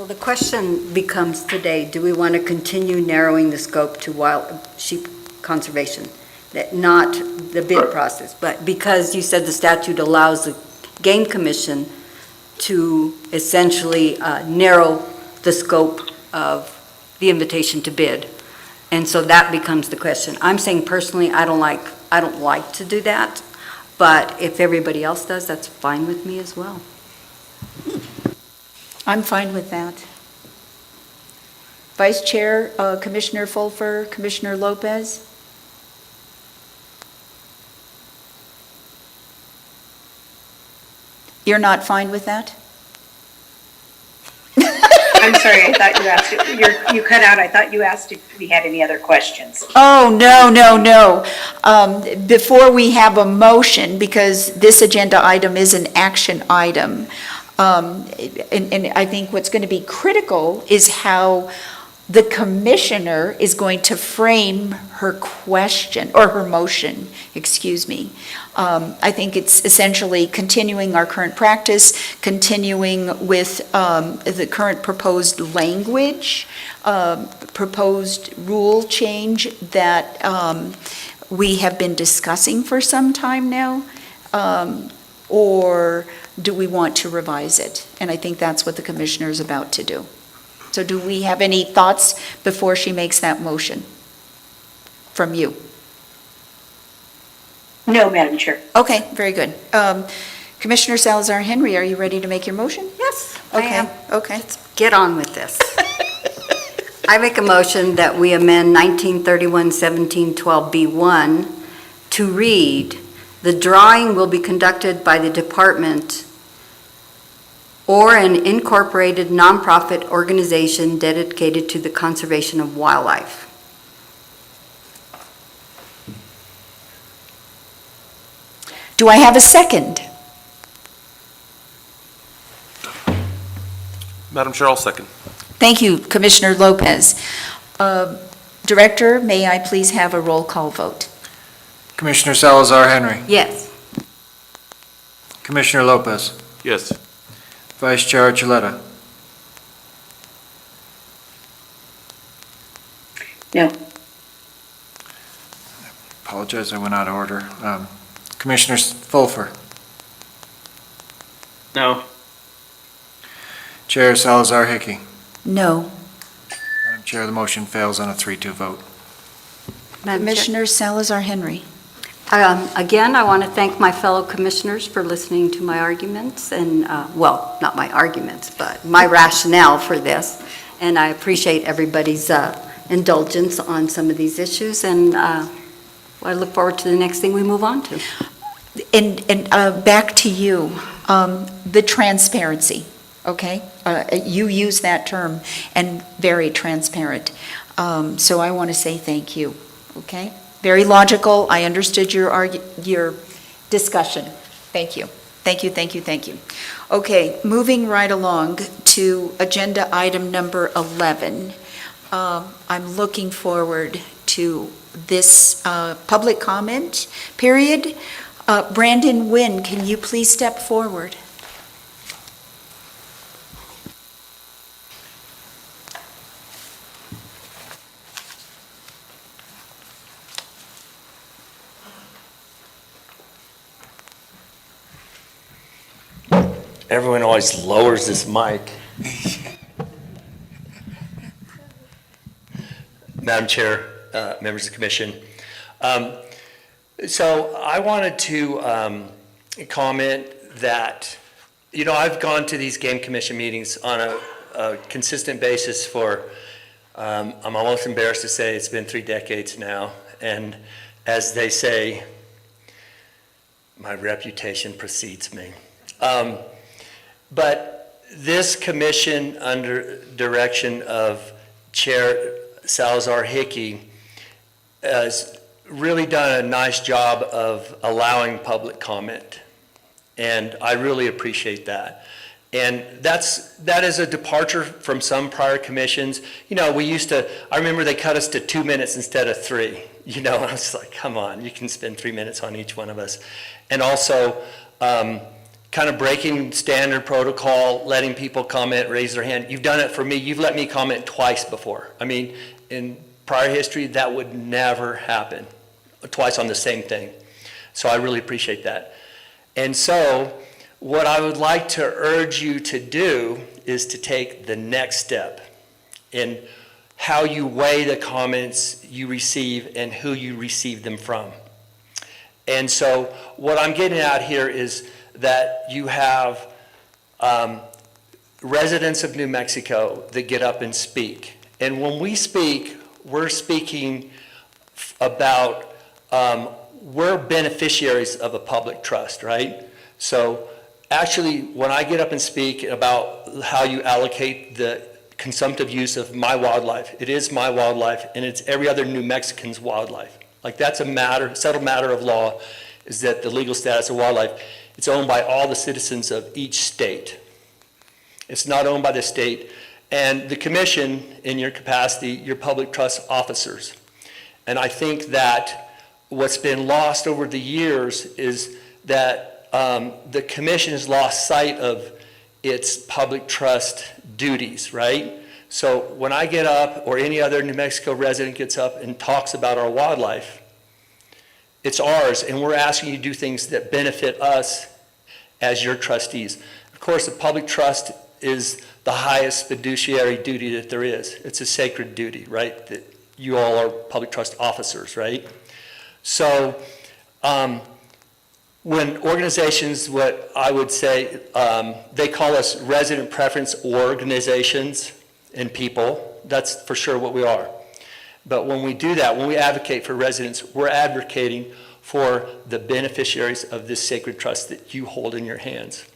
the question becomes today, do we want to continue narrowing the scope to wild sheep conservation? That not the bid process, but because you said the statute allows the Game Commission to essentially narrow the scope of the invitation to bid. And so that becomes the question. I'm saying personally, I don't like to do that, but if everybody else does, that's fine with me as well. I'm fine with that. Vice Chair, Commissioner Fulfer, Commissioner Lopez? You're not fine with that? I'm sorry, I thought you asked, you cut out, I thought you asked if we had any other questions. Oh, no. Before we have a motion, because this agenda item is an action item, and I think what's going to be critical is how the commissioner is going to frame her question, or her motion, excuse me. I think it's essentially continuing our current practice, continuing with the current proposed language, proposed rule change that we have been discussing for some time now, or do we want to revise it? And I think that's what the commissioner is about to do. So do we have any thoughts before she makes that motion from you? No, Madam Chair. Okay, very good. Commissioner Salazar Henry, are you ready to make your motion? Yes, Okay, I am. okay. Let's get on with this. I make a motion that we amend 1931-1712B1 to read, "The drawing will be conducted by the department or an incorporated nonprofit organization dedicated to the conservation of wildlife." Do I have a second? Madam Chair, I'll second. Thank you, Commissioner Lopez. Director, may I please have a roll call vote? Commissioner Salazar Henry. Yes. Commissioner Lopez. Yes. Vice Chair Archuleta. No. Apologize, I went out of order. Commissioner Fulfer. No. Chair Salazar Hickey. No. Madam Chair, the motion fails on a 3-2 vote. Madam Chair. Commissioner Salazar Henry. Again, I want to thank my fellow commissioners for listening to my arguments and, well, not my arguments, but my rationale for this. And I appreciate everybody's indulgence on some of these issues, and I look forward to the next thing we move on to. And back to you, the transparency. okay? You use that term, and very transparent. So I want to say thank you, okay? Very logical. I understood your discussion. Thank you. Thank you, thank you, thank you. Okay, moving right along to agenda item number 11. I'm looking forward to this public comment period. Brandon Wynn, can you please step forward? Everyone always lowers this mic. Madam Chair, members of the commission. So I wanted to comment that, you know, I've gone to these game commission meetings on a consistent basis for, I'm almost embarrassed to say it's been 3 decades now. And as they say, my reputation precedes me. But this commission, under direction of Chair Salazar Hickey, has really done a nice job of allowing public comment. And I really appreciate that. And that is a departure from some prior commissions. You know, I remember they cut us to 2 minutes instead of 3. You know, I was like, come on, you can spend 3 minutes on each one of us. And also, kind of breaking standard protocol, letting people comment, raise their hand. You've done it for me. You've let me comment twice before. I mean, in prior history, that would never happen, twice on the same thing. So I really appreciate that. And so what I would like to urge you to do is to take the next step in how you weigh the comments you receive and who you receive them from. And so what I'm getting at here is that you have residents of New Mexico that get up and speak. And when we speak, we're speaking about, we're beneficiaries of a public trust, right? So actually, when I get up and speak about how you allocate the consumptive use of my wildlife, it is my wildlife, and it's every other New Mexican's wildlife. Like, that's a settled matter of law, is that the legal status of wildlife, it's owned by all the citizens of each state. It's not owned by the state. And the commission, in your capacity, your public trust officers. And I think that what's been lost over the years is that the commission has lost sight of its public trust duties, right? So when I get up, or any other New Mexico resident gets up and talks about our wildlife, it's ours, and we're asking you to do things that benefit us as your trustees. Of course, the public trust is the highest fiduciary duty that there is. It's a sacred duty, right? That you all are public trust officers, right? So when organizations, what I would say, they call us resident preference organizations and people. That's for sure what we are. But when we do that, when we advocate for residents, we're advocating for the beneficiaries of this sacred trust that you hold in your hands.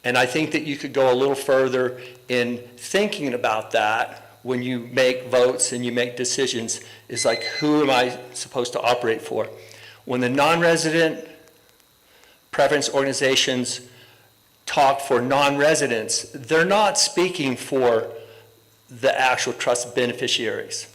And I think that you could go a little further in thinking about that when you make votes and you make decisions, is like, who am I supposed to operate for? When the non-resident preference organizations talk for non-residents, they're not speaking for the actual trust beneficiaries.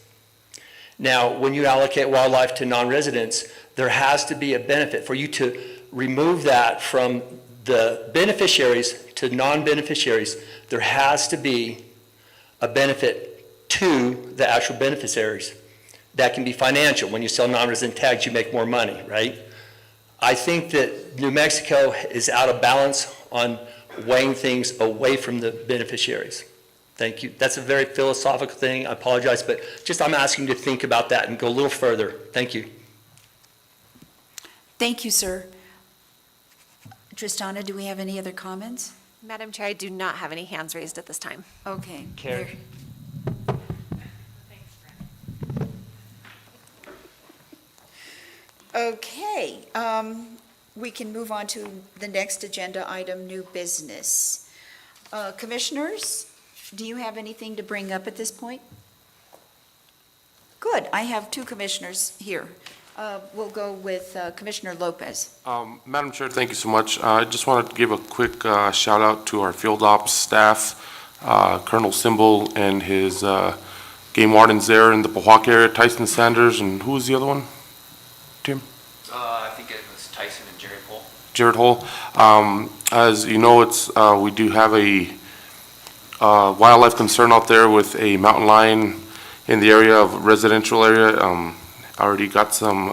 Now, when you allocate wildlife to non-residents, there has to be a benefit. For you to remove that from the beneficiaries to non-beneficiaries, there has to be a benefit to the actual beneficiaries. That can be financial. When you sell non-resident tags, you make more money, right? I think that New Mexico is out of balance on weighing things away from the beneficiaries. Thank you. That's a very philosophical thing. I apologize, but just I'm asking you to think about that and go a little further. Thank you. Thank you, sir. Tristana, do we have any other comments? Madam Chair, I do not have any hands raised at this time. Okay. Carrie. Okay, we can move on to the next agenda item, new business. Commissioners, do you have anything to bring up at this point? Good, I have two commissioners here. We'll go with Commissioner Lopez. Madam Chair, thank you so much. I just wanted to give a quick shout out to our field ops staff, Colonel Simbal and his game wardens there in the Pawhuck area, Tyson Sanders, and who was the other one? Tim? I think it was Tyson and Jared Hole. Jared Hole. As you know, we do have a wildlife concern out there with a mountain lion in the area of residential area. Already got some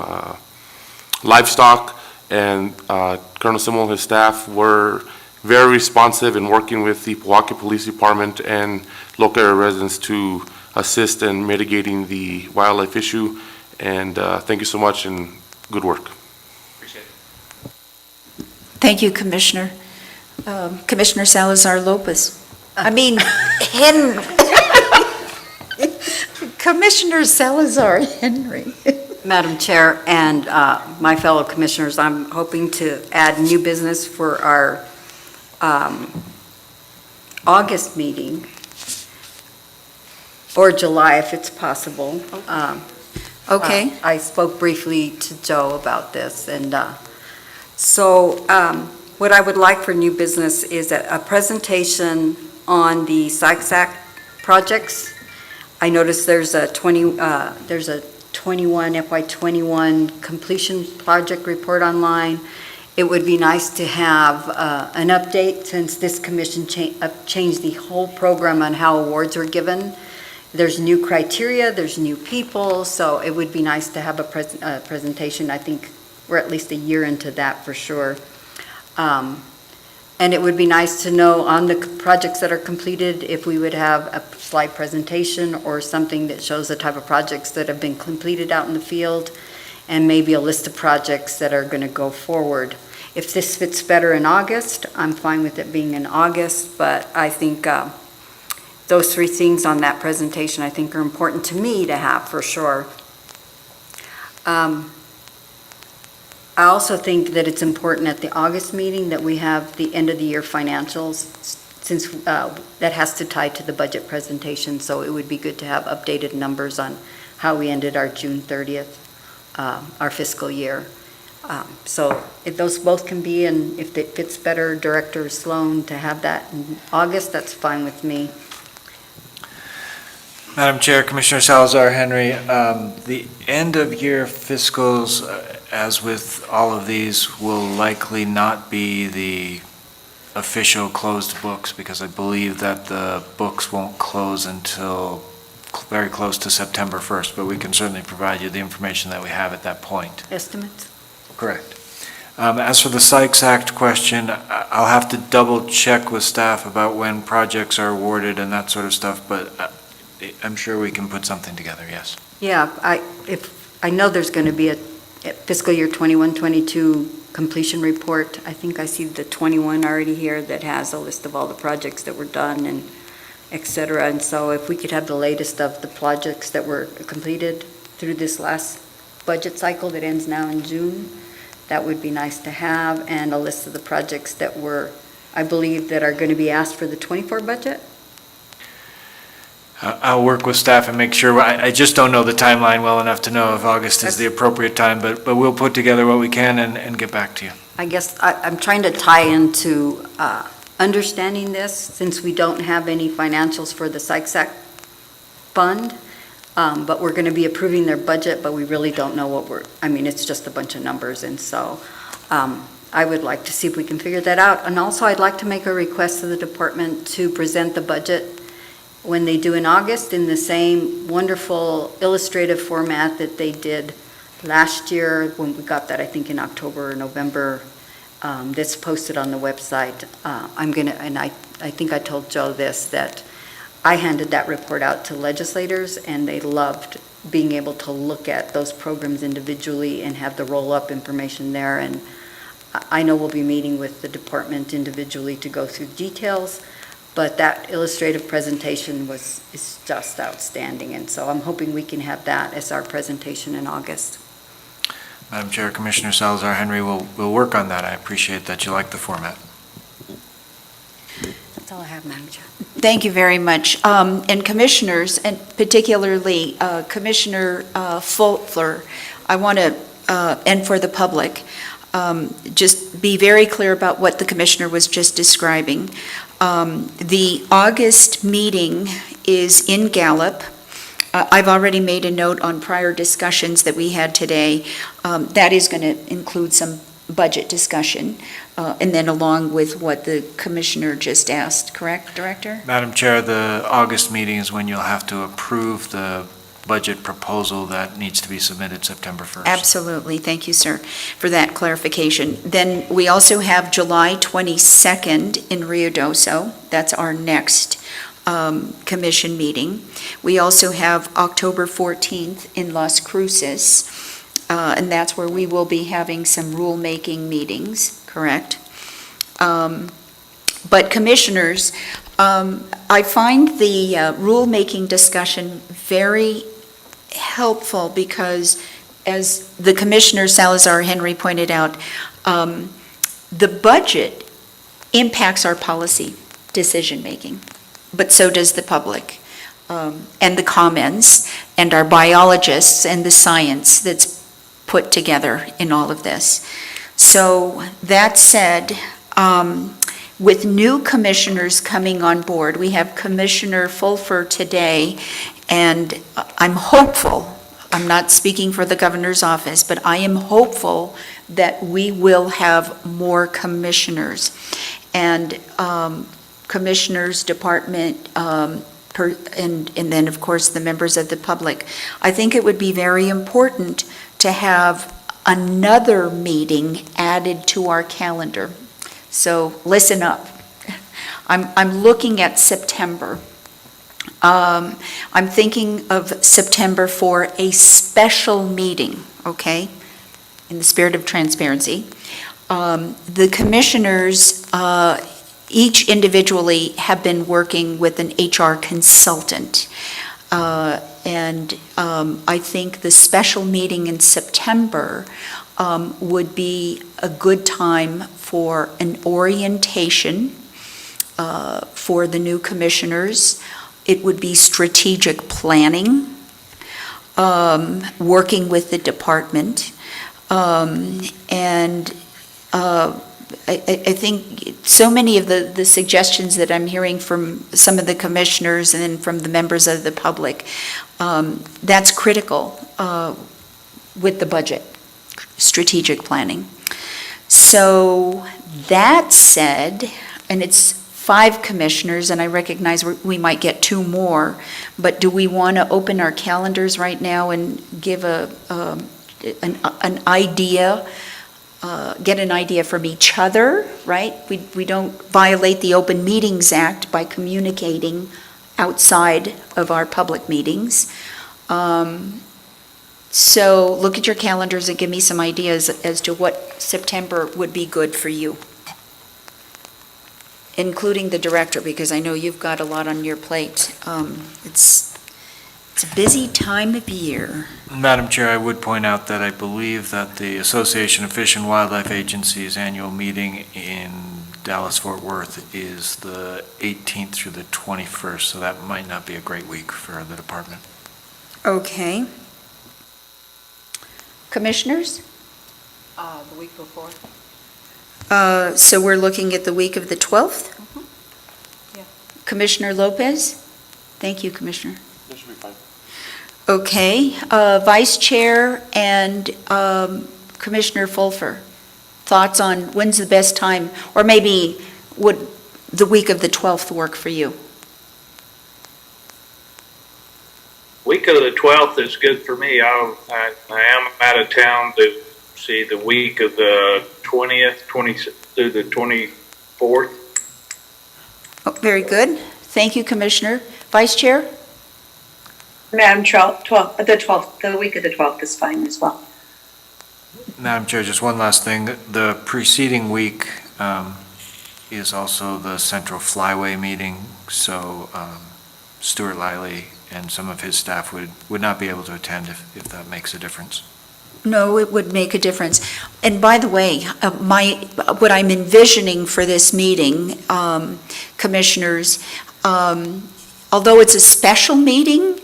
livestock, and Colonel Simmel and his staff were very responsive in working with the Pewaukee Police Department and local area residents to assist in mitigating the wildlife issue. And thank you so much and good work. Appreciate it. Thank you, Commissioner. Commissioner Salazar Lopez. Henry. Commissioner Salazar Henry. Madam Chair and my fellow commissioners, I'm hoping to add new business for our August meeting, or July if it's possible. Okay. I spoke briefly to Joe about this, and so what I would like for new business is a presentation on the SISAC projects. I noticed there's a 21 FY21 completion project report online. It would be nice to have an update since this commission changed the whole program on how awards are given. There's new criteria, there's new people, so it would be nice to have a presentation. I think we're at least a year into that for sure. And it would be nice to know on the projects that are completed if we would have a slide presentation or something that shows the type of projects that have been completed out in the field, and maybe a list of projects that are going to go forward. If this fits better in August, I'm fine with it being in August, but I think those three things on that presentation I think are important to me to have for sure. I also think that it's important at the August meeting that we have the end of the year financials, since that has to tie to the budget presentation, so it would be good to have updated numbers on how we ended our June 30th, our fiscal year. So if those both can be, and if it fits better, Director Sloan, to have that in August, that's fine with me. Madam Chair, Commissioner Salazar Henry, the end of year fiscals, as with all of these, will likely not be the official closed books, because I believe that the books won't close until very close to September 1st, but we can certainly provide you the information that we have at that point. Estimates? Correct. As for the Sykes Act question, I'll have to double check with staff about when projects are awarded and that sort of stuff, but I'm sure we can put something together, yes. Yeah, I know there's going to be a fiscal year 21-22 completion report. I think I see the 21 already here that has a list of all the projects that were done and et cetera. And so if we could have the latest of the projects that were completed through this last budget cycle that ends now in June, that would be nice to have, and a list of the projects that were, I believe, that are going to be asked for the 24 budget. I'll work with staff and make sure. I just don't know the timeline well enough to know if August is the appropriate time, but we'll put together what we can and get back to you. I guess I'm trying to tie into understanding this, since we don't have any financials for the SISAC fund, but we're going to be approving their budget, but we really don't know what it's just a bunch of numbers, and so I would like to see if we can figure that out. And also I'd like to make a request to the department to present the budget when they do in August in the same wonderful illustrative format that they did last year when we got that, I think in October or November. That's posted on the website. I think I told Joe this, that I handed that report out to legislators, and they loved being able to look at those programs individually and have the roll-up information there. And I know we'll be meeting with the department individually to go through details, but that illustrative presentation is just outstanding, and so I'm hoping we can have that as our presentation in August. Madam Chair, Commissioner Salazar Henry will work on that. I appreciate that you like the format. That's all I have, Madam Chair. Thank you very much. And commissioners, and particularly Commissioner Fulfer, I want to, and for the public, just be very clear about what the commissioner was just describing. The August meeting is in Gallup. I've already made a note on prior discussions that we had today. That is going to include some budget discussion, and then along with what the commissioner just asked, correct, Director? Madam Chair, the August meeting is when you'll have to approve the budget proposal that needs to be submitted September 1st. Absolutely. Thank you, sir, for that clarification. Then we also have July 22nd in Rio Doso. That's our next commission meeting. We also have October 14th in Las Cruces, and that's where we will be having some rulemaking meetings, correct? But commissioners, I find the rulemaking discussion very helpful because, as the Commissioner Salazar Henry pointed out, the budget impacts our policy decision-making, but so does the public, and the comments, and our biologists, and the science that's put together in all of this. So that said, with new commissioners coming on board, we have Commissioner Fulfer today, and I'm hopeful, I'm not speaking for the governor's office, but I am hopeful that we will have more commissioners. And commissioners, department, and then, of course, the members of the public. I think it would be very important to have another meeting added to our calendar. So listen up. I'm looking at September. I'm thinking of September for a special meeting, okay? In the spirit of transparency. The commissioners, each individually have been working with an HR consultant. And I think the special meeting in September would be a good time for an orientation for the new commissioners. It would be strategic planning, working with the department, and I think so many of the suggestions that I'm hearing from some of the commissioners and then from the members of the public, that's critical with the budget, strategic planning. So that said, and it's 5 commissioners, and I recognize we might get 2 more, but do we want to open our calendars right now and give an idea, get an idea from each other, right? We don't violate the Open Meetings Act by communicating outside of our public meetings. So look at your calendars and give me some ideas as to what September would be good for you, including the director, because I know you've got a lot on your plate. It's a busy time of year. Madam Chair, I would point out that I believe that the Association of Fish and Wildlife Agencies annual meeting in Dallas-Fort Worth is the 18th through the 21st, so that might not be a great week for the department. Okay. Commissioners? The week before. So we're looking at the week of the 12th? Yeah. Commissioner Lopez? Thank you, Commissioner. That should be fine. Okay, Vice Chair and Commissioner Fulfer, thoughts on when's the best time, or maybe would the week of the 12th work for you? Week of the 12th is good for me. I am out of town to see the week of the 20th through the 24th. Oh, very good. Thank you, Commissioner. Vice Chair? Madam Chair, the week of the 12th is fine as well. Madam Chair, just one last thing. The preceding week is also the Central Flyway meeting, so Stuart Liley and some of his staff would not be able to attend if that makes a difference. No, it would make a difference. And by the way, what I'm envisioning for this meeting, commissioners, although it's a special meeting,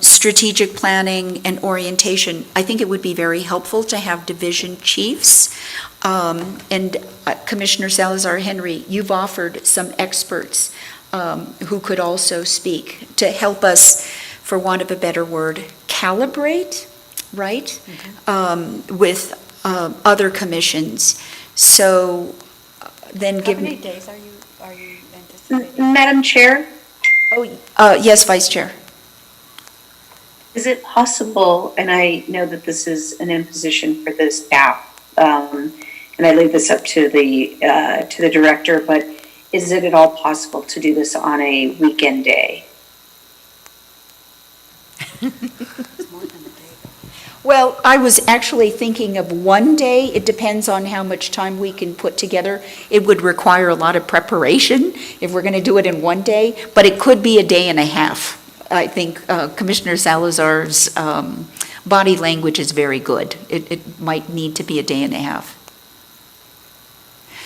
strategic planning and orientation, I think it would be very helpful to have division chiefs. And Commissioner Salazar Henry, you've offered some experts who could also speak to help us, for want of a better word, calibrate, right, with other commissions. So then give me. How many days are you anticipating? Madam Chair, Yes, Vice Chair. is it possible, and I know that this is an imposition for the staff, and I leave this up to the director, but is it at all possible to do this on a weekend day? Well, I was actually thinking of one day. It depends on how much time we can put together. It would require a lot of preparation if we're going to do it in one day, but it could be a day and a half. I think Commissioner Salazar's body language is very good. It might need to be a day and a half.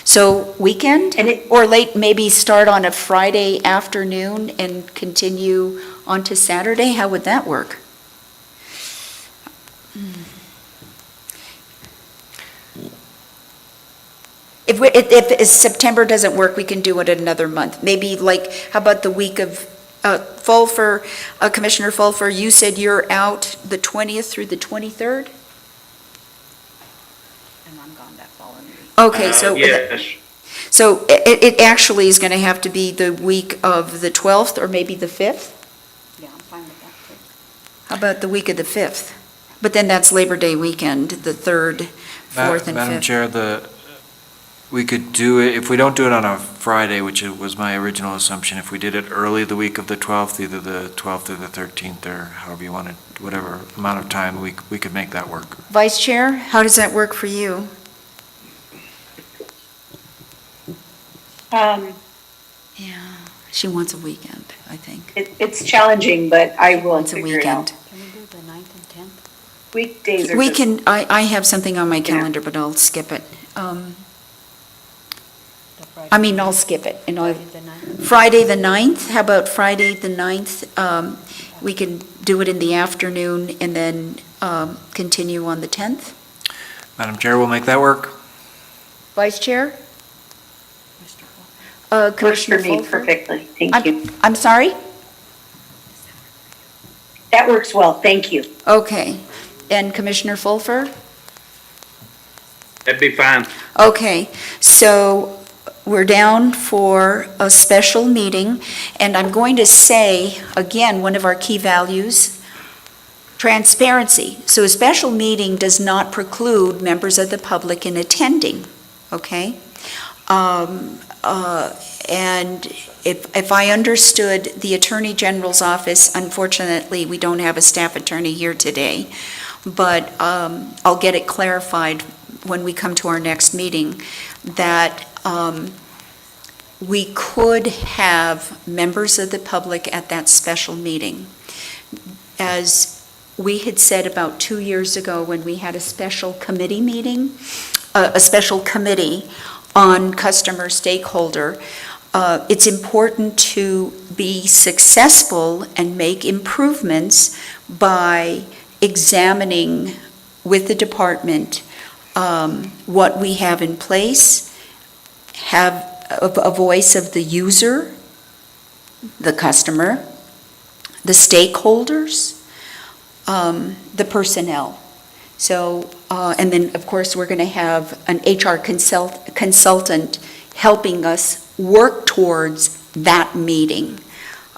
So weekend, or late, maybe start on a Friday afternoon and continue on to Saturday? How would that work? If September doesn't work, we can do it another month. Maybe like, how about the week of Fulfer, Commissioner Fulfer, you said you're out the 20th through the 23rd? And I'm gone that following week. Okay, so. Yes. So it actually is going to have to be the week of the 12th or maybe the 5th? Yeah, I'm fine with that, too. How about the week of the 5th? But then that's Labor Day weekend, the 3rd, 4th, and 5th. Madam Chair, we could do it, if we don't do it on a Friday, which was my original assumption, if we did it early the week of the 12th, either the 12th or the 13th, or however you wanted, whatever amount of time, we could make that work. Vice Chair, how does that work for you? Yeah, she wants a weekend, I think. It's challenging, but I will It's a figure it out. weekend. Can we do the 9th and 10th? Weekdays are We just- can, I have something on my calendar, but I'll skip it. I mean, I'll skip it. And Friday the 9th, how about Friday the 9th? We can do it in the afternoon and then continue on the 10th. Madam Chair, we'll make that work. Vice Chair? Works for Commissioner me Fulfer? perfectly, thank you. I'm sorry? That works well, thank you. Okay. And Commissioner Fulfer? That'd be fine. Okay, so we're down for a special meeting, and I'm going to say, again, one of our key values, transparency. So a special meeting does not preclude members of the public in attending, okay? And if I understood the Attorney General's office, unfortunately, we don't have a staff attorney here today, but I'll get it clarified when we come to our next meeting, that we could have members of the public at that special meeting. As we had said about 2 years ago when we had a special committee meeting, a special committee on customer stakeholder, it's important to be successful and make improvements by examining with the department what we have in place, have a voice of the user, the customer, the stakeholders, the personnel. So, and then, of course, we're going to have an HR consultant helping us work towards that meeting.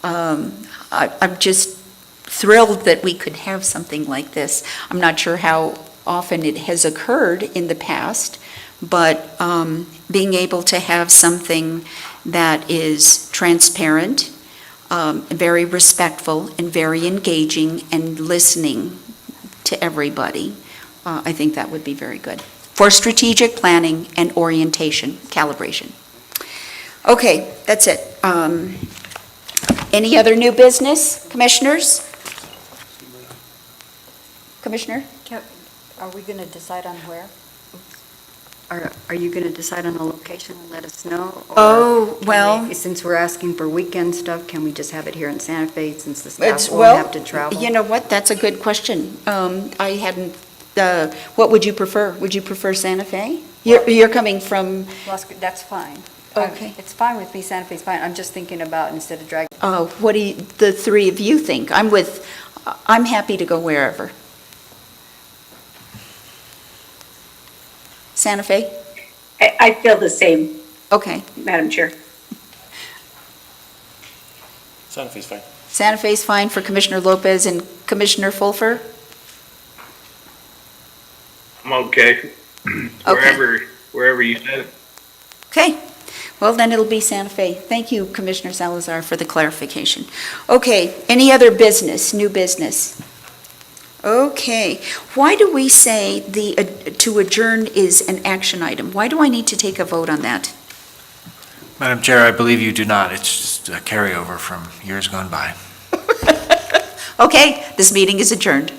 I'm just thrilled that we could have something like this. I'm not sure how often it has occurred in the past, but being able to have something that is transparent, very respectful, and very engaging, and listening to everybody, I think that would be very good for strategic planning and orientation, calibration. Okay, that's it. Any other new business, commissioners? Commissioner? Are we going to decide on where? Are you going to decide on a location and let us know? Or Oh, can well- we- Since we're asking for weekend stuff, can we just have it here in Santa Fe since the staff It's, won't well, have to travel? you know what, that's a good question. I hadn't, what would you prefer? Would you prefer Santa Fe? You're coming from, That's fine. Okay. It's fine with me, Santa Fe's fine. I'm just thinking about instead of dragging. what do the three of you think? I'm happy to go wherever. Santa Fe? I feel the same, Okay. Madam Chair. Santa Fe's fine. Santa Fe's fine for Commissioner Lopez and Commissioner Fulfer? I'm okay. Wherever you said it. Okay, well, then it'll be Santa Fe. Thank you, Commissioner Salazar, for the clarification. Okay, any other business, new business? Okay, why do we say to adjourn is an action item? Why do I need to take a vote on that? Madam Chair, I believe you do not. It's just a carryover from years gone by. Okay, this meeting is adjourned.